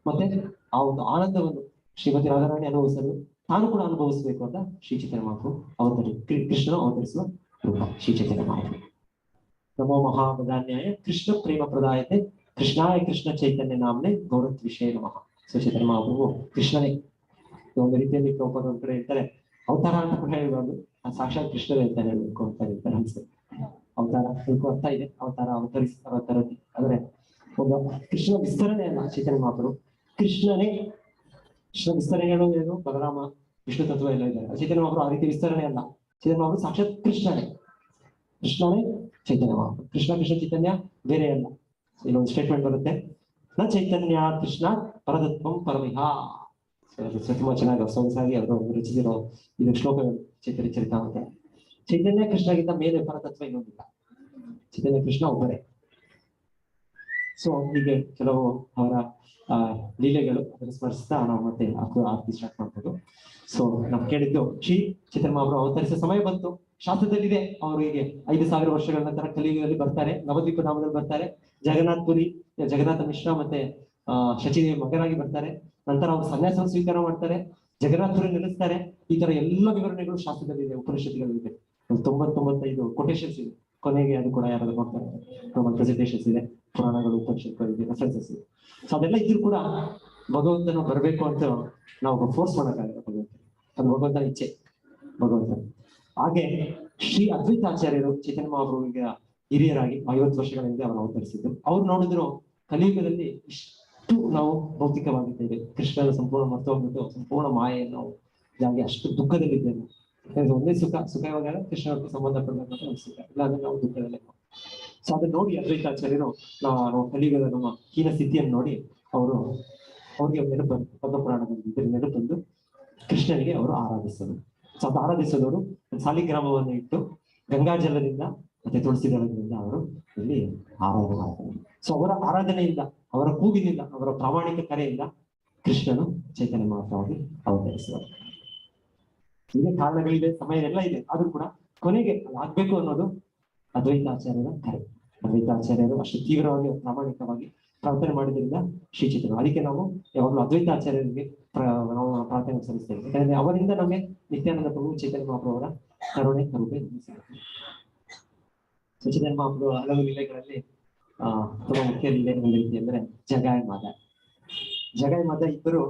ಮತ್ತೆ ಆ ಒಂದು ಆನಂದವನ್ನು ಶ್ರೀಮತಿ ರಾಧಾರಾಣಿ ಅನುಭವಿಸಲು ತಾನು ಕೂಡ ಅನುಭವಿಸಬೇಕು ಅಂತ ಶ್ರೀ ಚೈತನ್ಯ ಮಹಾಪ್ರಭು ಕೃಷ್ಣನು ಅವತರಿಸುವ ರೂಪ ಶ್ರೀ ಚೈತನ್ಯ ಮಹಾಪ್ರಭು. ನಮೋ ಮಹಾಪ್ರಧಾನ್ಯಾಯ ಕೃಷ್ಣ ಪ್ರೇಮ ಪ್ರದಾಯತೆ ಕೃಷ್ಣಾಯ ಕೃಷ್ಣ ಚೈತನ್ಯ ನಾಮನೆ ಗೌರತ್ ವಿಷಯ ನಮಃ. ಸೊ ಚೈತನ್ಯ ಮಹಾಪ್ರಭು ಕೃಷ್ಣನೇ. ಒಂದು ರೀತಿಯಲ್ಲಿ ಪ್ರಭುಪಾದ ಒಂದ್ ಕಡೆ ಹೇಳ್ತಾರೆ ಅವತಾರ ಅಂತ ಕೂಡ ಹೇಳ್ಬಾರ್ದು, ಸಾಕ್ಷಾತ್ ಕೃಷ್ಣನೇ ಅಂತ ಹೇಳ್ಬೇಕು ಅಂತ ಹೇಳ್ತಾರೆ ಅನ್ಸುತ್ತೆ. ಅವತಾರ ಸ್ವಲ್ಪ ಅರ್ಥ ಇದೆ, ಅವತಾರ ಅವತರತಿ ಆದ್ರೆ ಒಂದು ಕೃಷ್ಣ ವಿಸ್ತರಣೆ ಅಲ್ಲ ಚೈತನ್ಯ ಮಹಾಪ್ರಭು. ಕೃಷ್ಣನೇ ಕೃಷ್ಣ ವಿಸ್ತರಣೆಗಳು ಏನು, ಬಲರಾಮ ವಿಷ್ಣು ತತ್ವ ಎಲ್ಲ ಇದ್ದಾರೆ. ಚೈತನ್ಯ ಮಹಾಪ್ರಭು ಆ ರೀತಿ ವಿಸ್ತರಣೆ ಅಲ್ಲ. ಚೈತನ್ಯ ಮಹಾಪ್ರಭು ಸಾಕ್ಷಾತ್ ಕೃಷ್ಣನೇ ಚೈತನ್ಯ ಮಹಾಪ್ರಭು. ಕೃಷ್ಣ ಚೈತನ್ಯ ಬೇರೆ ಅಲ್ಲ. ಇಲ್ಲೊಂದು ಸ್ಟೇಟ್ಮೆಂಟ್ ಬರುತ್ತೆ, ನ ಚೈತನ್ಯ ಕೃಷ್ಣ ಪರತತ್ವಂ ಪರಮಿಹ. ತುಂಬಾ ಚೆನ್ನಾಗಿ ಸೊಗಸಾಗಿ ಅವರು ರಚಿಸಿರೋ ಇದು ಶ್ಲೋಕಗಳು ಚೈತನ್ಯ ಚರಿತಾಮೃತ. ಚೈತನ್ಯ ಕೃಷ್ಣಗಿಂತ ಮೇಲೆ ಪರತತ್ವ ಇನ್ನೊಂದಿಲ್ಲ, ಚೈತನ್ಯ ಕೃಷ್ಣ ಒಬ್ಬರೇ. ಸೊ ಹೀಗೆ ಕೆಲವು ಅವರ ಲೀಲೆಗಳು ಅದನ್ನು ಸ್ಮರಿಸ್ತಾ ನಾವು ಮತ್ತೆ ಆರತಿ ಸ್ಟಾರ್ಟ್ ಮಾಡ್ಬೋದು. ಸೊ ನಾವು ಕೇಳಿದ್ದು ಶ್ರೀ ಚೈತನ್ಯ ಮಹಾಪ್ರಭು ಅವತರಿಸೋ ಸಮಯ ಬಂತು, ಶಾಸ್ತ್ರದಲ್ಲಿದೆ. ಅವರಿಗೆ 5,000 ವರ್ಷಗಳ ನಂತರ ಕಲಿಯುಗದಲ್ಲಿ ಬರ್ತಾರೆ, ನವದ್ವೀಪ ಧಾಮದಲ್ಲಿ ಬರ್ತಾರೆ, ಜಗನ್ನಾಥ ಮಿಶ್ರ ಮತ್ತೆ ಶಚಿದೇವಿ ಮಗನಾಗಿ ಬರ್ತಾರೆ. ನಂತರ ಅವರು ಸನ್ಯಾಸವನ್ನು ಸ್ವೀಕಾರ ಮಾಡ್ತಾರೆ, ಜಗನ್ನಾಥಪುರಿ ನೆಲೆಸ್ತಾರೆ. ಈ ತರ ಎಲ್ಲ ವಿವರಣೆಗಳು ಶಾಸ್ತ್ರದಲ್ಲಿದೆ, ಉಪನಿಷತ್ತುಗಳಿದೆ. 95 ಕೊಟೇಶನ್ಸ್ ಇದೆ. ಕೊನೆಗೆ ಅದು ಕೂಡ ಯಾರಾದ್ರೂ ನೋಡ್ತಾರೆ, ಪ್ರೆಸೆಂಟೇಷನ್ಸ್ ಇದೆ, ಪುರಾಣಗಳು ಉಪನಿಷತ್ತುಗಳಿದೆ, ರೆಫರೆನ್ಸಸ್ ಇದೆ. ಸೊ ಅದೆಲ್ಲ ಇದ್ರೂ ಕೂಡ ಭಗವಂತನು ಬರಬೇಕು ಅಂತ ನಾವು ಫೋರ್ಸ್ ಮಾಡೋಕ್ಕಾಗಲ್ಲ. ಅದು ಭಗವಂತನ ಇಚ್ಛೆ, ಭಗವಂತ. ಹಾಗೆ ಶ್ರೀ ಅದ್ವೈತಾಚಾರ್ಯರು ಚೈತನ್ಯ ಮಹಾಪ್ರಭುವಿಗೆ ಹಿರಿಯರಾಗಿ 50 ವರ್ಷಗಳ ಹಿಂದೆ ಅವರು ಅವತರಿಸಿದ್ರು. ಅವ್ರು ನೋಡಿದ್ರು ಕಲಿಯುಗದಲ್ಲಿ ಇಷ್ಟು ನಾವು ಭೌತಿಕವಾಗಿದ್ದೇವೆ, ಕೃಷ್ಣನ ಸಂಪೂರ್ಣ ಮರ್ತೋಗ್ಬಿಟ್ಟು ಸಂಪೂರ್ಣ ಮಾಯೆಯನ್ನು ನಾವು ಹಾಗೆ ಅಷ್ಟು ದುಃಖದಲ್ಲಿದ್ದೇವೆ. ಒಂದೇ ಸುಖ ಇವಾಗ ಕೃಷ್ಣಕ್ಕೆ ಸಂಬಂಧಪಟ್ಟಂತ ಒಂದು ಸುಖ, ಇಲ್ಲಾಂದ್ರೆ ನಾವು ದುಃಖದಲ್ಲೇ. ಸೊ ಅದನ್ನ ನೋಡಿ ಅದ್ವೈತಾಚಾರ್ಯರು ನಾವು ಕಲಿಯುಗದ ನಮ್ಮ ಹೀನ ಸ್ಥಿತಿಯನ್ನು ನೋಡಿ ಅವ್ರಿಗೆ ನೆನಪು ಪದ್ಮಪುರಾಣದಲ್ಲಿ ನೆನಪು ಬಂದು ಕೃಷ್ಣನಿಗೆ ಅವರು ಆರಾಧಿಸೋದು. ಸೊ ಅದು ಆರಾಧಿಸೋದವರು ಸಾಲಿಗ್ರಾಮವನ್ನು ಇಟ್ಟು ಗಂಗಾಜಲದಿಂದ ಮತ್ತೆ ತುಳಸಿ ದಳದಿಂದ ಅವರು ಇಲ್ಲಿ ಆರಾಧನೆ ಮಾಡ್ತಾರೆ. ಸೊ ಅವರ ಆರಾಧನೆಯಿಂದ, ಅವರ ಕೂಗಿನಿಂದ, ಅವರ ಪ್ರಾಮಾಣಿಕ ಕರೆಯಿಂದ ಕೃಷ್ಣನು ಚೈತನ್ಯ ಮಹಾಪ್ರಭುವಾಗಿ ಅವತರಿಸುವರು. ಹೀಗೆ ಕಾರಣಗಳಿದೆ, ಸಮಯ ಎಲ್ಲ ಇದೆ. ಆದ್ರೂ ಕೂಡ ಕೊನೆಗೆ ಆಗ್ಬೇಕು ಅನ್ನೋದು ಅದ್ವೈತಾಚಾರ್ಯರ ಕರೆ. ಅದ್ವೈತಾಚಾರ್ಯರು ಅಷ್ಟು ತೀವ್ರವಾಗಿ ಪ್ರಾಮಾಣಿಕವಾಗಿ ಪ್ರಾರ್ಥನೆ ಮಾಡಿದ್ರಿಂದ ಶ್ರೀ ಚೈತನ್ಯ. ಅದಕ್ಕೆ ನಾವು ಯಾವಾಗಲೂ ಅದ್ವೈತ ಆಚಾರ್ಯರಿಗೆ ನಾವು ಪ್ರಾರ್ಥನೆ ಸಲ್ಲಿಸ್ತೇವೆ. ಯಾಕಂದ್ರೆ ಅವರಿಂದ ನಮಗೆ ನಿತ್ಯಾನಂದ ಪ್ರಭು ಚೈತನ್ಯ ಮಹಾಪ್ರಭು ಅವರ ಕರುಣೆ ಕರುಣೆ ಸಿಗುತ್ತೆ. ಚೈತನ್ಯ ಮಹಾಪ್ರಭು ಹಲವು ಲೀಲೆಗಳಲ್ಲಿ ತುಂಬಾ ಮುಖ್ಯ ಲೀಲೆ ಒಂದು ರೀತಿ ಅಂದ್ರೆ ಜಗಾಯ್ ಮಾದ. ಜಗಾಯ್ ಮಾದ ಇಬ್ಬರು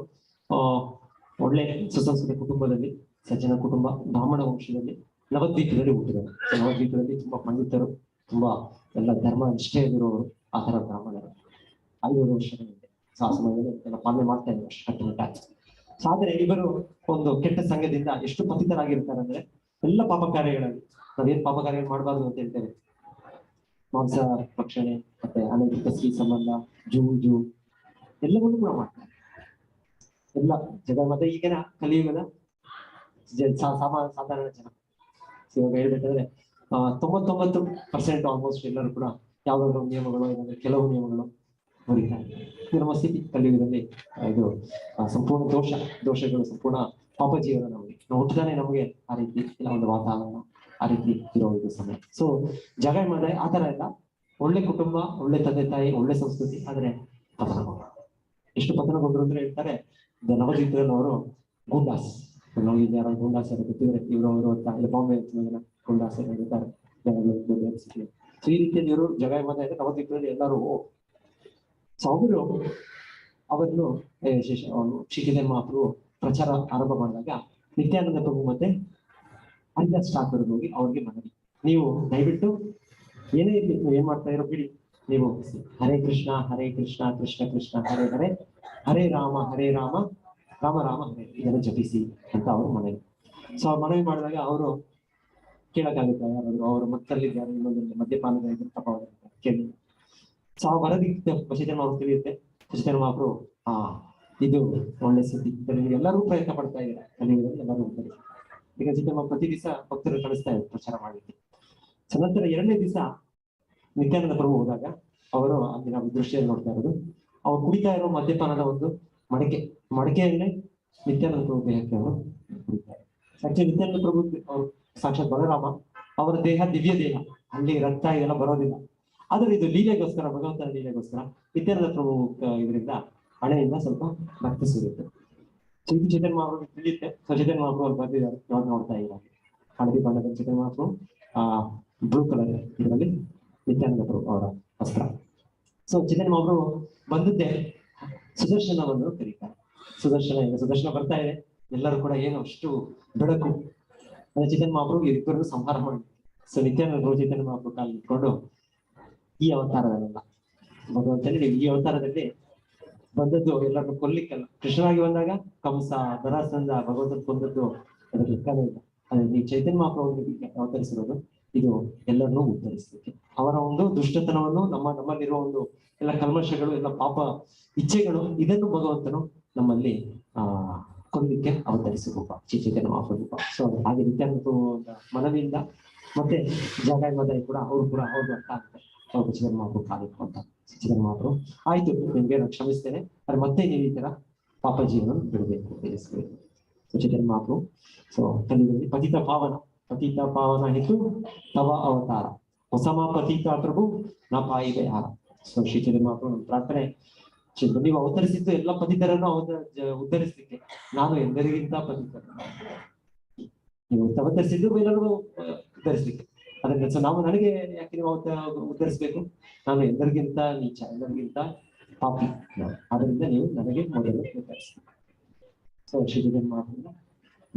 ಒಳ್ಳೆ ಸುಸಂಸ್ಕೃತ ಕುಟುಂಬದಲ್ಲಿ, ಸಜ್ಜನ ಕುಟುಂಬ, ಬ್ರಾಹ್ಮಣ ವಂಶದಲ್ಲಿ ನವದ್ವೀಪದಲ್ಲಿ ಹುಟ್ಟಿದರು. ನವದ್ವೀಪದಲ್ಲಿ ತುಂಬಾ ಪಂಡಿತರು, ತುಂಬಾ ಎಲ್ಲ ಧರ್ಮ ನಿಷ್ಠೆಯಲ್ಲಿರುವವರು ಆ ಥರ ಬ್ರಾಹ್ಮಣರು. 500 ವರ್ಷಗಳ ಹಿಂದೆ ಆ ಸಮಯದಲ್ಲಿ ಎಲ್ಲ ಪಾಲನೆ ಮಾಡ್ತಾ ಇದ್ದಾರೆ ಅಷ್ಟು ಕಟ್ಟುನಿಟ್ಟಾಗಿ. ಆದ್ರೆ ಇವರು ಒಂದು ಕೆಟ್ಟ ಸಂಘದಿಂದ ಎಷ್ಟು ಪತಿತರಾಗಿರ್ತಾರೆ ಅಂದ್ರೆ ಎಲ್ಲ ಪಾಪ ಕಾರ್ಯಗಳಲ್ಲಿ ನಾವೇನ್ ಪಾಪ ಕಾರ್ಯಗಳು ಮಾಡಬಾರ್ದು ಅಂತ ಹೇಳ್ತೇವೆ. ಮಾಂಸ ಭಕ್ಷಣೆ, ಮತ್ತೆ ಅನೈತಿಕ ಸ್ತ್ರೀ ಸಂಬಂಧ, ಜೂಜು ಎಲ್ಲವನ್ನೂ ಕೂಡ ಮಾಡ್ತಾರೆ. ಎಲ್ಲ ಜಗನ್ಮಾತೆ ಈಗಿನ ಕಲಿಯುಗದ ಸಾಧಾರಣ ಜನ ಇವಾಗ ಹೇಳ್ಬೇಕಂದ್ರೆ 99% ಆಲ್ಮೋಸ್ಟ್ ಎಲ್ಲರೂ ಕೂಡ ಯಾವ್ದಾದ್ರು ನಿಯಮಗಳು, ಇಲ್ಲಾಂದ್ರೆ ಕೆಲವು ನಿಯಮಗಳು ಹೊರಿತಾರೆ. ಇದು ನಮ್ಮ ಸ್ಥಿತಿ ಕಲಿಯುಗದಲ್ಲಿ. ಇದು ಸಂಪೂರ್ಣ ದೋಷಗಳು, ಸಂಪೂರ್ಣ ಪಾಪ ಜೀವನ ನಮಗೆ. ನಾವು ಹುಟ್ಟಿದಾನೆ ನಮಗೆ ಆ ರೀತಿ ಇಲ್ಲ ಒಂದು ವಾತಾವರಣ ಆ ರೀತಿ ಇರೋ ಇದು ಸಮಯ. ಸೊ ಜಗಾಯ್ ಮಾದ ಆ ತರ ಎಲ್ಲ ಒಳ್ಳೆ ಕುಟುಂಬ, ಒಳ್ಳೆ ತಂದೆ ತಾಯಿ, ಒಳ್ಳೆ ಸಂಸ್ಕೃತಿ, ಆದ್ರೆ ಪತನಗೊಂಡ್ರು. ಎಷ್ಟು ಪತನಗೊಂಡ್ರು ಅಂದ್ರೆ ಹೇಳ್ತಾರೆ ನವದ್ವೀಪದಲ್ಲಿ ಅವರು ಗುಂಡಾಸ್, ನಾವು ಈಗ ಯಾರು ಗುಂಡಾಸ್ ಯಾರು ಗೊತ್ತಿದ್ರೆ ಇವರು ಅಂತ ಇಲ್ಲ ಬಾಂಬೆ ಗುಂಡಾಸ್ ಹೇಳ್ತಾರೆ. ಸೊ ಈ ರೀತಿಯಲ್ಲಿ ಇವರು ಜಗಾಯ್ ಮಾದ ಇದೆ ನವದ್ವೀಪದಲ್ಲಿ ಎಲ್ಲರೂ. ಸೊ ಅವರನ್ನು ಶ್ರೀ ಚೈತನ್ಯ ಮಹಾಪ್ರಭು ಪ್ರಚಾರ ಆರಂಭ ಮಾಡಿದಾಗ ನಿತ್ಯಾನಂದ ಪ್ರಭು ಮತ್ತೆ ಹರಿದಾಸ್ ಠಾಕೂರ್ ಹೋಗಿ ಅವ್ರಿಗೆ ಮನವಿ, ನೀವು ದಯವಿಟ್ಟು ಏನೇ ಇರ್ಲಿ ನೀವು ಏನ್ ಮಾಡ್ತಾ ಇರೋ ಬಿಡಿ, ನೀವು ಹರೇ ಕೃಷ್ಣ ಕೃಷ್ಣ ಕೃಷ್ಣ ಹರೇ ಹರೇ, ಹರೇ ರಾಮ ರಾಮ ರಾಮ ಹರೇ ಇದನ್ನು ಜಪಿಸಿ ಅಂತ ಅವರು ಮನವಿ. ಸೊ ಅವ್ರು ಮನವಿ ಮಾಡಿದಾಗ ಅವರು ಕೇಳಕ್ಕಾಗುತ್ತೆ ಯಾರಾದ್ರು ಅವರು ಮಕ್ಕಳಿದ್ದಾರೆ, ಇನ್ನೊಂದು ಮದ್ಯಪಾನದ ತಪ್ಪ ಕೇಳಿ. ಸೊ ಆ ವರದಿ ಚೈತನ್ಯ ಮಹಾಪ್ರಭು ತಿಳಿಯುತ್ತೆ. ಚೈತನ್ಯ ಮಹಾಪ್ರಭು ಇದು ಒಳ್ಳೆ ಸುದ್ದಿ, ಇದರಲ್ಲಿ ಎಲ್ಲರೂ ಪ್ರಯತ್ನ ಪಡ್ತಾ ಇದ್ದಾರೆ, ಕಲಿಯುಗದಲ್ಲಿ ಎಲ್ಲರೂ ಇರ್ತಾರೆ. ಈಗ ಚೈತನ್ಯ ಪ್ರತಿ ದಿವಸ ಭಕ್ತರು ಕಳಿಸ್ತಾ ಇದ್ದಾರೆ ಪ್ರಚಾರ ಮಾಡಲಿಕ್ಕೆ. ಸೊ ನಂತರ 2ನೇ ದಿವಸ ನಿತ್ಯಾನಂದ ಪ್ರಭು ಹೋದಾಗ ಅವರು ಅಲ್ಲಿ ನಾವು ದೃಶ್ಯದಲ್ಲಿ ನೋಡ್ತಾ ಇರೋದು, ಅವ್ರು ಕುಡಿತಾ ಇರೋ ಮದ್ಯಪಾನದ ಒಂದು ಮಡಕೆಯನ್ನೇ ನಿತ್ಯಾನಂದ ಪ್ರಭು ದೇಹಕ್ಕೆ ಅವರು ಕುಡಿತಾರೆ. ಆಕ್ಚುಲಿ ನಿತ್ಯಾನಂದ ಪ್ರಭು ಅವರು ಸಾಕ್ಷಾತ್ ಬಲರಾಮ, ಅವರ ದೇಹ ದಿವ್ಯ ದೇಹ, ಅಲ್ಲಿ ರಕ್ತ ಇದೆಲ್ಲ ಬರೋದಿಲ್ಲ. ಆದ್ರೆ ಇದು ಲೀಲೆಗೋಸ್ಕರ, ಭಗವಂತನ ಲೀಲೆಗೋಸ್ಕರ ನಿತ್ಯಾನಂದ ಪ್ರಭು ಇದರಿಂದ ಹಣೆಯಿಂದ ಸ್ವಲ್ಪ ರಕ್ತ ಸುರಿಯುತ್ತೆ. ಇದು ಚೈತನ್ಯ ಮಹಾಪ್ರಭು ತಿಳಿಯುತ್ತೆ. ಸೊ ಚೈತನ್ಯ ಮಹಾಪ್ರಭು ಅವ್ರು ಬರ್ದಿದ್ದಾರೆ, ಇವಾಗ ನೋಡ್ತಾ ಇದ್ದಾರೆ ಹಳದಿ ಬಣ್ಣದ ಚೈತನ್ಯ ಮಹಾಪ್ರಭು, ಬ್ಲೂ ಕಲರ್ ಇದರಲ್ಲಿ ನಿತ್ಯಾನಂದ ಪ್ರಭು ಅವರ ವಸ್ತ್ರ. ಸೊ ಚೈತನ್ಯ ಮಹಾಪ್ರಭು ಬಂದದ್ದೇ ಸುದರ್ಶನವನ್ನು ಕರೀತಾರೆ. ಸುದರ್ಶನ ಬರ್ತಾ ಇದೆ, ಎಲ್ಲರೂ ಕೂಡ ಏನು ಅಷ್ಟು ಬೆಳಕು. ಅಂದ್ರೆ ಚೈತನ್ಯ ಮಹಾಪ್ರಭು ಇಬ್ಬರನ್ನು ಸಂಹಾರ ಮಾಡಿ. ಸೊ ನಿತ್ಯಾನಂದ ಪ್ರಭು ಚೈತನ್ಯ ಮಹಾಪ್ರಭು ಕಾಲ ಇಟ್ಕೊಂಡು ಈ ಅವತಾರದಲ್ಲ ಭಗವಂತನಿಗೆ ಈ ಅವತಾರದಲ್ಲಿ ಬಂದದ್ದು ಎಲ್ಲರನ್ನು ಕೊಲ್ಲಿಕ್ಕಲ್ಲ. ಕೃಷ್ಣನಾಗಿ ಬಂದಾಗ ಕಂಸ ದರಾಸಂದ ಭಗವಂತನ ಕೊಂದದ್ದು ಅದರ ಲೆಕ್ಕವೇ ಇಲ್ಲ. ಅದೇ ಈ ಚೈತನ್ಯ ಮಹಾಪ್ರಭು ಅವತರಿಸಿರೋದು ಇದು ಎಲ್ಲರನ್ನೂ ಉತ್ತರಿಸಲಿಕ್ಕೆ, ಅವರ ಒಂದು ದುಷ್ಟತನವನ್ನು ನಮ್ಮಲ್ಲಿರುವ ಒಂದು ಎಲ್ಲ ಕಲ್ಮಶಗಳು, ಎಲ್ಲ ಪಾಪ ಇಚ್ಛೆಗಳು, ಇದನ್ನು ಭಗವಂತನು ನಮ್ಮಲ್ಲಿ ಕೊಲ್ಲಿಕ್ಕೆ ಅವತರಿಸಿ ರೂಪ ಚೈತನ್ಯ ಮಹಾಪ್ರಭು. ಸೊ ಹಾಗೆ ನಿತ್ಯಾನಂದ ಮನವಿಯಿಂದ ಮತ್ತೆ ಜಗಾಯ್ ಮಾದಾಯಿ ಕೂಡ ಅವರು ಕೂಡ ಅವ್ರದ್ದು ಅರ್ಥ ಆಗುತ್ತೆ. ಅವ್ರು ಚೈತನ್ಯ ಮಹಾಪ್ರಭು ಕಾಲಿಟ್ಟು ಅಂತ ಚೈತನ್ಯ ಮಹಾಪ್ರಭು ಆಯ್ತು ನಿಮ್ಗೆ ನಾನು ಕ್ಷಮಿಸ್ತೇನೆ, ಆದ್ರೆ ಮತ್ತೆ ನೀವು ಈ ತರ ಪಾಪ ಜೀವನ ಬಿಡಬೇಕು, ತಿಳಿಸ್ಬೇಕು. ಚೈತನ್ಯ ಮಹಾಪ್ರಭು ಸೊ ಕಲಿಯುಗದಲ್ಲಿ ಪತಿತ ಪಾವನ ಹಿತು ತವ ಅವತಾರ ಹೊಸಮ ಪತಿತ ಪ್ರಭು ನಾ ಪಾಯಿದೆ ಯಾರ. ಸೊ ಶ್ರೀ ಚೈತನ್ಯ ಮಹಾಪ್ರಭು ಪ್ರಾರ್ಥನೆ, ನೀವು ಅವತರಿಸಿದ್ದು ಎಲ್ಲ ಪತಿತರನ್ನು ಉದ್ಧರಿಸಲಿಕ್ಕೆ, ನಾನು ಎಲ್ಲರಿಗಿಂತ ಪತಿತರು. ನೀವು ಅವತರಿಸಿದ್ದು ಎಲ್ಲರಿಗೂ ಉದ್ಧರಿಸಲಿಕ್ಕೆ, ಅದರಿಂದ ಸೊ ನನಗೆ ಯಾಕೆ ನೀವು ಉದ್ಧರಿಸಬೇಕು, ನಾನು ಎಲ್ಲರಿಗಿಂತ ನೀಚ, ಎಲ್ಲರಿಗಿಂತ ಪಾಪಿ, ಅದರಿಂದ ನೀವು ನನಗೆ ಮೊದಲು ಉದ್ಧರಿಸಬೇಕು. ಸೊ ಶ್ರೀ ಚೈತನ್ಯ ಮಹಾಪ್ರಭು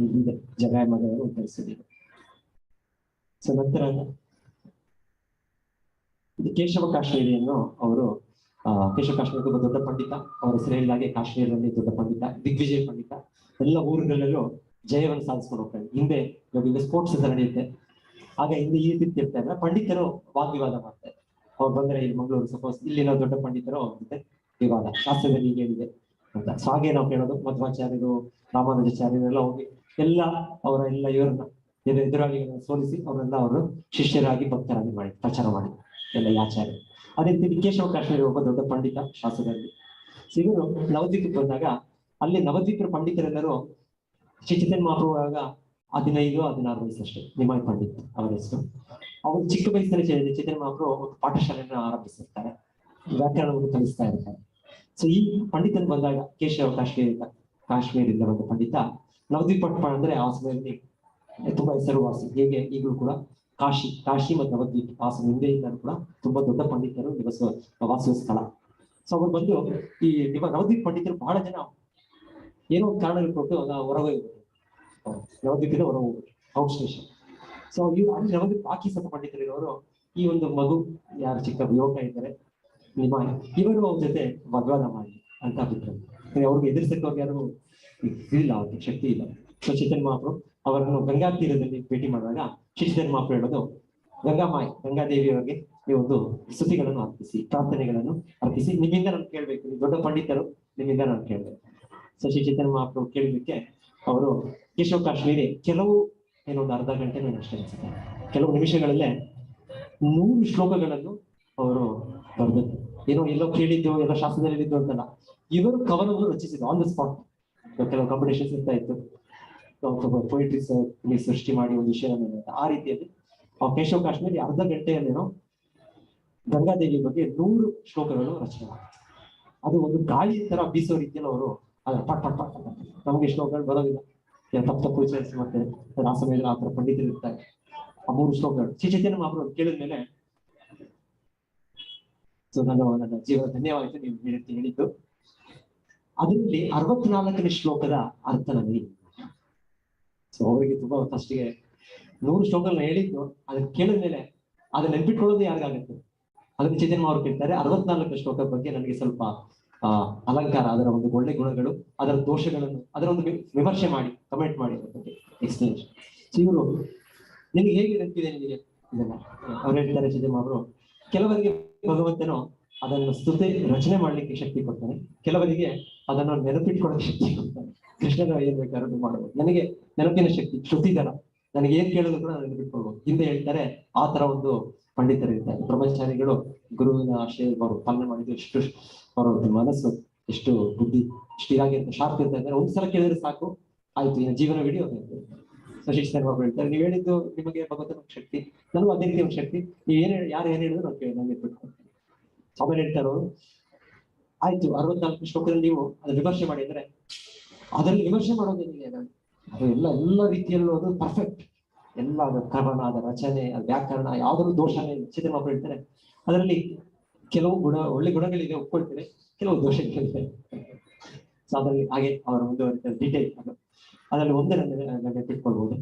ಜಗಾಯ್ ಮಾದವನ್ನು ಉದ್ಧರಿಸಿದ್ದೀವಿ. ಸೊ ನಂತರ ಕೇಶವ ಕಾಶ್ಮೀರಿಯನ್ನು ಅವರು ಕೇಶವ ಕಾಶ್ಮೀರ ತುಂಬಾ ದೊಡ್ಡ ಪಂಡಿತ, ಅವರ ಹೆಸರು ಹೇಳಿದಾಗೆ ಕಾಶ್ಮೀರದಲ್ಲಿ ದೊಡ್ಡ ಪಂಡಿತ, ದಿಗ್ವಿಜಯ ಪಂಡಿತ, ಎಲ್ಲ ಊರುಗಳಲ್ಲೂ ಜಯವನ್ನು ಸಾಧಿಸ್ಕೊಂಡು ಹೋಗ್ತಾರೆ. ಹಿಂದೆ ಈಗ ಸ್ಪೋರ್ಟ್ಸ್ ಎಲ್ಲ ನಡೆಯುತ್ತೆ, ಆಗ ಹಿಂದೆ ಈ ರೀತಿ ಇರ್ತಾ ಇದ್ರೆ ಪಂಡಿತರು ವಾಗ್ವಿವಾದ ಮಾಡ್ತಾರೆ. ಅವ್ರು ಬಂದ್ರೆ ಇಲ್ಲಿ ಮಂಗಳೂರು ಸಪೋಸ್ ಇಲ್ಲಿನ ದೊಡ್ಡ ಪಂಡಿತರು ಅವ್ರ ಜೊತೆ ವಿವಾದ, ಶಾಸ್ತ್ರದಲ್ಲಿ ಹೀಗೆ ಹೇಳಿದೆ ಅಂತ. ಸೊ ಹಾಗೆ ನಾವು ಕೇಳೋದು ಮಧ್ವಾಚಾರ್ಯರು, ರಾಮಾನುಜಾಚಾರ್ಯರೆಲ್ಲ ಹೋಗಿ ಎಲ್ಲ ಅವರ ಎಲ್ಲ ಇವರನ್ನ ಎದುರಾಗಿ ಸೋಲಿಸಿ ಅವರೆಲ್ಲ ಅವರು ಶಿಷ್ಯರಾಗಿ ಭಕ್ತರಾಗಿ ಮಾಡಿ ಪ್ರಚಾರ ಮಾಡಿ ಎಲ್ಲ ಆಚಾರ್ಯ. ಅದೇ ರೀತಿ ಕೇಶವ ಕಾಶ್ಮೀರಿ ಒಬ್ಬ ದೊಡ್ಡ ಪಂಡಿತ ಶಾಸ್ತ್ರದಲ್ಲಿ. ಇವರು ನವದ್ವೀಪಕ್ಕೆ ಬಂದಾಗ ಅಲ್ಲಿ ನವದ್ವೀಪರ ಪಂಡಿತರೆಲ್ಲರೂ ಶ್ರೀ ಚೈತನ್ಯ ಮಹಾಪ್ರಭು ಆಗ 15-16 ವಯಸ್ಸಷ್ಟೇ ನಿಮಾಯ್ ಪಂಡಿತ್ ಅವರ ಹೆಸರು. ಅವರು ಚಿಕ್ಕ ವಯಸ್ಸಲ್ಲಿ ಚೈತನ್ಯ ಮಹಾಪ್ರಭು ಒಂದು ಪಾಠಶಾಲೆಯನ್ನು ಆರಂಭಿಸಿರ್ತಾರೆ. ವ್ಯಾಕರಣವನ್ನು ಕಲಿಸ್ತಾ ಇರ್ತಾರೆ. ಸೊ ಈ ಪಂಡಿತರು ಬಂದಾಗ ಕೇಶವ ಕಾಶ್ಮೀರದಿಂದ ಬಂದ ಪಂಡಿತ ನವದ್ವೀಪ ಅಂದ್ರೆ ಆ ಸಮಯದಲ್ಲಿ ತುಂಬಾ ಹೆಸರುವಾಸಿ. ಹೇಗೆ ಈಗಲೂ ಕೂಡ ಕಾಶಿ ಮತ್ತು ನವದ್ವೀಪ ಆ ಹಿಂದೆಯಿಂದ ಕೂಡ ತುಂಬಾ ದೊಡ್ಡ ಪಂಡಿತರು ವಾಸುವ ಸ್ಥಳ. ಸೊ ಅವ್ರು ಬಂದು ಈ ನವದ್ವೀಪ ಪಂಡಿತರು ಬಹಳ ಜನ ಏನೋ ಒಂದು ಕಾರಣಗಳು ಕೊಟ್ಟು ಹೊರಗೆ ನವದ್ವೀಪದ ಹೊರ ಹೋಗ್ಬೇಕು ಔಟ್ ಸ್ಟೇಷನ್. ಸೊ ಇವ್ರು ಅಲ್ಲಿ ನವದ್ವೀಪ ಬಾಕಿ ಸ್ವಲ್ಪ ಪಂಡಿತರಿರೋರು ಈ ಒಂದು ಮಗು ಯಾರು ಚಿಕ್ಕ ಯುವಕ ಇದ್ದಾರೆ ಇವರು ಅವ್ರ ಜೊತೆ ವಾಗ್ವಾದ ಮಾಡಿ ಅಂತ ಅಭಿಪ್ರಾಯ. ಅವ್ರಿಗೆ ಎದುರಿಸಕ್ಕೆ ಅವ್ರಿಗೆ ಯಾರು ಇಲ್ಲ, ಅವ್ರಿಗೆ ಶಕ್ತಿ ಇಲ್ಲ. ಸೊ ಚೈತನ್ಯ ಮಹಾಪ್ರಭು ಅವರನ್ನು ಗಂಗಾ ತೀರದಲ್ಲಿ ಭೇಟಿ ಮಾಡಿದಾಗ ಚೈತನ್ಯ ಮಹಾಪ್ರಭು ಹೇಳೋದು, ಗಂಗಾದೇವಿಯವರಿಗೆ ಈ ಒಂದು ಸ್ತುತಿಗಳನ್ನು ಅರ್ಪಿಸಿ, ಪ್ರಾರ್ಥನೆಗಳನ್ನು ಅರ್ಪಿಸಿ, ನಿಮ್ಮಿಂದ ನಾನು ಕೇಳ್ಬೇಕು, ನೀವು ದೊಡ್ಡ ಪಂಡಿತರು, ನಿಮ್ಮಿಂದ ನಾನು ಕೇಳ್ಬೇಕು. ಸೊ ಶ್ರೀ ಚೈತನ್ಯ ಮಹಾಪ್ರಭು ಕೇಳಲಿಕ್ಕೆ ಅವರು ಕೇಶವ ಕಾಶ್ಮೀರಿ ಕೆಲವು ಏನೊಂದು ಅರ್ಧ ಗಂಟೆ ಅಷ್ಟೇ ಅನ್ಸುತ್ತೆ, ಕೆಲವು ನಿಮಿಷಗಳಲ್ಲೇ 100 ಶ್ಲೋಕಗಳನ್ನು ಅವರು ಬರೆದದ್ದು. ಏನೋ ಎಲ್ಲೋ ಕೇಳಿದ್ದು ಎಲ್ಲೋ ಶಾಸ್ತ್ರದಲ್ಲಿ ಹೇಳಿದ್ದು ಅಂತಲ್ಲ, ಇವರು ಕವನವನ್ನು ರಚಿಸಿದ್ರು ಆನ್ ದ ಸ್ಪಾಟ್. ಕೆಲವು ಕಾಂಪಿಟೇಷನ್ಸ್ ಇರ್ತಾ ಇತ್ತು, ಪೊಯಿಟ್ರೀಸ್ ಸೃಷ್ಟಿ ಮಾಡಿ ಒಂದು ವಿಷಯ ಆ ರೀತಿಯಲ್ಲಿ ಕೇಶವ ಕಾಶ್ಮೀರಿ ಅರ್ಧ ಗಂಟೆಯಲ್ಲೇನೋ ಗಂಗಾದೇವಿ ಬಗ್ಗೆ 100 ಶ್ಲೋಕಗಳು ರಚನೆ ಮಾಡಿದ್ರು. ಅದು ಒಂದು ಗಾಳಿ ತರ ಬೀಸೋ ರೀತಿಯಲ್ಲಿ ಅವರು ಅದ್ರ ಪಟ್ ನಮಗೆ ಶ್ಲೋಕಗಳು ಬರೋದಿಲ್ಲ, ತಪ್ಪು ವಿಚಾರಿಸಿ ಮತ್ತೆ ಆ ಸಮಯದಲ್ಲಿ ಆ ತರ ಪಂಡಿತರು ಇರ್ತಾರೆ. ಆ 3 ಶ್ಲೋಕಗಳು ಶ್ರೀ ಚೈತನ್ಯ ಮಹಾಪ್ರಭು ಕೇಳಿದ್ಮೇಲೆ ಸೊ ನನ್ನ ಜೀವನ ಧನ್ಯವಾಯಿತು ನೀವು ಹೇಳಿದ್ದು. ಅದರಲ್ಲಿ 64ನೇ ಶ್ಲೋಕದ ಅರ್ಥ ನನಗೆ. ಸೊ ಅವರಿಗೆ ತುಂಬಾ ಫಸ್ಟಿಗೆ 100 ಶ್ಲೋಕಗಳನ್ನ ಹೇಳಿದ್ದು, ಅದನ್ನ ಕೇಳಿದ್ಮೇಲೆ ಅದನ್ನ ನೆನ್ಪಿಟ್ಕೊಳ್ಳೋದು ಯಾರಿಗಾಗುತ್ತೆ. ಅದನ್ನ ಚೈತನ್ಯ ಅವರು ಕೇಳ್ತಾರೆ 64 ಶ್ಲೋಕದ ಬಗ್ಗೆ ನನಗೆ ಸ್ವಲ್ಪ ಅಲಂಕಾರ, ಅದರ ಒಂದು ಒಳ್ಳೆ ಗುಣಗಳು, ಅದರ ದೋಷಗಳನ್ನು, ಅದರ ಒಂದು ವಿಮರ್ಶೆ ಮಾಡಿ ಕಮೆಂಟ್ ಮಾಡಿ ಅದರ ಬಗ್ಗೆ ಎಕ್ಸ್ಪ್ಲೇನೇಷನ್. ಸೊ ಇವರು ನಿಮ್ಗೆ ಹೇಗೆ ನೆನಪಿದೆ ನಿಮಗೆ ಇದನ್ನ ಅವ್ರು ಹೇಳ್ತಾರೆ ಚೈತನ್ಯ ಅವರು, ಕೆಲವರಿಗೆ ಭಗವಂತನು ಅದನ್ನು ಸ್ತುತಿ ರಚನೆ ಮಾಡ್ಲಿಕ್ಕೆ ಶಕ್ತಿ ಕೊಡ್ತಾನೆ, ಕೆಲವರಿಗೆ ಅದನ್ನು ನೆನಪಿಟ್ಕೊಳ್ಳೋಕೆ ಶಕ್ತಿ ಕೊಡ್ತಾನೆ. ಕೃಷ್ಣನ ಏನ್ ಬೇಕಾದ್ರೂ ಮಾಡಬಹುದು. ನನಗೆ ನೆನಪಿನ ಶಕ್ತಿ ಶ್ರುತಿಧರ, ನನಗೆ ಏನ್ ಕೇಳಿದ್ರು ಕೂಡ ನಾನು ನೆನಪಿಟ್ಕೊಳ್ಬಹುದು. ಹಿಂದೆ ಹೇಳ್ತಾರೆ ಆ ತರ ಒಂದು ಪಂಡಿತರು ಇರ್ತಾರೆ. ಬ್ರಹ್ಮಚಾರಿಗಳು ಗುರುವಿನ ಆಶಯ ಅವರು ಪಾಲನೆ ಮಾಡಿದ್ರು, ಎಷ್ಟು ಅವರ ಮನಸ್ಸು ಎಷ್ಟು ಬುದ್ಧಿ ಎಷ್ಟು ಇದಾಗಿರುತ್ತೆ, ಶಾರ್ಪ್ ಇರ್ತಾ ಇದ್ದಾರೆ. ಒಂದ್ಸಲ ಕೇಳಿದ್ರೆ ಸಾಕು, ಆಯ್ತು ಇನ್ನು ಜೀವನವಿಡೀ ಅವ್ರು ಶಿಕ್ಷಣ ಹೇಳ್ತಾರೆ, ನೀವು ಹೇಳಿದ್ದು ನಿಮಗೆ ಭಗವಂತನ ಶಕ್ತಿ, ನನಗೂ ಅದೇ ರೀತಿ ಒಂದು ಶಕ್ತಿ, ನೀವು ಯಾರು ಏನ್ ಹೇಳಿದ್ರು ನಾವು ಕೇಳಿ ನಾನು ಬಿಟ್ಕೊಳ್ತೀನಿ. ಆಮೇಲೆ ಹೇಳ್ತಾರೆ ಅವರು, ಆಯ್ತು 64 ಶ್ಲೋಕದಲ್ಲಿ ನೀವು ಅದನ್ನ ವಿಮರ್ಶೆ ಮಾಡಿ ಅಂದ್ರೆ ಅದರಲ್ಲಿ ವಿಮರ್ಶೆ ಮಾಡೋದೇನಿದೆ, ಅದು ಎಲ್ಲ ರೀತಿಯಲ್ಲೂ ಅದು ಪರ್ಫೆಕ್ಟ್. ಎಲ್ಲ ಅದರ ಕವನ, ಅದರ ರಚನೆ, ಅದ ವ್ಯಾಕರಣ ಯಾವ್ದಾದ್ರು ದೋಷನೇ ಚೈತನ್ಯ ಮಹಾಪ್ರಭು ಹೇಳ್ತಾರೆ. ಅದರಲ್ಲಿ ಕೆಲವು ಒಳ್ಳೆ ಗುಣಗಳಿದೆ ಒಪ್ಕೊಳ್ತೇನೆ, ಕೆಲವು ದೋಷಗಳಿದೆ. ಸೊ ಅದರಲ್ಲಿ ಹಾಗೆ ಅವರ ಮುಂದುವರಿದ ಡೀಟೇಲ್ ಅದರಲ್ಲಿ ಒಂದನ್ನು ನೆನಪಿಟ್ಕೊಳ್ಬಹುದು.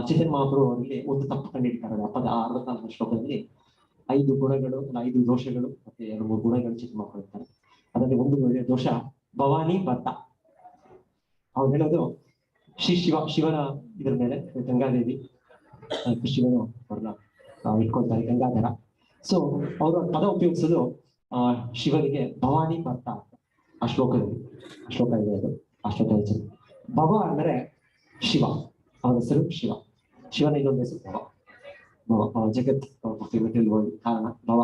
ಚೈತನ್ಯ ಮಹಾಪ್ರಭು ಅವರಲ್ಲಿ ಒಂದು ತಪ್ಪು ಕಂಡಿಡ್ತಾರೆ. 64 ಶ್ಲೋಕದಲ್ಲಿ 5 ಗುಣಗಳು, 5 ದೋಷಗಳು ಮತ್ತೆ 2-3 ಗುಣಗಳು ಚೈತನ್ಯ ಮಹಾಪ್ರಭು ಹೇಳ್ತಾರೆ. ಅದರಲ್ಲಿ ಒಂದು ದೋಷ ಭವಾನಿ ಭರ್ತ. ಅವ್ರು ಹೇಳೋದು ಶಿವನ ಇದ್ರ ಮೇಲೆ ಗಂಗಾದೇವಿ ಶಿವನು ಅವ್ರನ್ನ ಇಟ್ಕೊಳ್ತಾರೆ ಗಂಗಾಧರ. ಸೊ ಅವರು ಪದ ಉಪಯೋಗಿಸೋದು ಶಿವನಿಗೆ ಭವಾನಿ ಭರ್ತ ಅಂತ. ಆ ಶ್ಲೋಕ ಇದೆ, ಅದು ಆ ಶ್ಲೋಕ ಹೆಸರು ಭವ ಅಂದರೆ ಶಿವ, ಅವನ ಹೆಸರು ಶಿವ. ಶಿವನ ಇನ್ನೊಂದು ಹೆಸರು ಭವ, ಜಗತ್ ಕಾರಣ ಭವ.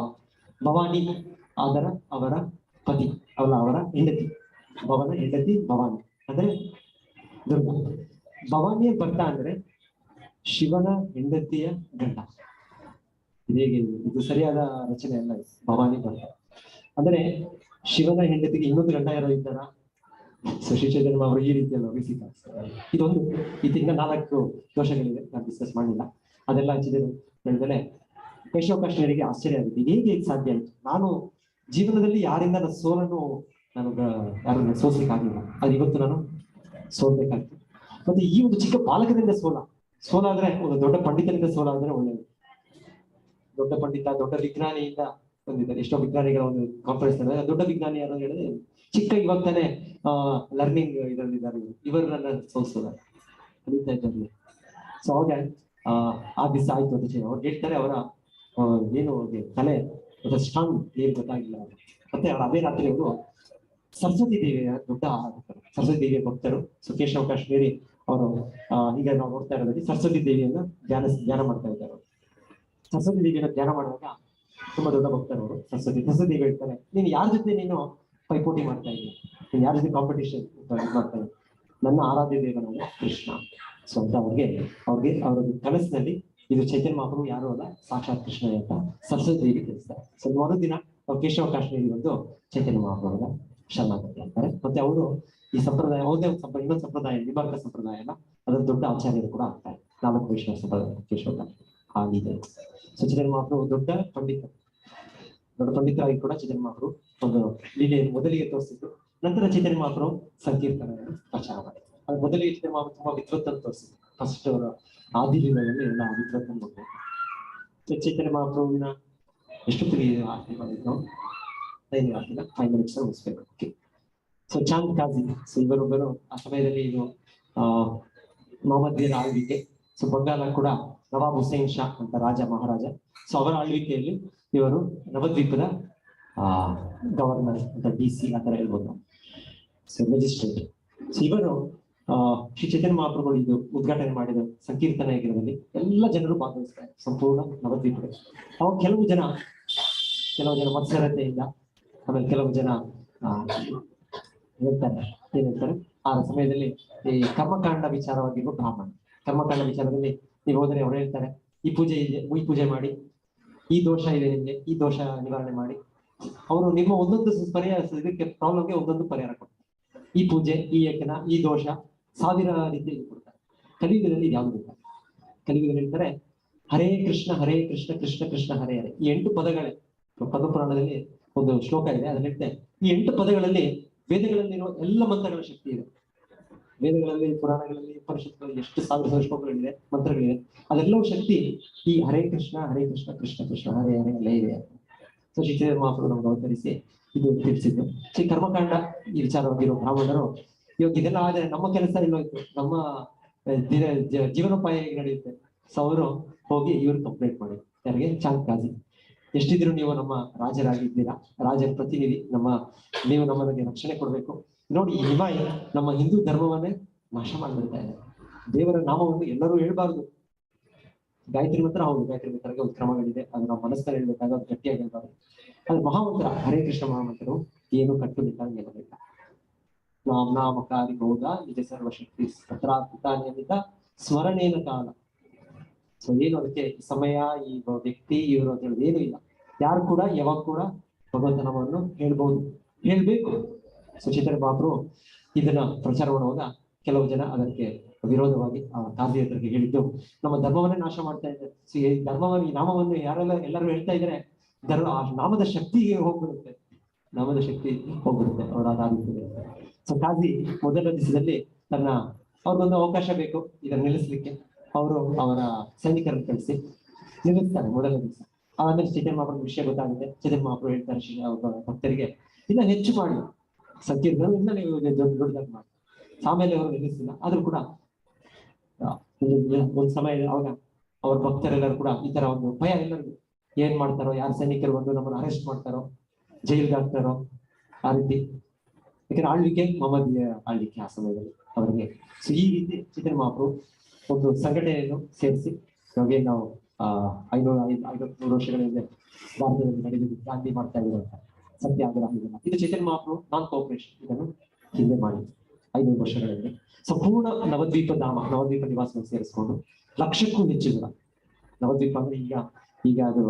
ಭವಾನಿ ಅವರ ಪತಿ, ಅವರ ಹೆಂಡತಿ, ಭವನ ಹೆಂಡತಿ ಭವಾನಿ ಅಂದ್ರೆ ದುರ್ಗಾ. ಭವಾನಿಯ ಭರ್ತ ಅಂದ್ರೆ ಶಿವನ ಹೆಂಡತಿಯ ಗಂಡ. ಹೇಗೆ ಇದು ಸರಿಯಾದ ರಚನೆ ಅಲ್ಲ. ಭವಾನಿ ಭರ್ತ ಅಂದ್ರೆ ಶಿವನ ಹೆಂಡತಿಗೆ ಇನ್ನೊಂದು ಗಂಡ ಯಾರೋ ಇದ್ದಾರ. ಶ್ರೀ ಚೈತನ್ಯ ಅವರು ಈ ರೀತಿಯಲ್ಲಿ ಋಷಿ ಕಾಣಿಸ್ತಾರೆ. ಇದೊಂದು ಇದರಿಂದ 4 ದೋಷಗಳಿವೆ, ನಾನು ಡಿಸ್ಕಸ್ ಮಾಡಿಲ್ಲ. ಅದೆಲ್ಲ ಹೇಳಿದ್ರೆ ಕೇಶವ ಕಾಶ್ಮೀರಿಗೆ ಆಶ್ಚರ್ಯ ಆಗಿದೆ, ಹೇಗೆ ಇದು ಸಾಧ್ಯ ಆಯ್ತು. ನಾನು ಜೀವನದಲ್ಲಿ ಯಾರಿಂದ ಸೋಲನ್ನು ಯಾರನ್ನ ಸೋಲಿಕ್ಕಾಗಿಲ್ಲ, ಅದು ಇವತ್ತು ನಾನು ಸೋಲ್ಬೇಕಾಗ್ತದೆ. ಮತ್ತೆ ಈ ಒಂದು ಚಿಕ್ಕ ಬಾಲಕರಿಂದ ಸೋಲಾದ್ರೆ, ಒಂದು ದೊಡ್ಡ ಪಂಡಿತರಿಂದ ಸೋಲಾದ್ರೆ ಒಳ್ಳೆಯದು. ದೊಡ್ಡ ಪಂಡಿತ, ದೊಡ್ಡ ವಿಜ್ಞಾನಿಯಿಂದ ಬಂದಿದ್ದಾರೆ. ಎಷ್ಟೋ ವಿಜ್ಞಾನಿಗಳ ಒಂದು ಕಾನ್ಫರೆನ್ಸ್ ದೊಡ್ಡ ವಿಜ್ಞಾನಿ ಯಾರು ಹೇಳಿದ್ರೆ ಚಿಕ್ಕ ಇವಾಗ ತಾನೇ ಲರ್ನಿಂಗ್ ಇದರಲ್ಲಿದ್ದಾರೆ, ಇವರು ನನ್ನ ಸೋಲಿಸೋದಾರೆ ಕಲಿತಾ ಇದ್ದಾರೆ. ಸೊ ಅವಾಗ ಆ ದಿವಸ ಆಯ್ತು ಅಂತ ಅವ್ರು ಹೇಳ್ತಾರೆ. ಅವರ ಏನು ತಲೆ ಸ್ಟ್ರಾಂಗ್ ಏನು ಗೊತ್ತಾಗಿಲ್ಲ. ಮತ್ತೆ ಅದೇ ರಾತ್ರಿ ಅವರು ಸರಸ್ವತಿ ದೇವಿಯ ದೊಡ್ಡ ಸರಸ್ವತಿ ದೇವಿಯ ಭಕ್ತರು. ಸೊ ಕೇಶವ ಕಾಶ್ಮೀರಿ ಅವರು ಈಗ ನಾವು ನೋಡ್ತಾ ಇರೋದ್ರಲ್ಲಿ ಸರಸ್ವತಿ ದೇವಿಯನ್ನು ಧ್ಯಾನ ಮಾಡ್ತಾ ಇದ್ದಾರೆ. ಸರಸ್ವತಿ ದೇವಿಯನ್ನು ಧ್ಯಾನ ಮಾಡುವಾಗ ತುಂಬಾ ದೊಡ್ಡ ಭಕ್ತರು ಅವರು. ಸರಸ್ವತಿ ದೇವಿ ಹೇಳ್ತಾರೆ, ನೀನು ಯಾರ ಜೊತೆ ನೀನು ಪೈಪೋಟಿ ಮಾಡ್ತಾ ಇದ್ದೀನಿ, ನೀನು ಯಾರ ಜೊತೆ ಕಾಂಪಿಟೇಷನ್ ಮಾಡ್ತಾ ಇದ್ದೀನಿ, ನನ್ನ ಆರಾಧ್ಯ ದೇವನಾದ ಕೃಷ್ಣ. ಸೊ ಅಂತ ಅವ್ರಿಗೆ ಅವರ ಕನಸಿನಲ್ಲಿ ಇದು ಚೈತನ್ಯ ಮಹಾಪ್ರಭು ಯಾರು ಅಲ್ಲ, ಸಾಕ್ಷಾತ್ ಕೃಷ್ಣ ಅಂತ ಸರಸ್ವತಿ ದೇವಿ ತಿಳಿಸ್ತಾರೆ. ಸೊ ಮರುದಿನ ಕೇಶವ ಕಾಶ್ಮೀರಿ ಒಂದು ಚೈತನ್ಯ ಮಹಾಪ್ರಭುಗಳ ಶರಣಾಗತಿ ಅಂತಾರೆ. ಮತ್ತೆ ಅವರು ಈ ಸಂಪ್ರದಾಯ ಯಾವುದೇ ಒಂದು ಇನ್ನೊಂದು ಸಂಪ್ರದಾಯ ನಿಬಾರ್ಕ ಸಂಪ್ರದಾಯ ಅಲ್ಲ, ಅದರ ದೊಡ್ಡ ಆಚಾರ್ಯರು ಕೂಡ ಆಗ್ತಾರೆ. 4 ವೈಷ್ಣವ ಸಂಪ್ರದಾಯ ಕೇಶವ ಕಾಶ್ಮೀರಿ ಆಗಿದೆ. ಸೊ ಚೈತನ್ಯ ಮಹಾಪ್ರಭು ದೊಡ್ಡ ಪಂಡಿತರಾಗಿ ಕೂಡ ಚೈತನ್ಯ ಮಹಾಪ್ರಭು ಒಂದು ಲೀಲೆಯನ್ನು ಮೊದಲಿಗೆ ತೋರಿಸಿದ್ರು. ನಂತರ ಚೈತನ್ಯ ಮಹಾಪ್ರಭು ಸಂಕೀರ್ತನೆಯನ್ನು ಪ್ರಚಾರ ಮಾಡಿದ್ರು. ಅದು ಮೊದಲಿಗೆ ಚೈತನ್ಯ ಮಹಾಪ್ರಭು ತುಂಬಾ ವಿದ್ವತ್ತನ್ನು ತೋರಿಸಿದ್ರು. ಫಸ್ಟ್ ಅವರ ಆದಿಲೀಲೆಯಲ್ಲಿ ಎಲ್ಲ ವಿದ್ವತ್ತನ್ನು ನೋಡ್ಬೇಕು. ಚೈತನ್ಯ ಮಹಾಪ್ರಭುವಿನ ಎಷ್ಟೊತ್ತಿಗೆ ಆರತಿ ಮಾಡಿದ್ರು? 5 ಮಿನಿಟ್ಸ್ ಮುಗಿಸ್ಬೇಕು. Okay. So Chand Kazi, so ಇವರೊಬ್ಬರು ಆ ಸಮಯದಲ್ಲಿ ಇದು ಮೊಹಮ್ಮದಿಯರ ಆಳ್ವಿಕೆ. ಸೊ ಬಂಗಾಲ ಕೂಡ ನವಾಬ್ ಹುಸೇನ್ ಶಾ ಅಂತ ರಾಜ ಮಹಾರಾಜ. ಸೊ ಅವರ ಆಳ್ವಿಕೆಯಲ್ಲಿ ಇವರು ನವದ್ವೀಪದ ಗವರ್ನರ್ ಅಂತ DC ಆ ತರ ಹೇಳ್ಬೋದು ನಾವು. So magistrate. ಸೊ ಇವರು ಶ್ರೀ ಚೈತನ್ಯ ಮಹಾಪ್ರಭುಗಳು ಇದು ಉದ್ಘಾಟನೆ ಮಾಡಿದ ಸಂಕೀರ್ತನ ಯಜ್ಞದಲ್ಲಿ ಎಲ್ಲ ಜನರು ಭಾಗವಹಿಸ್ತಾರೆ, ಸಂಪೂರ್ಣ ನವದ್ವೀಪದಲ್ಲಿ. ಅವಾಗ ಕೆಲವು ಜನ ಮತ್ಸರತೆಯಿಂದ, ಆಮೇಲೆ ಕೆಲವು ಜನ ಹೇಳ್ತಾರೆ, ಏನ್ ಹೇಳ್ತಾರೆ, ಆ ಸಮಯದಲ್ಲಿ ಈ ಕರ್ಮಕಾಂಡ ವಿಚಾರವಾಗಿರುವ ಬ್ರಾಹ್ಮಣ ಕರ್ಮಕಾಂಡ ವಿಚಾರದಲ್ಲಿ ನೀವು ಹೋದರೆ ಅವ್ರು ಹೇಳ್ತಾರೆ, ಈ ಪೂಜೆ ಇದೆ, ಈ ಪೂಜೆ ಮಾಡಿ, ಈ ದೋಷ ಇದೆ ನಿಮ್ಗೆ, ಈ ದೋಷ ನಿವಾರಣೆ ಮಾಡಿ. ಅವರು ನಿಮ್ಮ ಒಂದೊಂದು ಇದಕ್ಕೆ ಪ್ರಾಬ್ಲಮ್ಗೆ ಒಂದೊಂದು ಪರಿಹಾರ ಕೊಡ್ತಾರೆ. ಈ ಪೂಜೆ, ಈ ಯಜ್ಞ, ಈ ದೋಷ 1000 ರೀತಿಯಲ್ಲಿ ಕೊಡ್ತಾರೆ. ಕಲಿಯುಗದಲ್ಲಿ ಯಾವುದು ಇಲ್ಲ. ಕಲಿಯುಗದಲ್ಲಿ ಹೇಳ್ತಾರೆ ಹರೇ ಕೃಷ್ಣ ಕೃಷ್ಣ ಕೃಷ್ಣ ಹರೇ ಹರೇ. ಈ 8 ಪದಗಳೇ ಪದ್ಮಪುರಾಣದಲ್ಲಿ ಒಂದು ಶ್ಲೋಕ ಇದೆ. ಅದ್ರಲ್ಲಿ ಹೇಳ್ತೆ ಈ 8 ಪದಗಳಲ್ಲಿ ವೇದಗಳಲ್ಲಿರುವ ಎಲ್ಲ ಮಂತ್ರಗಳ ಶಕ್ತಿ ಇದೆ. ವೇದಗಳಲ್ಲಿ, ಪುರಾಣಗಳಲ್ಲಿ, ಪರಿಷತ್ಗಳಲ್ಲಿ ಎಷ್ಟು 1000 ಶ್ಲೋಕಗಳಿದೆ, ಮಂತ್ರಗಳಿದೆ. ಅದೆಲ್ಲವೂ ಶಕ್ತಿ ಈ ಹರೇ ಕೃಷ್ಣ ಕೃಷ್ಣ ಕೃಷ್ಣ ಹರೇ ಹರೇ ಅಲ್ಲೇ ಇದೆ. ಸೊ ಶ್ರೀ ಚೈತನ್ಯ ಮಹಾಪ್ರಭು ನಮ್ಗೆ ಅವತರಿಸಿ ಇದು ತಿಳಿಸಿದ್ದು. ಶ್ರೀ ಕರ್ಮಕಾಂಡ ಈ ವಿಚಾರವಾಗಿರೋ ಬ್ರಾಹ್ಮಣರು ಇವಾಗ ಇದೆಲ್ಲ ಆದ್ರೆ ನಮ್ಮ ಕೆಲಸ ಇಲ್ಲೋಯ್ತು, ನಮ್ಮ ಜೀವನೋಪಾಯ ಹೇಗೆ ನಡೆಯುತ್ತೆ. ಸೊ ಅವರು ಹೋಗಿ ಇವ್ರು ಕಂಪ್ಲೇಂಟ್ ಮಾಡಿ ಯಾರಿಗೆ? ಚಾಂದ್ ಕಾಜಿ. ಎಷ್ಟಿದ್ರು ನೀವು ನಮ್ಮ ರಾಜರಾಗಿದ್ದೀರಾ, ರಾಜರ ಪ್ರತಿನಿಧಿ, ನೀವು ನಮಗೆ ರಕ್ಷಣೆ ಕೊಡ್ಬೇಕು. ನೋಡಿ, ಈ ನಿವಾಯಿ ನಮ್ಮ ಹಿಂದೂ ಧರ್ಮವನ್ನೇ ನಾಶ ಮಾಡ್ಬಿಡ್ತಾ ಇದೆ. ದೇವರ ನಾಮವನ್ನು ಎಲ್ಲರೂ ಹೇಳ್ಬಾರ್ದು. ಗಾಯತ್ರಿ ಮಂತ್ರ, ಹೌದು ಗಾಯತ್ರಿ ಮಂತ್ರಕ್ಕೆ ಒಂದು ಕ್ರಮಗಳಿದೆ, ಅದು ನಾವು ಮನಸ್ಸಲ್ಲಿ ಹೇಳ್ಬೇಕಾಗ ಅದು ಗಟ್ಟಿಯಾಗಿ ಹೇಳ್ಬಾರ್ದು. ಅದು ಮಹಾಮಂತ್ರ, ಹರೇ ಕೃಷ್ಣ ಮಹಾಮಂತ್ರವು ಏನು ಕಟ್ಟುನಿಟ್ಟಾಗಿ ಹೇಳಬೇಕು. ನಾಮಕಾರಿ ಹೋದ ನಿಜ ಸರ್ವಶಕ್ತಿ ತತ್ರಾರ್ಪಿತ ನಿಯಮಿತ ಸ್ಮರಣೇನ ಕಾಲ. ಸೊ ಏನು ಅದಕ್ಕೆ ಸಮಯ, ಈ ವ್ಯಕ್ತಿ, ಇವರು ಅಂತ ಹೇಳೋದು ಏನು ಇಲ್ಲ. ಯಾರು ಕೂಡ ಯಾವಾಗ ಕೂಡ ಭಗವಂತನವನ್ನು ಹೇಳ್ಬೇಕು. ಸೊ ಚೈತನ್ಯ ಮಹಾಪ್ರಭು ಇದನ್ನ ಪ್ರಚಾರ ಮಾಡುವಾಗ ಕೆಲವು ಜನ ಅದಕ್ಕೆ ವಿರೋಧವಾಗಿ ಗಾಂಧಿಯರಿಗೆ ಹೇಳಿದ್ದು, ನಮ್ಮ ಧರ್ಮವನ್ನೇ ನಾಶ ಮಾಡ್ತಾ ಇದ್ದಾರೆ. ಸೊ ಈ ಧರ್ಮವನ್ನು, ಈ ನಾಮವನ್ನು ಎಲ್ಲರೂ ಹೇಳ್ತಾ ಇದ್ದಾರೆ, ಆ ನಾಮದ ಶಕ್ತಿಗೆ ಹೋಗ್ಬಿಡುತ್ತೆ, ಅವರ ಆಧಾರಿತ. ಸೊ ಕಾಜಿ ಮೊದಲ ದಿವಸದಲ್ಲಿ ಅವ್ರಿಗೊಂದು ಅವಕಾಶ ಬೇಕು ಇದನ್ನು ನಿಲ್ಲಿಸ್ಲಿಕ್ಕೆ. ಅವರು ಅವರ ಸೈನಿಕರನ್ನು ಕಳಿಸಿ ನಿಲ್ಲಿಸ್ತಾರೆ ಮೊದಲ ದಿವಸ. ಆಮೇಲೆ ಚೈತನ್ಯ ಮಹಾಪ್ರಭು ವಿಷಯ ಗೊತ್ತಾಗುತ್ತೆ. ಚೈತನ್ಯ ಮಹಾಪ್ರಭು ಹೇಳ್ತಾರೆ ಭಕ್ತರಿಗೆ, ಇನ್ನ ಹೆಚ್ಚು ಮಾಡಿ ಸಂಕೀರ್ಣ, ಇನ್ನ ನೀವು ದೊಡ್ಡದಾಗಿ ಮಾಡಿ. ಆಮೇಲೆ ಅವರು ನಿಲ್ಲಿಸಿಲ್ಲ. ಆದ್ರೂ ಕೂಡ ಒಂದು ಸಮಯ ಅವಾಗ ಅವ್ರ ಭಕ್ತರೆಲ್ಲರೂ ಕೂಡ ಈ ತರ ಒಂದು ಭಯ ಎಲ್ಲರಿಗೂ, ಏನ್ ಮಾಡ್ತಾರೋ, ಯಾರು ಸೈನಿಕರು ಬಂದು ನಮ್ಮನ್ನು ಅರೆಸ್ಟ್ ಮಾಡ್ತಾರೋ, ಜೈಲ್ಗೆ ಹಾಕ್ತಾರೋ, ಆ ರೀತಿ. ಯಾಕಂದ್ರೆ ಆಳ್ವಿಕೆ ಮೊಹಮ್ಮದಿಯ ಆಳ್ವಿಕೆ ಆ ಸಮಯದಲ್ಲಿ ಅವರಿಗೆ. ಸೊ ಈ ರೀತಿ ಚೈತನ್ಯ ಮಹಾಪ್ರಭು ಒಂದು ಸಂಘಟನೆಯನ್ನು ಸೇರಿಸಿ, ಇವಾಗ ನಾವು 500 ವರ್ಷಗಳ ಹಿಂದೆ ಭಾರತದಲ್ಲಿ ನಡೆದಿದ್ದು ಗಾಂಧಿ ಮಾಡ್ತಾ ಇರುವಂತ ಸತ್ಯಾಗ್ರಹ ಇದೆಲ್ಲ, ಇದು ಚೈತನ್ಯ ಮಹಾಪ್ರಭು ನಾನ್ ಕೋಆಪರೇಷನ್ ಇದನ್ನು ಹಿಂದೆ ಮಾಡಿದ್ರು 500 ವರ್ಷಗಳ ಹಿಂದೆ. ಸಂಪೂರ್ಣ ನವದ್ವೀಪ ನಿವಾಸವನ್ನು ಸೇರಿಸ್ಕೊಂಡು 1,00,000ಕ್ಕೂ ಹೆಚ್ಚು ಜನ. ನವದ್ವೀಪ ಅಂದ್ರೆ ಈಗ ಅದು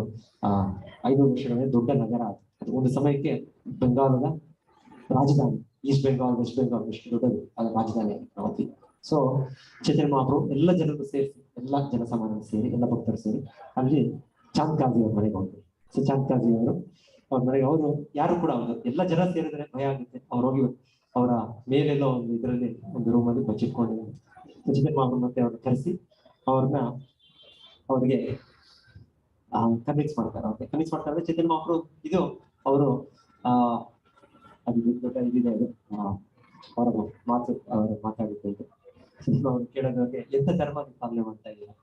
500 ವರ್ಷಗಳ ದೊಡ್ಡ ನಗರ. ಅದು ಒಂದು ಸಮಯಕ್ಕೆ ಬೆಂಗಾಲದ ರಾಜಧಾನಿ. ಈಸ್ಟ್ ಬೆಂಗಾಲ್, ವೆಸ್ಟ್ ಬೆಂಗಾಲ್ ಎಷ್ಟು ದೊಡ್ಡದು, ಅದರ ರಾಜಧಾನಿ ನವದ್ವೀಪ. ಸೊ ಚೈತನ್ಯ ಮಹಾಪ್ರಭು ಎಲ್ಲ ಜನರು ಸೇರಿಸಿ, ಎಲ್ಲ ಜನಸಾಮಾನ್ಯರು ಸೇರಿ, ಎಲ್ಲ ಭಕ್ತರು ಸೇರಿ ಅಲ್ಲಿ ಚಾಂದ್ ಕಾಜಿ ಅವ್ರ ಮನೆಗೆ ಹೋದ್ರು. ಸೊ ಚಾಂದ್ ಕಾಜಿ ಅವರು ಅವ್ರ ಮನೆಗೆ, ಅವರು ಯಾರು ಕೂಡ ಎಲ್ಲ ಜನ ಸೇರಿದ್ರೆ ಭಯ ಆಗುತ್ತೆ. ಅವ್ರು ಹೋಗಿ ಅವರ ಮೇಲೆಲ್ಲ ಒಂದು ಇದರಲ್ಲಿ ಒಂದು ರೂಮಲ್ಲಿ ಬಚ್ಚಿಟ್ಕೊಂಡಿದ್ದಾರೆ. ಚೈತನ್ಯ ಮಹಾಪ್ರಭು ಮತ್ತೆ ಅವ್ರನ್ನ ಕರೆಸಿ ಅವ್ರಿಗೆ ಕನ್ವಿನ್ಸ್ ಮಾಡ್ತಾರೆ. ಚೈತನ್ಯ ಮಹಾಪ್ರಭು ಇದು ಅವರು ಅದು ದೊಡ್ಡ ಇದಿದೆ, ಅದು ಅವರ ಮಾತಾಡಿದ್ದು ಇದು. ಅವ್ರು ಕೇಳೋದವ್ರಿಗೆ, ಎಂತ ಧರ್ಮ ನೀವು ಪಾಲನೆ ಮಾಡ್ತಾ ಇದ್ದೀರಾ,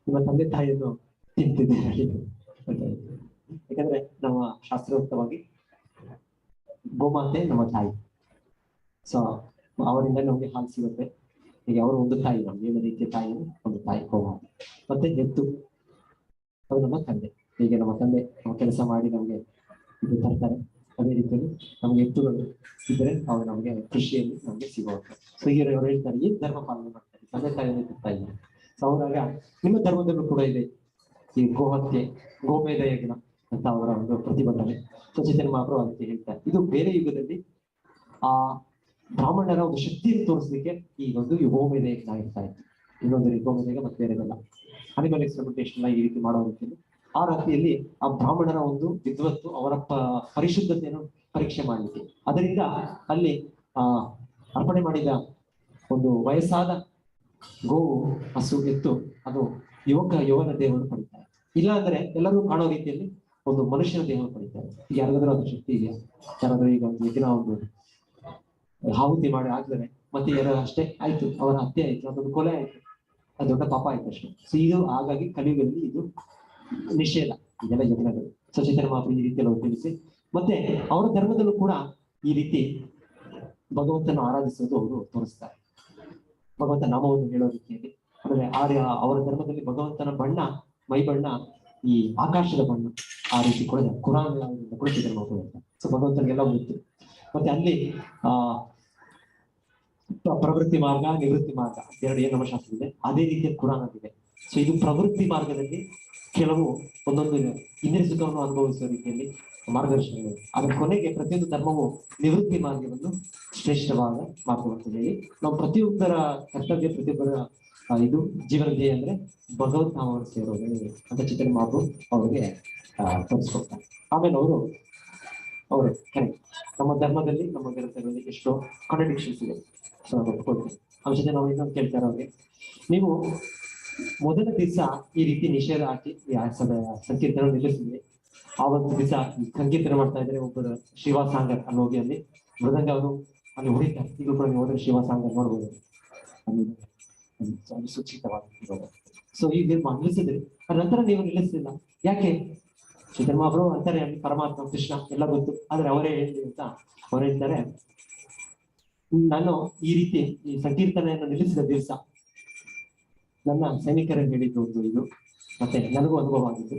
ನಿಮ್ಮ ತಂದೆ ತಾಯಿಯನ್ನು ತಿಂತಿದ್ದೀರಾ? ಯಾಕಂದ್ರೆ ನಮ್ಮ ಶಾಸ್ತ್ರೋಕ್ತವಾಗಿ ಗೋಮಾತೆ ನಮ್ಮ ತಾಯಿ. ಸೊ ಅವರಿಂದ ನಮ್ಗೆ ಹಾಲು ಸಿಗುತ್ತೆ. ಈಗ ಅವರು ಒಂದು ತಾಯಿ, ನಮ್ಗೆ ಏಳು ರೀತಿಯ ತಾಯಿ, ಒಂದು ತಾಯಿ ಗೋಮಾತೆ. ಮತ್ತೆ ಎತ್ತು, ಅದು ನಮ್ಮ ತಂದೆ. ಹೀಗೆ ನಮ್ಮ ತಂದೆ ಕೆಲಸ ಮಾಡಿ ನಮ್ಗೆ ಇದು ತರ್ತಾರೆ. ಅದೇ ರೀತಿಯಲ್ಲಿ ನಮ್ಗೆ ಎತ್ತುಗಳು ಇದ್ರೆ ಅವು ನಮ್ಗೆ ಕೃಷಿಯಲ್ಲಿ ನಮ್ಗೆ ಸಿಗುವಂತ. ಸೊ ಈಗ ಅವ್ರು ಹೇಳ್ತಾರೆ, ಏನ್ ಧರ್ಮ ಪಾಲನೆ ಮಾಡ್ತಾರೆ, ತಂದೆ ತಾಯಿಯನ್ನು ತಿಂತಾ ಇಲ್ಲ. ಸೊ ಅವರಾಗ ನಿಮ್ಮ ಧರ್ಮದಲ್ಲೂ ಕೂಡ ಇದೆ ಈ ಗೋಹತ್ಯೆ, ಗೋಮೇಧ ಯಜ್ಞ, ಅಂತ ಅವರ ಒಂದು ಪ್ರತಿಭಟನೆ. ಸೊ ಚೈತನ್ಯ ಮಹಾಪ್ರಭು ಅದಕ್ಕೆ ಹೇಳ್ತಾರೆ, ಇದು ಬೇರೆ ಯುಗದಲ್ಲಿ ಆ ಬ್ರಾಹ್ಮಣರ ಒಂದು ಶಕ್ತಿಯನ್ನು ತೋರಿಸಲಿಕ್ಕೆ ಈ ಒಂದು ಯುಗೋಮೇಧೆ ಆಗಿರ್ತಾ ಇತ್ತು. ಇನ್ನೊಂದು ಯುಗೋಮೇಧೆಗೆ ಮತ್ತೆ ಬೇರೆದಲ್ಲ, ಅನಿಮಲ್ ಎಕ್ಸ್ಪೆರಿಮೆಂಟೇಷನ್ ಈ ರೀತಿ ಮಾಡೋ ರೀತಿಯಲ್ಲಿ ಆ ರೀತಿಯಲ್ಲಿ ಆ ಬ್ರಾಹ್ಮಣರ ಒಂದು ವಿದ್ವತ್ತು, ಅವರ ಪರಿಶುದ್ಧತೆಯನ್ನು ಪರೀಕ್ಷೆ ಮಾಡಲಿಕ್ಕೆ, ಅದರಿಂದ ಅಲ್ಲಿ ಅರ್ಪಣೆ ಮಾಡಿದ ಒಂದು ವಯಸ್ಸಾದ ಗೋವು, ಹಸು, ಎತ್ತು ಅದು ಯೌವನ ದೇಹವನ್ನು ಪಡಿತಾರೆ. ಇಲ್ಲ ಅಂದ್ರೆ ಎಲ್ಲರೂ ಕಾಣೋ ರೀತಿಯಲ್ಲಿ ಒಂದು ಮನುಷ್ಯನ ದೇಹವನ್ನು ಪಡಿತಾರೆ. ಯಾರಿಗಾದ್ರೂ ಅದು ಶಕ್ತಿ ಇದೆಯಾ? ಯಾರಾದ್ರೂ ಈಗ ಒಂದು ದಿನ ಒಂದು ಆಹುತಿ ಮಾಡಿ ಹಾಕಿದ್ರೆ ಮತ್ತೆ ಯಾರು ಅಷ್ಟೇ ಆಯ್ತು, ಅವರ ಹತ್ಯೆ ಆಯ್ತು, ಅದೊಂದು ಕೊಲೆ ಆಯ್ತು, ಅದು ದೊಡ್ಡ ಪಾಪ ಆಯ್ತು ಅಷ್ಟೇ. ಸೊ ಇದು ಹಾಗಾಗಿ ಕಲಿಯುಗದಲ್ಲಿ ಇದು ನಿಷೇಧ, ಇದೆಲ್ಲ ಯಜ್ಞಗಳು. ಸೊ ಚೈತನ್ಯ ಮಹಾಪ್ರಭು ಈ ರೀತಿಯಲ್ಲಿ ಅವರು ತಿಳಿಸಿ, ಮತ್ತೆ ಅವರ ಧರ್ಮದಲ್ಲೂ ಕೂಡ ಈ ರೀತಿ ಭಗವಂತನ ಆರಾಧಿಸೋದು ಅವರು ತೋರಿಸ್ತಾರೆ. ಭಗವಂತ ನಾಮವನ್ನು ಹೇಳೋ ರೀತಿಯಲ್ಲಿ, ಅಂದ್ರೆ ಅವರ ಧರ್ಮದಲ್ಲಿ ಭಗವಂತನ ಬಣ್ಣ, ಮೈ ಬಣ್ಣ ಈ ಆಕಾಶದ ಬಣ್ಣ, ಆ ರೀತಿ ಕೂಡ ಕುರಾನ್ ಕೂಡ ಚೈತನ್ಯ ಮಹಾಪ್ರಭು ಹೇಳ್ತಾರೆ. ಸೊ ಭಗವಂತನಿಗೆಲ್ಲ ಗೊತ್ತು. ಮತ್ತೆ ಅಲ್ಲಿ ಪ್ರವೃತ್ತಿ ಮಾರ್ಗ, ನಿವೃತ್ತಿ ಮಾರ್ಗ ಎರಡು ಏನು ನಮ್ಮ ಶಾಸ್ತ್ರ ಇದೆ, ಅದೇ ರೀತಿಯಲ್ಲಿ ಕುರಾನ್ ಇದೆ. ಸೊ ಇದು ಪ್ರವೃತ್ತಿ ಮಾರ್ಗದಲ್ಲಿ ಕೆಲವು ಒಂದೊಂದು ಇಂದ್ರಿಯ ಸುಖವನ್ನು ಅನುಭವಿಸುವ ರೀತಿಯಲ್ಲಿ ಮಾರ್ಗದರ್ಶನಗಳು. ಅದರ ಕೊನೆಗೆ ಪ್ರತಿಯೊಂದು ಧರ್ಮವು ನಿವೃತ್ತಿ ಮಾರ್ಗವನ್ನು ಶ್ರೇಷ್ಠವಾದ ಮಾರ್ಗವಂತ ಹೇಳಿ ನಾವು ಪ್ರತಿಯೊಬ್ಬರ ಕರ್ತವ್ಯ, ಪ್ರತಿಯೊಬ್ಬರ ಇದು ಜೀವನ ಧ್ಯೇಯ ಅಂದ್ರೆ ಭಗವತ್ ನಾಮವನ್ನು ಸೇರೋದು ಅಂತ ಚೈತನ್ಯ ಮಹಾಪ್ರಭು ಅವರಿಗೆ ತೋರಿಸ್ಕೊಡ್ತಾರೆ. ಆಮೇಲೆ ಅವರು ಕರೆಕ್ಟ್, ನಮ್ಮ ಧರ್ಮದಲ್ಲಿ, ನಮ್ಮ ಗ್ರಂಥಗಳಲ್ಲಿ ಎಷ್ಟೋ ಕಾಂಟ್ರಡಿಕ್ಷನ್ಸ್ ಇದೆ. ಸೊ ನಾವು ಒಪ್ಕೊಳ್ತೀವಿ. ಅವ್ರ ಜೊತೆ ನಾವು ಇನ್ನೊಂದು ಕೇಳ್ತಾರೆ ಅವ್ರಿಗೆ, ನೀವು ಮೊದಲ ದಿವಸ ಈ ರೀತಿ ನಿಷೇಧ ಹಾಕಿ ಸಂಕೀರ್ತನ ನಿಲ್ಲಿಸಿದ್ರಿ. ಆ ಒಂದು ದಿವಸ ಸಂಕೀರ್ತನ ಮಾಡ್ತಾ ಇದ್ರೆ ಒಬ್ಬರು ಶಿವಸಾಂಗರ್ ಅಲ್ಲಿ ಹೋಗಿ ಅಲ್ಲಿ ಮೃದಂಗ ಅವರು ಅಲ್ಲಿ ಹೊಡಿತಾರೆ. ಈಗ ಕೂಡ ನೀವು ಹೋದ್ರೆ ಶಿವಸಾಂಗರ್ ನೋಡ್ಬೋದು, ಅಲ್ಲಿ ಸುಚಿತವಾಗಿ. ಸೊ ಈಗ ನಿಲ್ಲಿಸಿದ್ರಿ, ಅದ ನಂತರ ನೀವು ನಿಲ್ಲಿಸಲಿಲ್ಲ, ಯಾಕೆ? ಚೈತನ್ಯ ಮಹಾಪ್ರಭು ಅಂತಾರೆ ಅಲ್ಲಿ ಪರಮಾತ್ಮ ಕೃಷ್ಣ ಎಲ್ಲ ಗೊತ್ತು, ಆದ್ರೆ ಅವರೇ ಹೇಳಿ ಅಂತ ಅವ್ರು ಹೇಳ್ತಾರೆ, ನಾನು ಈ ರೀತಿ ಈ ಸಂಕೀರ್ತನೆಯನ್ನು ನಿಲ್ಲಿಸಿದ ದಿವಸ ನನ್ನ ಸೈನಿಕರನ್ನು ಹೇಳಿದ್ದು ಒಂದು ಇದು, ಮತ್ತೆ ನನಗೂ ಅನುಭವ ಆಗಿದ್ದು.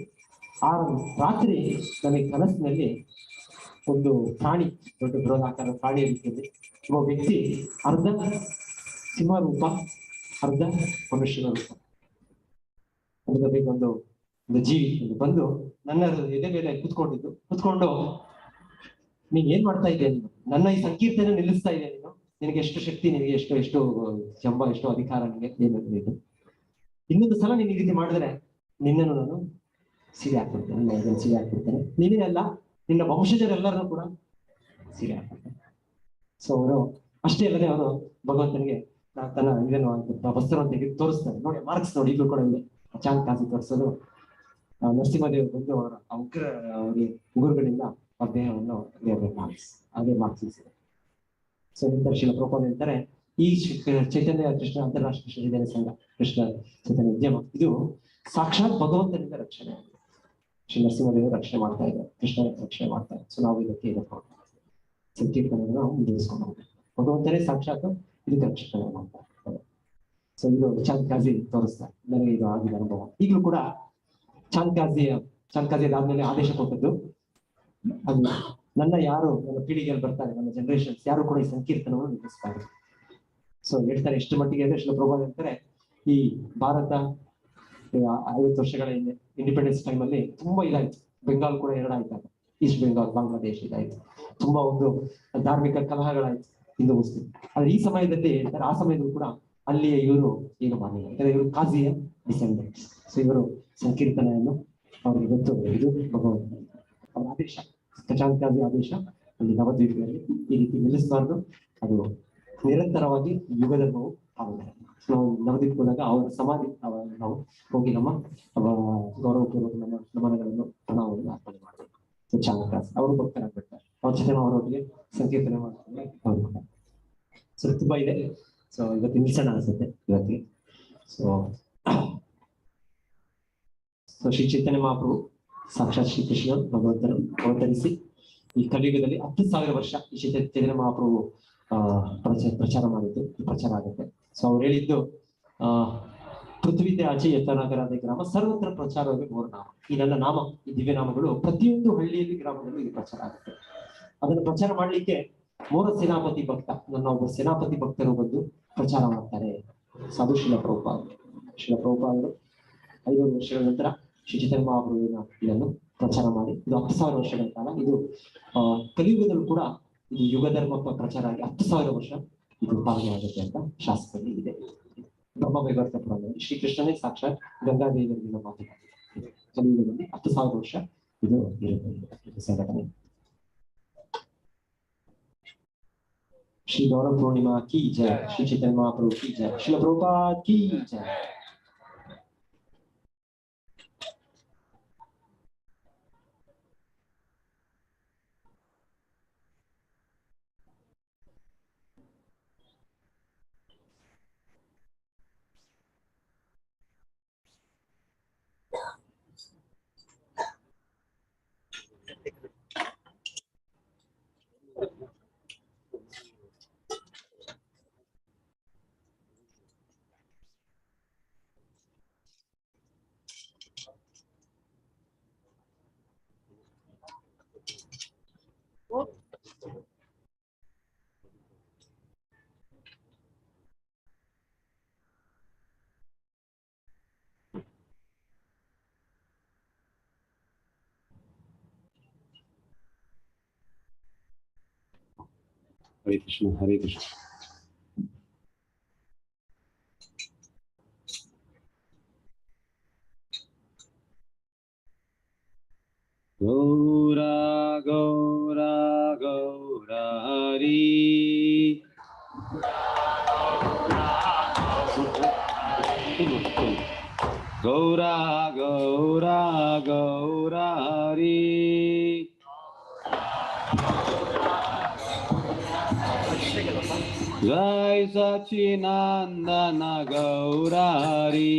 ಆ ರಾತ್ರಿ ನನಗೆ ಕನಸಿನಲ್ಲಿ ಒಂದು ಪ್ರಾಣಿ, ದೊಡ್ಡ ಬೃಹದಾಕಾರದ ಪ್ರಾಣಿಯ ರೀತಿಯಲ್ಲಿ ಒಬ್ಬ ವ್ಯಕ್ತಿ ಅರ್ಧ ಸಿಂಹ ರೂಪ, ಅರ್ಧ ಮನುಷ್ಯನ ರೂಪ, ಒಂದು ಜೀವಿ ಬಂದು ನನ್ನ ಎದೆ ಮೇಲೆ ಕುತ್ಕೊಂಡು ನೀನ್ ಏನ್ ಮಾಡ್ತಾ ಇದ್ದೀಯ, ನೀನು ನನ್ನ ಈ ಸಂಕೀರ್ತನೆ ನಿಲ್ಲಿಸ್ತಾ ಇದೆಯಾ, ನಿನಗೆ ಎಷ್ಟು ಶಕ್ತಿ, ನಿನಗೆ ಎಷ್ಟು ಜಂಬ, ಎಷ್ಟು ಅಧಿಕಾರ, ನಿನಗೆ ಏನು? ಇನ್ನೊಂದು ಸಲ ನೀನು ಈ ರೀತಿ ಮಾಡಿದ್ರೆ ನಿನ್ನನ್ನು ನಾನು ಸೀರೆ ಹಾಕ್ಬಿಡ್ತೇನೆ, ನೀನೇ ಅಲ್ಲ ನಿನ್ನ ವಂಶಜರೆಲ್ಲರನ್ನು ಕೂಡ ಸೀರೆ ಹಾಕ್ಬಿಡ್ತೇನೆ. ಸೊ ಅವರು ಅಷ್ಟೇ ಅಲ್ಲದೆ ಅವರು ಭಗವಂತನಿಗೆ ತನ್ನ ಇದನ್ನು ವಸ್ತ್ರವನ್ನು ತೆಗೆದು ತೋರಿಸ್ತಾರೆ. ನೋಡಿ ಮಾರ್ಕ್ಸ್ ನೋಡಿ, ಈಗಲೂ ಕೂಡ ಇದೆ ಚಾಂದ್ ಕಾಸಿ ತೋರಿಸೋದು. ನರಸಿಂಹದೇವ್ ಬಂದು ಅವರ ಉಗುರುಗಳಿಂದ ಅವ್ರ ದೇಹವನ್ನು ಅದೇ ಮಾರ್ಕ್ಸ್. ಸೊ ಶಿಲ ಪ್ರಭುಪಾದ ಹೇಳ್ತಾರೆ, ಈ ಚೈತನ್ಯ ಕೃಷ್ಣ ಅಂತಾರಾಷ್ಟ್ರೀಯ ಕೃಷ್ಣ ಚೈತನ್ಯ ಸಂಘ, ಕೃಷ್ಣ ಚೈತನ್ಯ ಉದ್ಯಮ, ಇದು ಸಾಕ್ಷಾತ್ ಭಗವಂತನಿಂದ ರಕ್ಷಣೆ ಆಗಿದೆ. ಶ್ರೀ ನರಸಿಂಹದೇವರು ರಕ್ಷಣೆ ಮಾಡ್ತಾ ಇದ್ದಾರೆ, ಕೃಷ್ಣ ರಕ್ಷಣೆ ಮಾಡ್ತಾರೆ. ಸೊ ನಾವು ಇದಕ್ಕೆ ಸಂಕೀರ್ತನೆಯನ್ನು ನಾವು ಮುಂದುವರಿಸ್ಕೊಂಡು ಹೋಗ್ಬೇಕು. ಭಗವಂತನೇ ಸಾಕ್ಷಾತ್ ಇದಕ್ಕೆ ರಕ್ಷಣೆ ಮಾಡ್ತಾರೆ. ಸೊ ಇದು ಚಾಂದ್ ಕಾಜಿ ತೋರಿಸ್ತಾರೆ, ನನಗೆ ಇದು ಆಗಿದ ಅನುಭವ. ಈಗಲೂ ಕೂಡ ಚಾಂದ್ ಕಾಜಿ ಆದ್ಮೇಲೆ ಆದೇಶ ಕೊಟ್ಟದ್ದು, ಅದು ನನ್ನ ಪೀಳಿಗೆಯಲ್ಲಿ ಬರ್ತಾರೆ, ನನ್ನ ಜನರೇಷನ್ಸ್ ಯಾರು ಕೂಡ ಈ ಸಂಕೀರ್ತನವನ್ನು ನಿಲ್ಲಿಸ್ತಾರೆ. ಸೊ ಹೇಳ್ತಾರೆ ಎಷ್ಟು ಮಟ್ಟಿಗೆ ಅಂದ್ರೆ ಶ್ರೀಲ ಪ್ರಭುಪಾದ ಹೇಳ್ತಾರೆ, ಈ ಭಾರತ 50 ವರ್ಷಗಳ ಹಿಂದೆ ಇಂಡಿಪೆಂಡೆನ್ಸ್ ಟೈಮ್ ಅಲ್ಲಿ ತುಂಬಾ ಇದಾಯ್ತು. ಬೆಂಗಾಲ್ ಕೂಡ ಎರಡಾಯ್ತಾಗ, ಈಸ್ಟ್ ಬೆಂಗಾಲ್, ಬಾಂಗ್ಲಾದೇಶ ಇದಾಯ್ತು. ತುಂಬಾ ಒಂದು ಧಾರ್ಮಿಕ ಕಲಹಗಳಾಯ್ತು ಹಿಂದೂ ಮುಸ್ಲಿಂ. ಆದ್ರೆ ಈ ಸಮಯದಲ್ಲಿ ಹೇಳ್ತಾರೆ, ಆ ಸಮಯದಲ್ಲೂ ಕೂಡ ಅಲ್ಲಿಯ ಇವರು ಏನು ಮಾಡಿಲ್ಲ, ಯಾಕಂದ್ರೆ ಇವರು ಕಾಜಿಯ ಡಿಸೆಂಡೆಂಟ್ಸ್. ಸೊ ಇವರು ಸಂಕೀರ್ತನೆಯನ್ನು ಅವ್ರಿಗೆ ಗೊತ್ತು, ಇದು ಭಗವಂತ ಅವರ ಆದೇಶ, ಚಾಂದ್ ಕಾಜಿ ಆದೇಶ ಅಲ್ಲಿ ನವದ್ವೀಪದಲ್ಲಿ ಈ ರೀತಿ ನಿಲ್ಲಿಸಬಾರ್ದು, ಅದು ನಿರಂತರವಾಗಿ ಯುಗಧರ್ಮವು ಆಗುತ್ತೆ. ನಾವು ನವದೀಪ ಹೋದಾಗ ಅವರ ಸಮಾಧಿ ನಾವು ಹೋಗಿ ನಮ್ಮ ಗೌರವಪೂರ್ವಕ ನಮ್ಮ ನಮನಗಳನ್ನು ಪ್ರಣಾಮವನ್ನು ಅರ್ಪಣೆ ಮಾಡಬೇಕು. ಸೊ ಚಾಂದ್ ಕಾಜಿ ಅವರು ಭಕ್ತರಾಗ್ಬಿಡ್ತಾರೆ, ಅವ್ರ ಜೊತೆ ಅವರೊಟ್ಟಿಗೆ ಸಂಕೀರ್ತನೆ ಮಾಡ್ತಾರೆ ಅವರು. ಸೊ ತುಂಬಾ ಇದೆ. ಸೊ ಇವತ್ತು ನಿಲ್ಸೋಣ ಅನ್ಸುತ್ತೆ ಇವತ್ತಿಗೆ. ಸೊ ಶ್ರೀ ಚೈತನ್ಯ ಮಹಾಪ್ರಭು ಸಾಕ್ಷಾತ್ ಶ್ರೀ ಕೃಷ್ಣ ಭಗವಂತನು ಅವತರಿಸಿ ಈ ಕಲಿಯುಗದಲ್ಲಿ 10,000 ವರ್ಷ ಈ ಚೈತನ್ಯ ಮಹಾಪ್ರಭು ಪ್ರಚಾರ ಮಾಡಿದ್ದು ಪ್ರಚಾರ ಆಗುತ್ತೆ. ಸೊ ಅವ್ರು ಹೇಳಿದ್ದು, ಪೃಥ್ವಿತೆ ಆಚೆ ಯತನಗರಾದ ಗ್ರಾಮ ಸರ್ವತ್ರ ಪ್ರಚಾರವಾಗಿ ಮೂರು ನಾಮ. ಈ ನನ್ನ ನಾಮ, ಈ ದಿವ್ಯ ನಾಮಗಳು ಪ್ರತಿಯೊಂದು ಹಳ್ಳಿಯಲ್ಲಿ, ಗ್ರಾಮದಲ್ಲಿ ಇದು ಪ್ರಚಾರ ಆಗುತ್ತೆ. ಅದನ್ನು ಪ್ರಚಾರ ಮಾಡ್ಲಿಕ್ಕೆ ಮೂರ ಸೇನಾಪತಿ ಭಕ್ತ, ನನ್ನ ಒಬ್ಬ ಸೇನಾಪತಿ ಭಕ್ತರು ಬಂದು ಪ್ರಚಾರ ಮಾಡ್ತಾರೆ. ಸಾಧು ಶ್ರೀಲ ಪ್ರಭುಪಾದರು 500 ವರ್ಷಗಳ ನಂತರ ಶ್ರೀ ಚೈತನ್ಯ ಮಹಾಪ್ರಭುವಿನ ಇದನ್ನು ಪ್ರಚಾರ ಮಾಡಿ ಇದು 10,000 ವರ್ಷಗಳ ಕಾಲ ಇದು ಕಲಿಯುಗದಲ್ಲೂ ಕೂಡ ಇದು ಯುಗ ಧರ್ಮ ಪ್ರಚಾರ ಆಗಿ 10,000 ವರ್ಷ ಇದು ಪಾಲನೆ ಆಗುತ್ತೆ ಅಂತ ಶಾಸ್ತ್ರದಲ್ಲಿ ಇದೆ. ಬ್ರಹ್ಮ ವೈವರ್ತ ಪುರಾಣದಲ್ಲಿ ಶ್ರೀಕೃಷ್ಣನೇ ಸಾಕ್ಷಾತ್ ಗಂಗಾದೇವಿಯರಿಗೆ ಮಾತನಾಡಿದ್ದಾರೆ. ಕಲಿಯುಗದಲ್ಲಿ 10,000 ವರ್ಷ ಇದು ಇರುತ್ತೆ ಸಂಘಟನೆ. श्री गौरव पूर्णिमा की जय, श्री चैतन्य महाप्रभु की जय, श्री प्रभुपाद की जय। हरे कृष्ण हरे कृष्ण। गौरा गौरा गौरा हरि गौरा गौरा गौरा हरि जय सच्चिदानंद गौरा हरि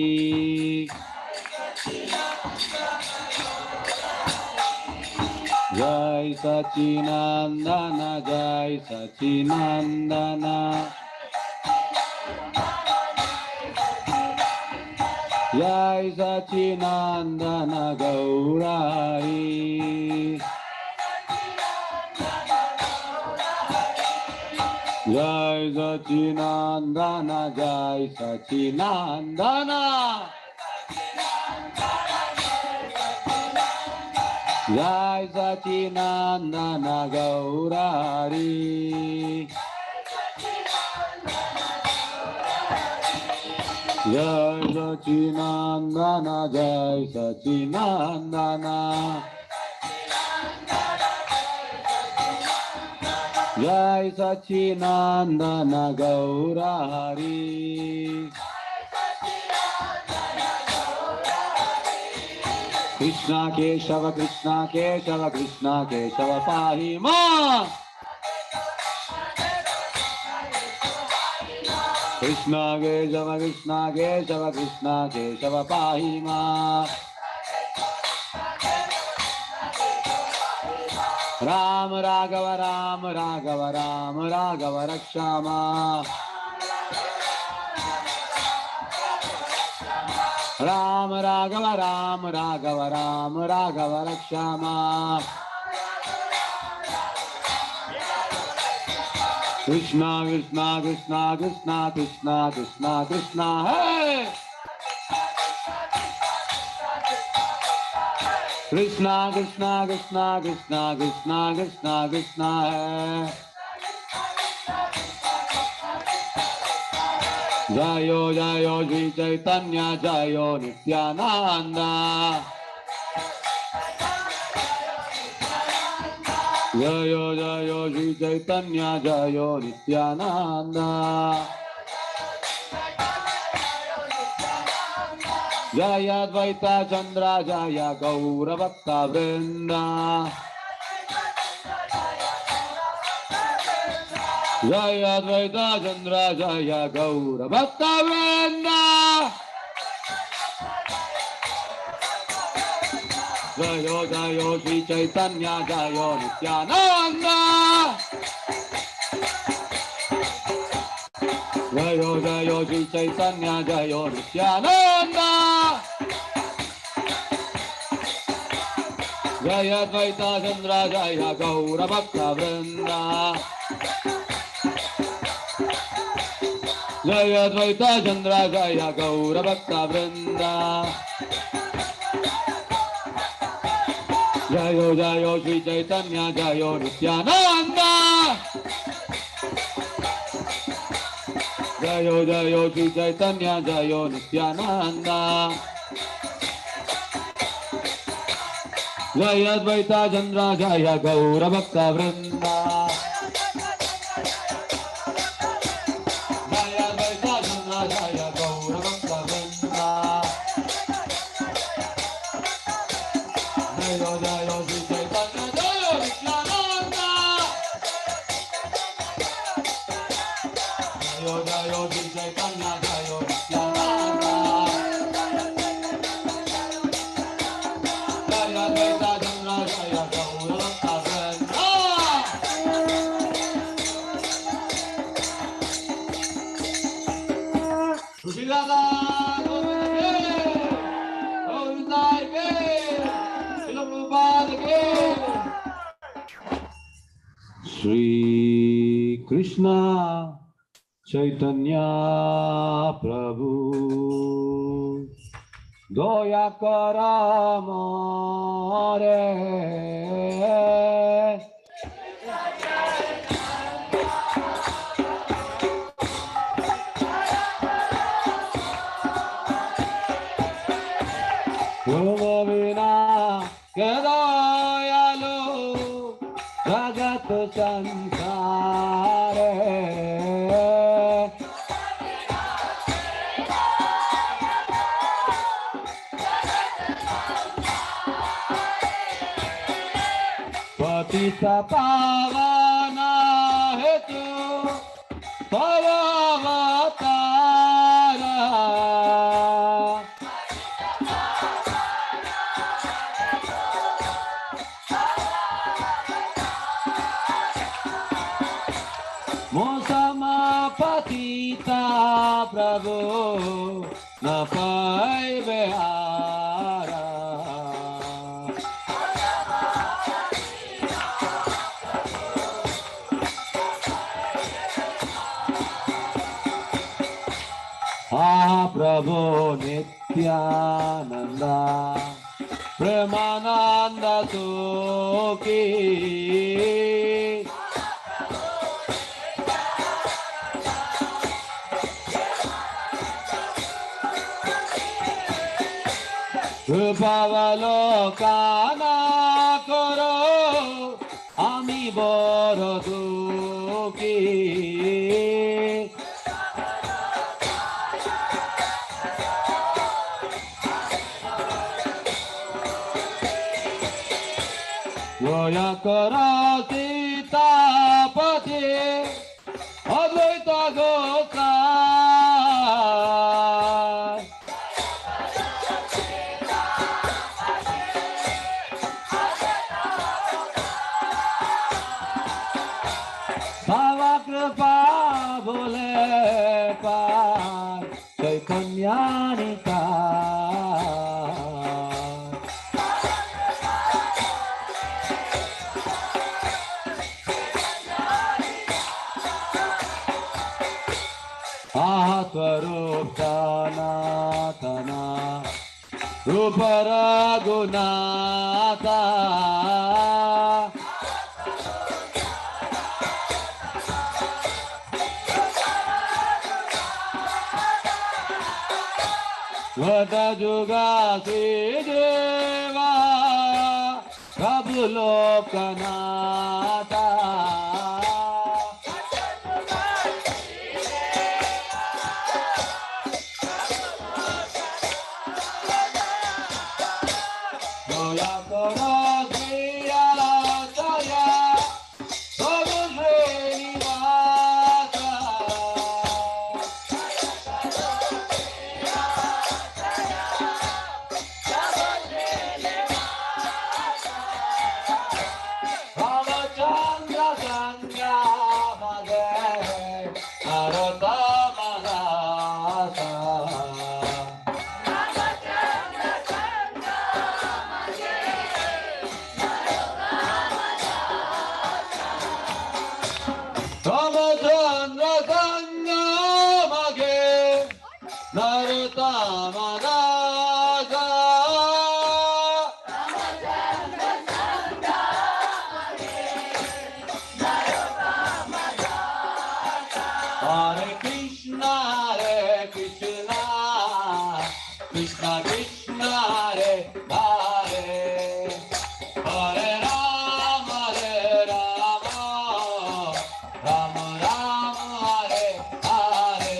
जय सच्चिदानंद जय सच्चिदानंद जय सच्चिदानंद गौरा हरि जय सच्चिदानंद जय सच्चिदानंद जय सच्चिदानंद गौरा हरि जय सच्चिदानंद जय सच्चिदानंद जय सच्चिदानंद गौरा हरि कृष्णा केशव कृष्णा केशव कृष्णा केशव पाहि मां कृष्णा केशव कृष्णा केशव कृष्णा केशव पाहि मां राम राघव राम राघव राम राघव रक्षा मां राम राघव राम राघव राम राघव रक्षा मां कृष्णा कृष्णा कृष्णा कृष्णा कृष्णा कृष्णा कृष्णा है कृष्णा कृष्णा कृष्णा कृष्णा कृष्णा कृष्णा कृष्णा है जयो जयो श्री चैतन्य जयो नित्यानंद जयो जयो श्री चैतन्य जयो नित्यानंद जय अद्वैत चंद्र जय गौर भक्त वृंद जय अद्वैत चंद्र जय गौर भक्त वृंद जयो जयो श्री चैतन्य जयो नित्यानंद जयो जयो श्री चैतन्य जयो नित्यानंद जय अद्वैत चंद्र जय गौर भक्त वृंद जय अद्वैत चंद्र जय गौर भक्त वृंद Jayo Jayo Sri Chaitanya Jayo Nityananda. Jayo Jayo Sri Chaitanya Jayo Nityananda. Jaya Advaita Chandra Jaya Gaura Bhakta Vrinda. Jaya Advaita Chandra Jaya Gaura Bhakta Vrinda. Jayo Jayo Sri Chaitanya Jayo Nityananda. Jayo Jayo Sri Chaitanya Jayo Nityananda. Jaya Advaita Chandra Jaya Gaura Bhakta Vrinda. Tushigada Govinda ke Srila Prabhupada ke Shri Krishna Chaitanya Prabhu Doya Kara More Vina Kedoyalu Jagat Sansare Patita Pavana Hetu Pavavatara Mosama Patita Prabhu Napai Behara Ah Prabhu Nityananda Premananda Sukhi Rupavalokana koro ami boro dukhi Goya koro Sitapati Advaita Gosai Bhava Kripa Bole Pai Chaitanya Nitai Swarup Sanatana Rupa Raghunatha Vata Juga Srideva Prabhu Lokanatha Narita Madasa Hare Hare Rama Rama Rama Hare Hare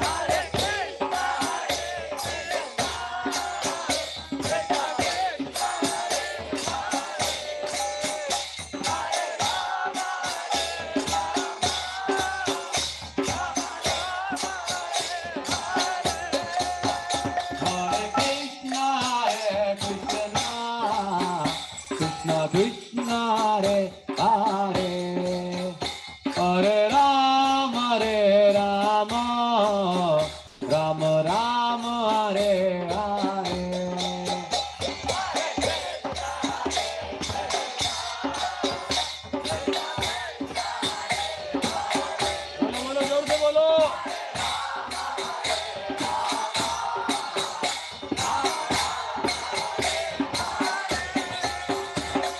Hare Krishna Krishna Krishna Hare Hare Hare Rama Rama Rama Hare Hare बोलो जोर से बोलो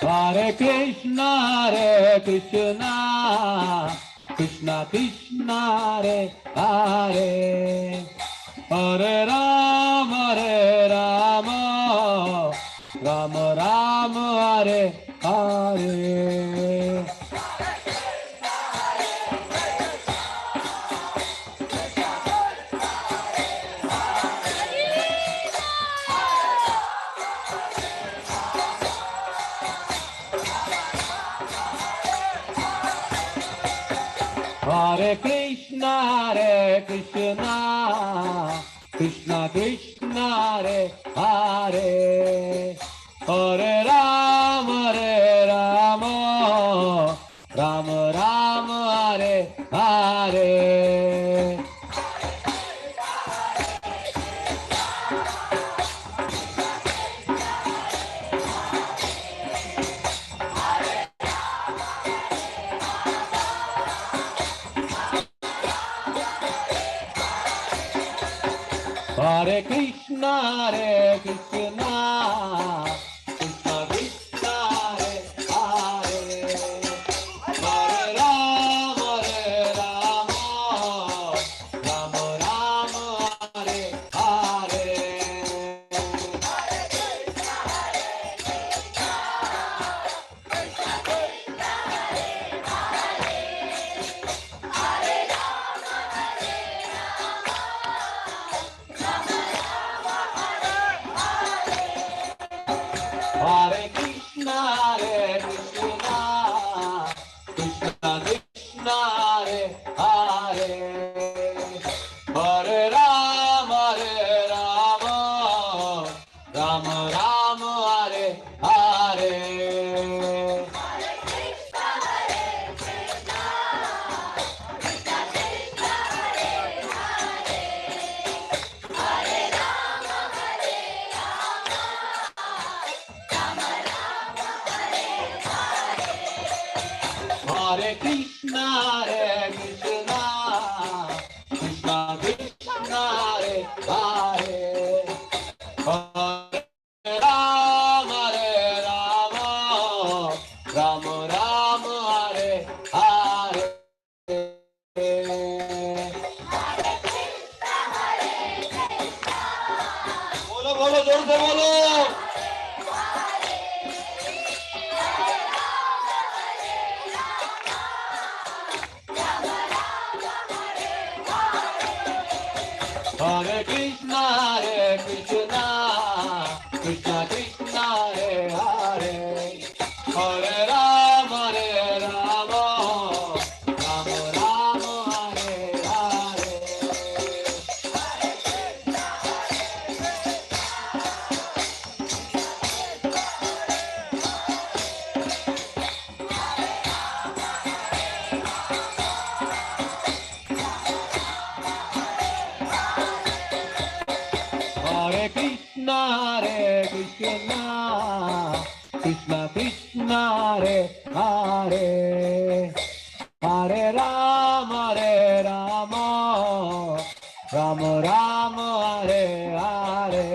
Hare Krishna Krishna Krishna Hare Hare Hare Rama Rama Rama Hare Hare Hare Krishna Krishna Krishna Hare Hare Hare Rama Rama Rama Hare Hare Hare Krishna Krishna Krishna Hare Hare Hare Rama Rama Rama Hare Hare Hare Krishna Krishna Krishna Hare Hare Hare Rama Rama Rama Hare Hare Hare Krishna Krishna Krishna Krishna Hare Hare Hare Rama Rama Rama Hare Hare बोलो बोलो जोर से बोलो Hare Krishna Krishna Krishna Krishna Hare Hare Hare Rama Rama Rama Hare Hare Hare Krishna Krishna Krishna Krishna Hare Hare Hare Rama Rama Rama Hare Hare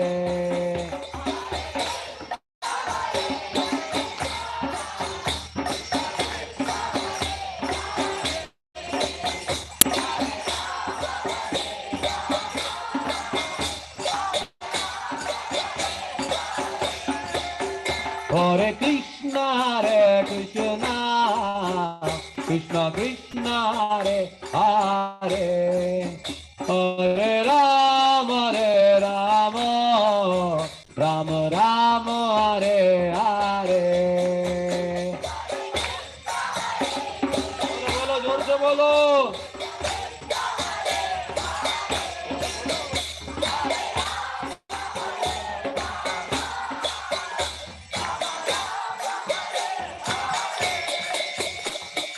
Hare Krishna, Krishna Krishna, Hare Hare, Hare Rama, Rama Rama, Hare Hare. बोलो जोर से बोलो.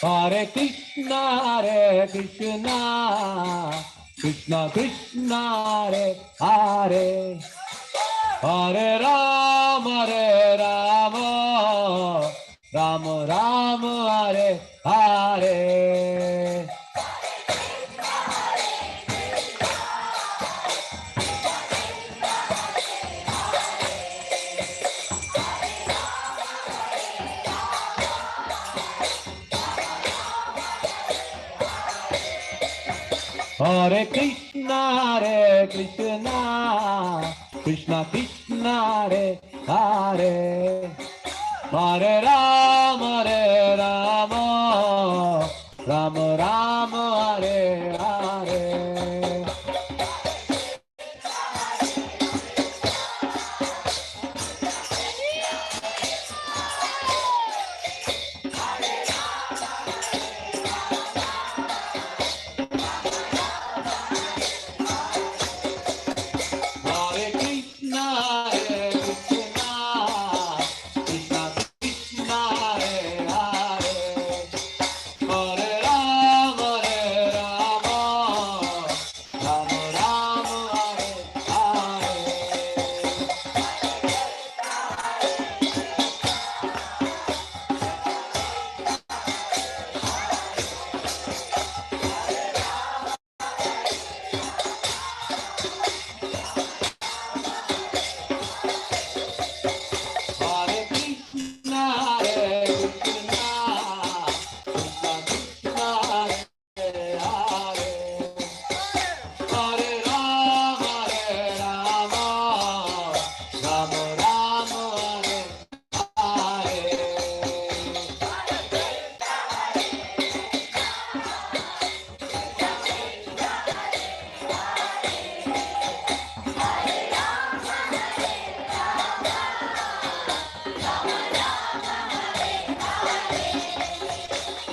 Hare Krishna, Krishna Krishna, Hare Hare, Hare Rama, Rama Rama, Hare Hare. Hare Krishna, Krishna Krishna, Hare Hare, Hare Rama, Rama Rama, Hare Hare.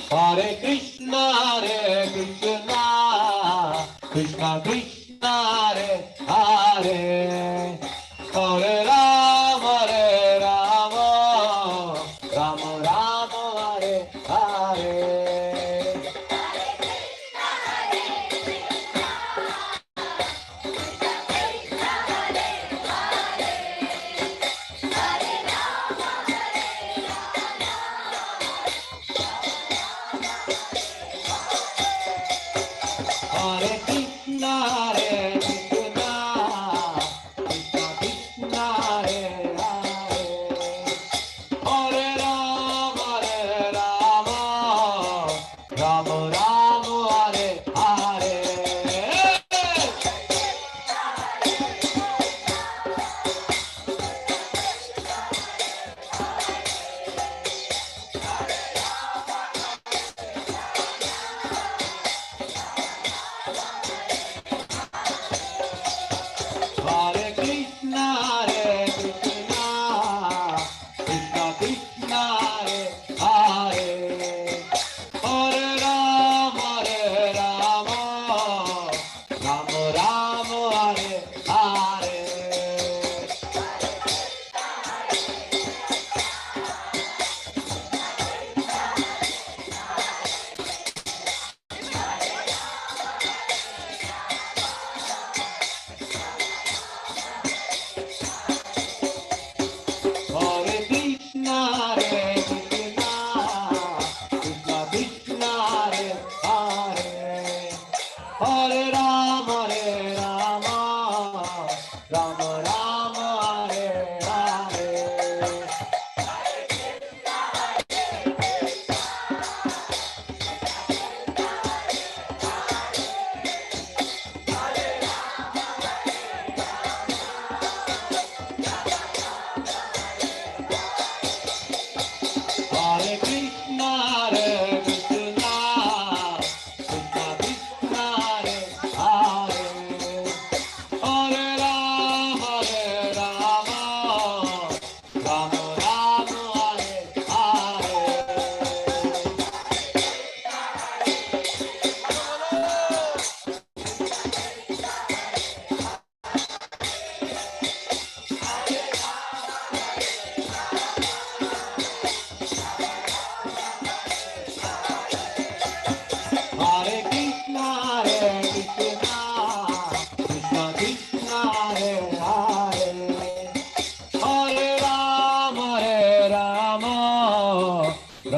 Hare Krishna, Krishna Krishna, Hare Hare, Hare Rama, Rama Rama, Hare Hare. Hare Krishna,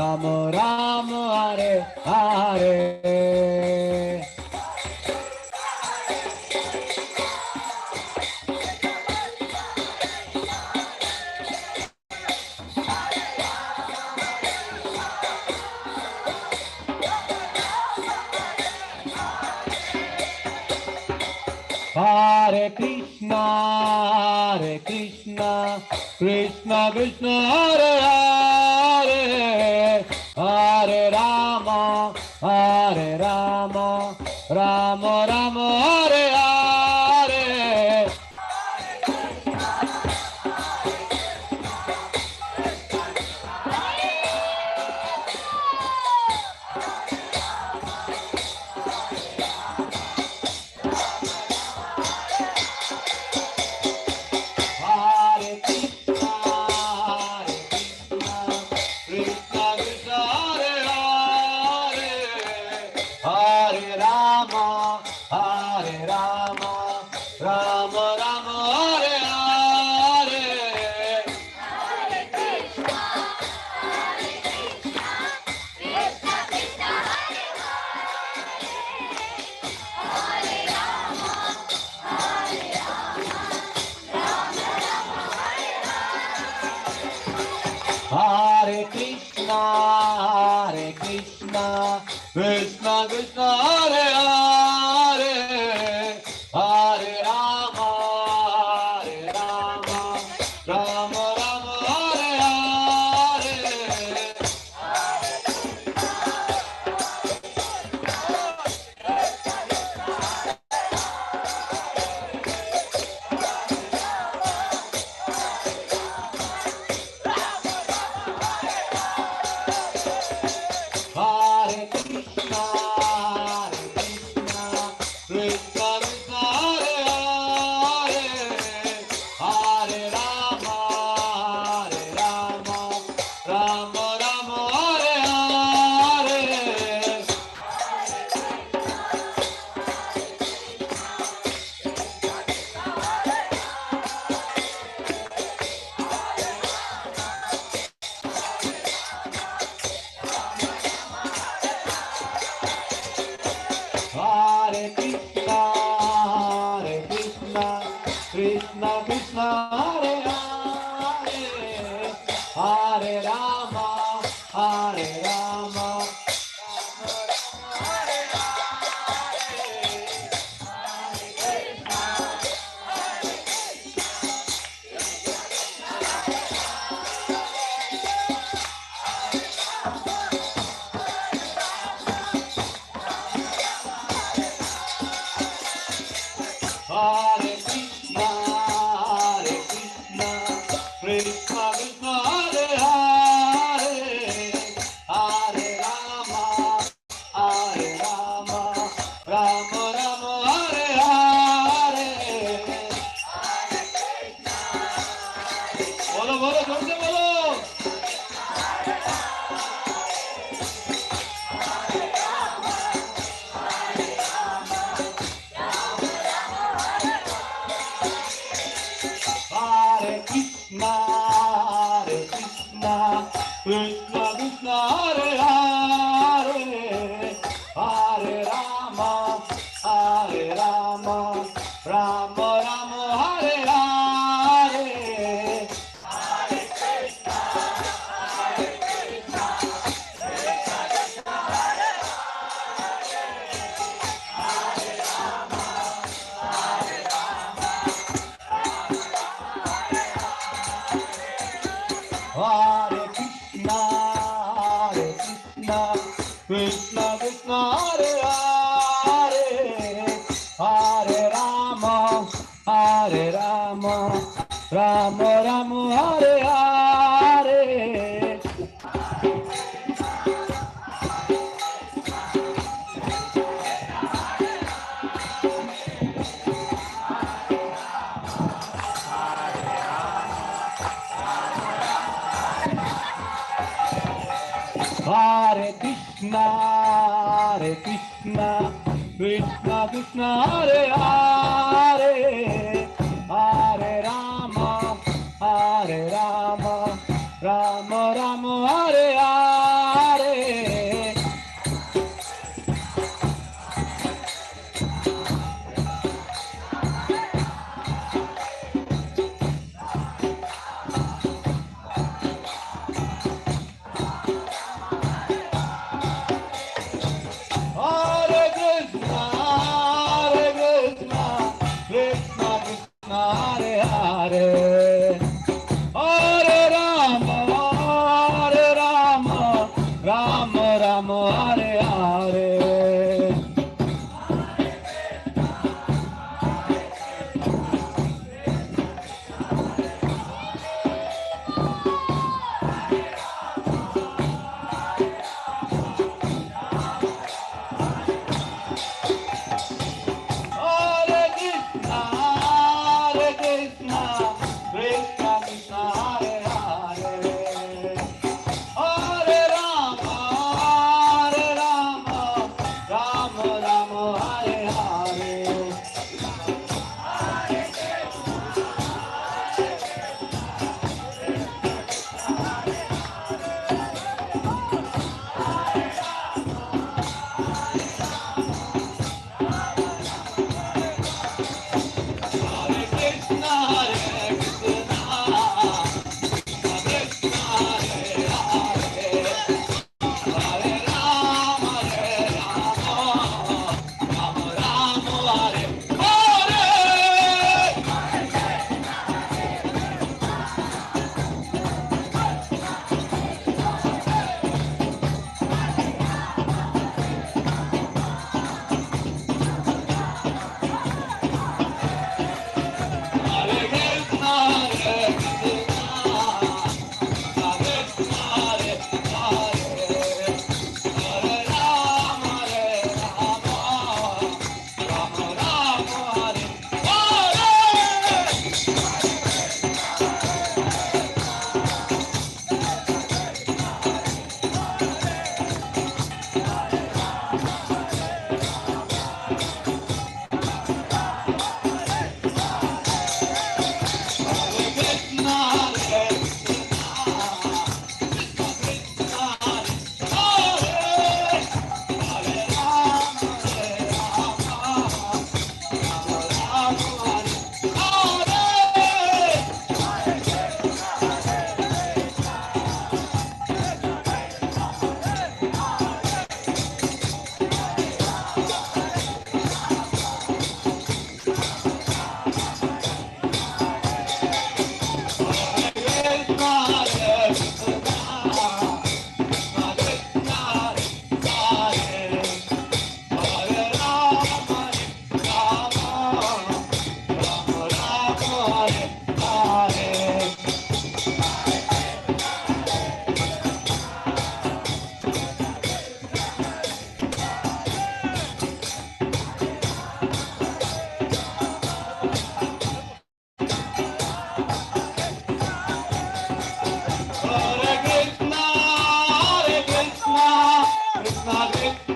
Ram Ram Hare Hare. Hare Krishna, Krishna Krishna, Hare Hare, Hare Rama, Rama Rama, Hare Hare. Hare Krishna, Krishna Krishna, Hare Hare, Hare Rama, Rama Rama, Hare Hare. Hare Krishna, Krishna Krishna, Hare Hare, Hare Rama, Rama Rama, Hare Hare. Hare Krishna, Krishna Krishna, Hare Hare, Hare Rama, Rama Hare Krishna, Krishna Krishna, Hare Hare, Hare Rama, Rama Rama, Hare Hare. बोलो बोलो जोर से बोलो. Hare Krishna, Krishna Krishna, Hare Hare, Hare Rama, Rama Rama, Hare Hare. Hare Krishna, Krishna Krishna, Hare Hare, Hare Rama, Rama Rama, Hare Hare. Hare Krishna, Krishna Krishna, Hare Hare, Hare Rama, Rama Rama, Hare Hare.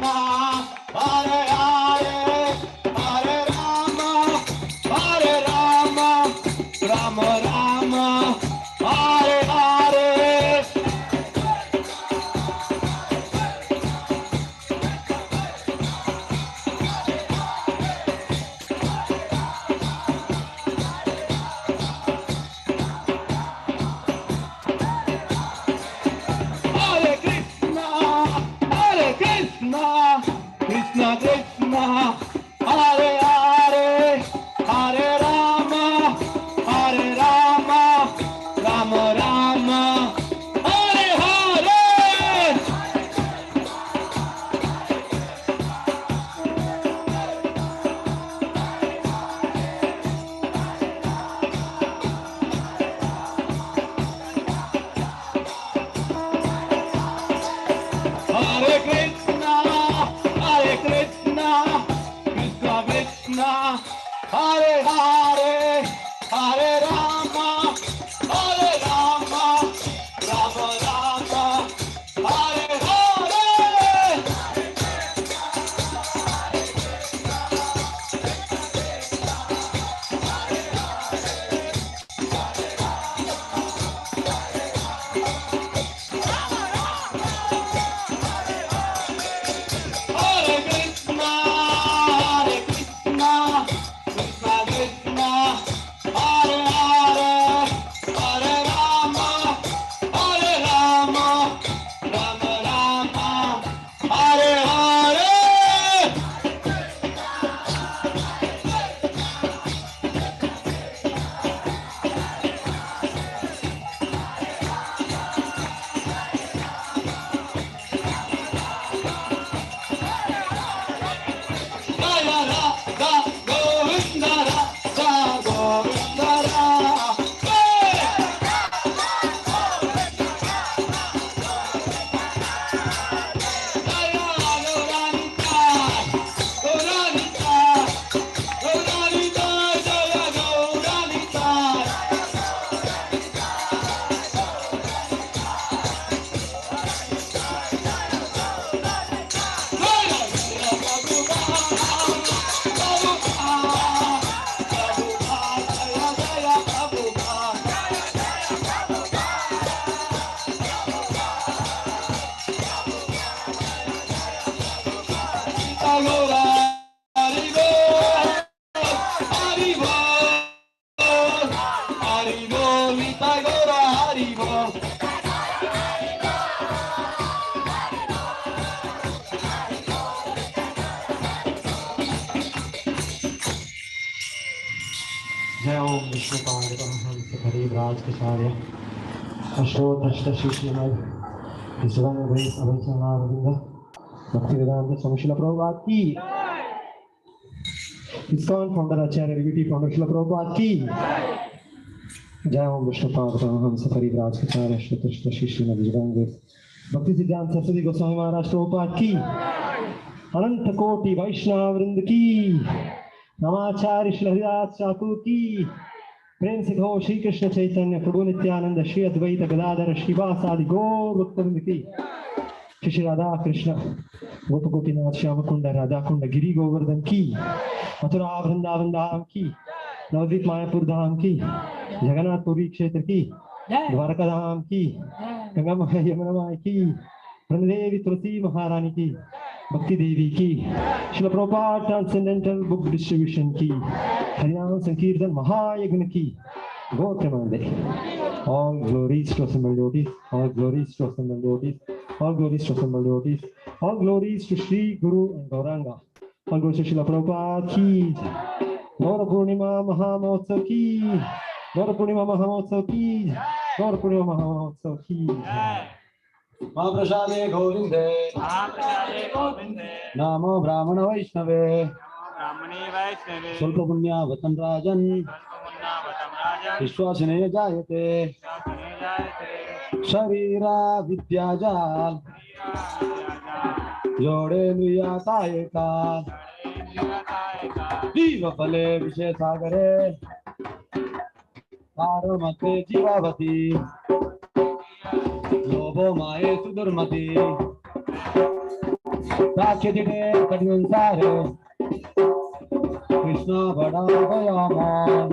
Krishna, Hare Hare, Hare Rama, Rama Rama, Hare Hare. Krishna Krishna, Hare Hare, Hare Rama, Rama Rama, Hare Hare. Hare Krishna, Krishna Krishna, Hare Hare, Hare Rama, Rama Rama, Hare Hare. Hare Krishna, Krishna Krishna, Hare Hare, Hare Rama, Rama Rama, Hare Hare. Jaya Radha Govinda, Radha Govinda, hey! Jaya Gauranita, Gauranita, Gauranita, Jaya Gauranita. जय ओम विष्णुपाद परमहंस परिव्राज कचार्य अष्टोत्तष्ट शिष्यमय विश्वं वैस अभयचरणारविंद भक्तिवेदांत स्वामी श्रील प्रभुपाद की ISKCON founder आचार्य रिविटी founder Srila Prabhupada की जय ओम विष्णुपाद परमहंस परिव्राज कचार्य अष्टोत्तष्ट शिष्यमय विश्वं वैस भक्ति सिद्धांत सरस्वती गोस्वामी महाराज प्रभुपाद की अनंत कोटि वैष्णव वृंद की नमाचार्य श्री हरिदास ठाकुर की प्रेम से कहो श्री कृष्ण चैतन्य प्रभु नित्यानंद श्री अद्वैत गदाधर श्रीवास आदि गौर भक्तवृंद की श्री राधा कृष्ण गोप गोपीनाथ श्याम कुंड राधा कुंड गिरी गोवर्धन की मथुरा वृंदावन धाम की नवद्वीप मायापुर धाम की जगन्नाथपुरी क्षेत्र की द्वारका धाम की गंगा माया यमुना माई की वृंदेवी तुलसी महारानी की भक्ति देवी की Srila Prabhupada transcendental book distribution की हरिनाम संकीर्तन महायज्ञ की गोत्रमांडे all glories to assembled devotees, all glories to assembled devotees, all glories to assembled devotees, all glories to Sri Guru and Gauranga, all glories to Srila Prabhupada ki Gaura Purnima Mahamotsav ki Gaura Purnima Mahamotsav ki Gaura Purnima Mahamotsav ki महाप्रसादे गोविंदे नामो ब्राह्मण वैष्णवे स्वल्प पुण्यावतन राजन विश्वासिने जायते शरीरा विद्याजाल जोड़े नुयाताय काल जीव फले विषय सागरे तारमते जीवावती लोभो माये सुदुर्मति राक्षिते कठिन सारे कृष्ण बड़ा दयावान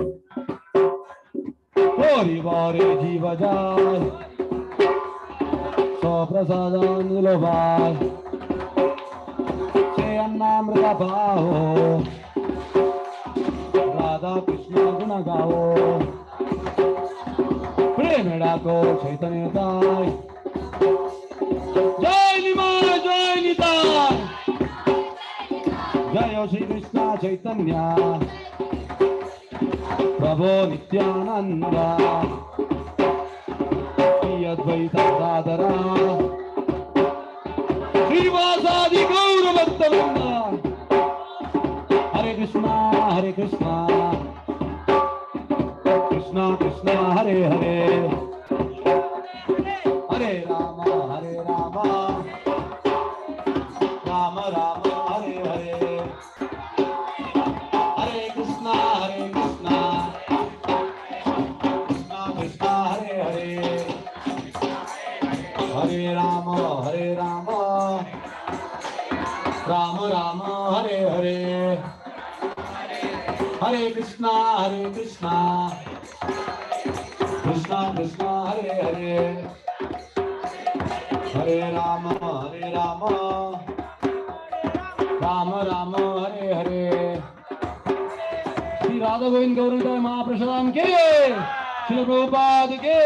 होरी बारे जीव जाय स्वप्रसादानुलोभाय से अन्नामृत भावो राधा कृष्ण गुण गाओ प्रेम डाको चैतन्य ताय जय निताय जय श्री कृष्ण चैतन्य प्रभो नित्यानंद अद्वैत दादरा श्रीवासादि गौर भक्तवृंद हरे कृष्णा कृष्णा कृष्णा हरे हरे हरे राम राम राम हरे हरे हरे कृष्णा कृष्णा हरे हरे हरे राम राम राम हरे हरे हरे कृष्णा कृष्णा हरे हरे हरे राम राम हरे हरे श्री राधा गोविंद गौर महाप्रसाद के श्री प्रभुपाद के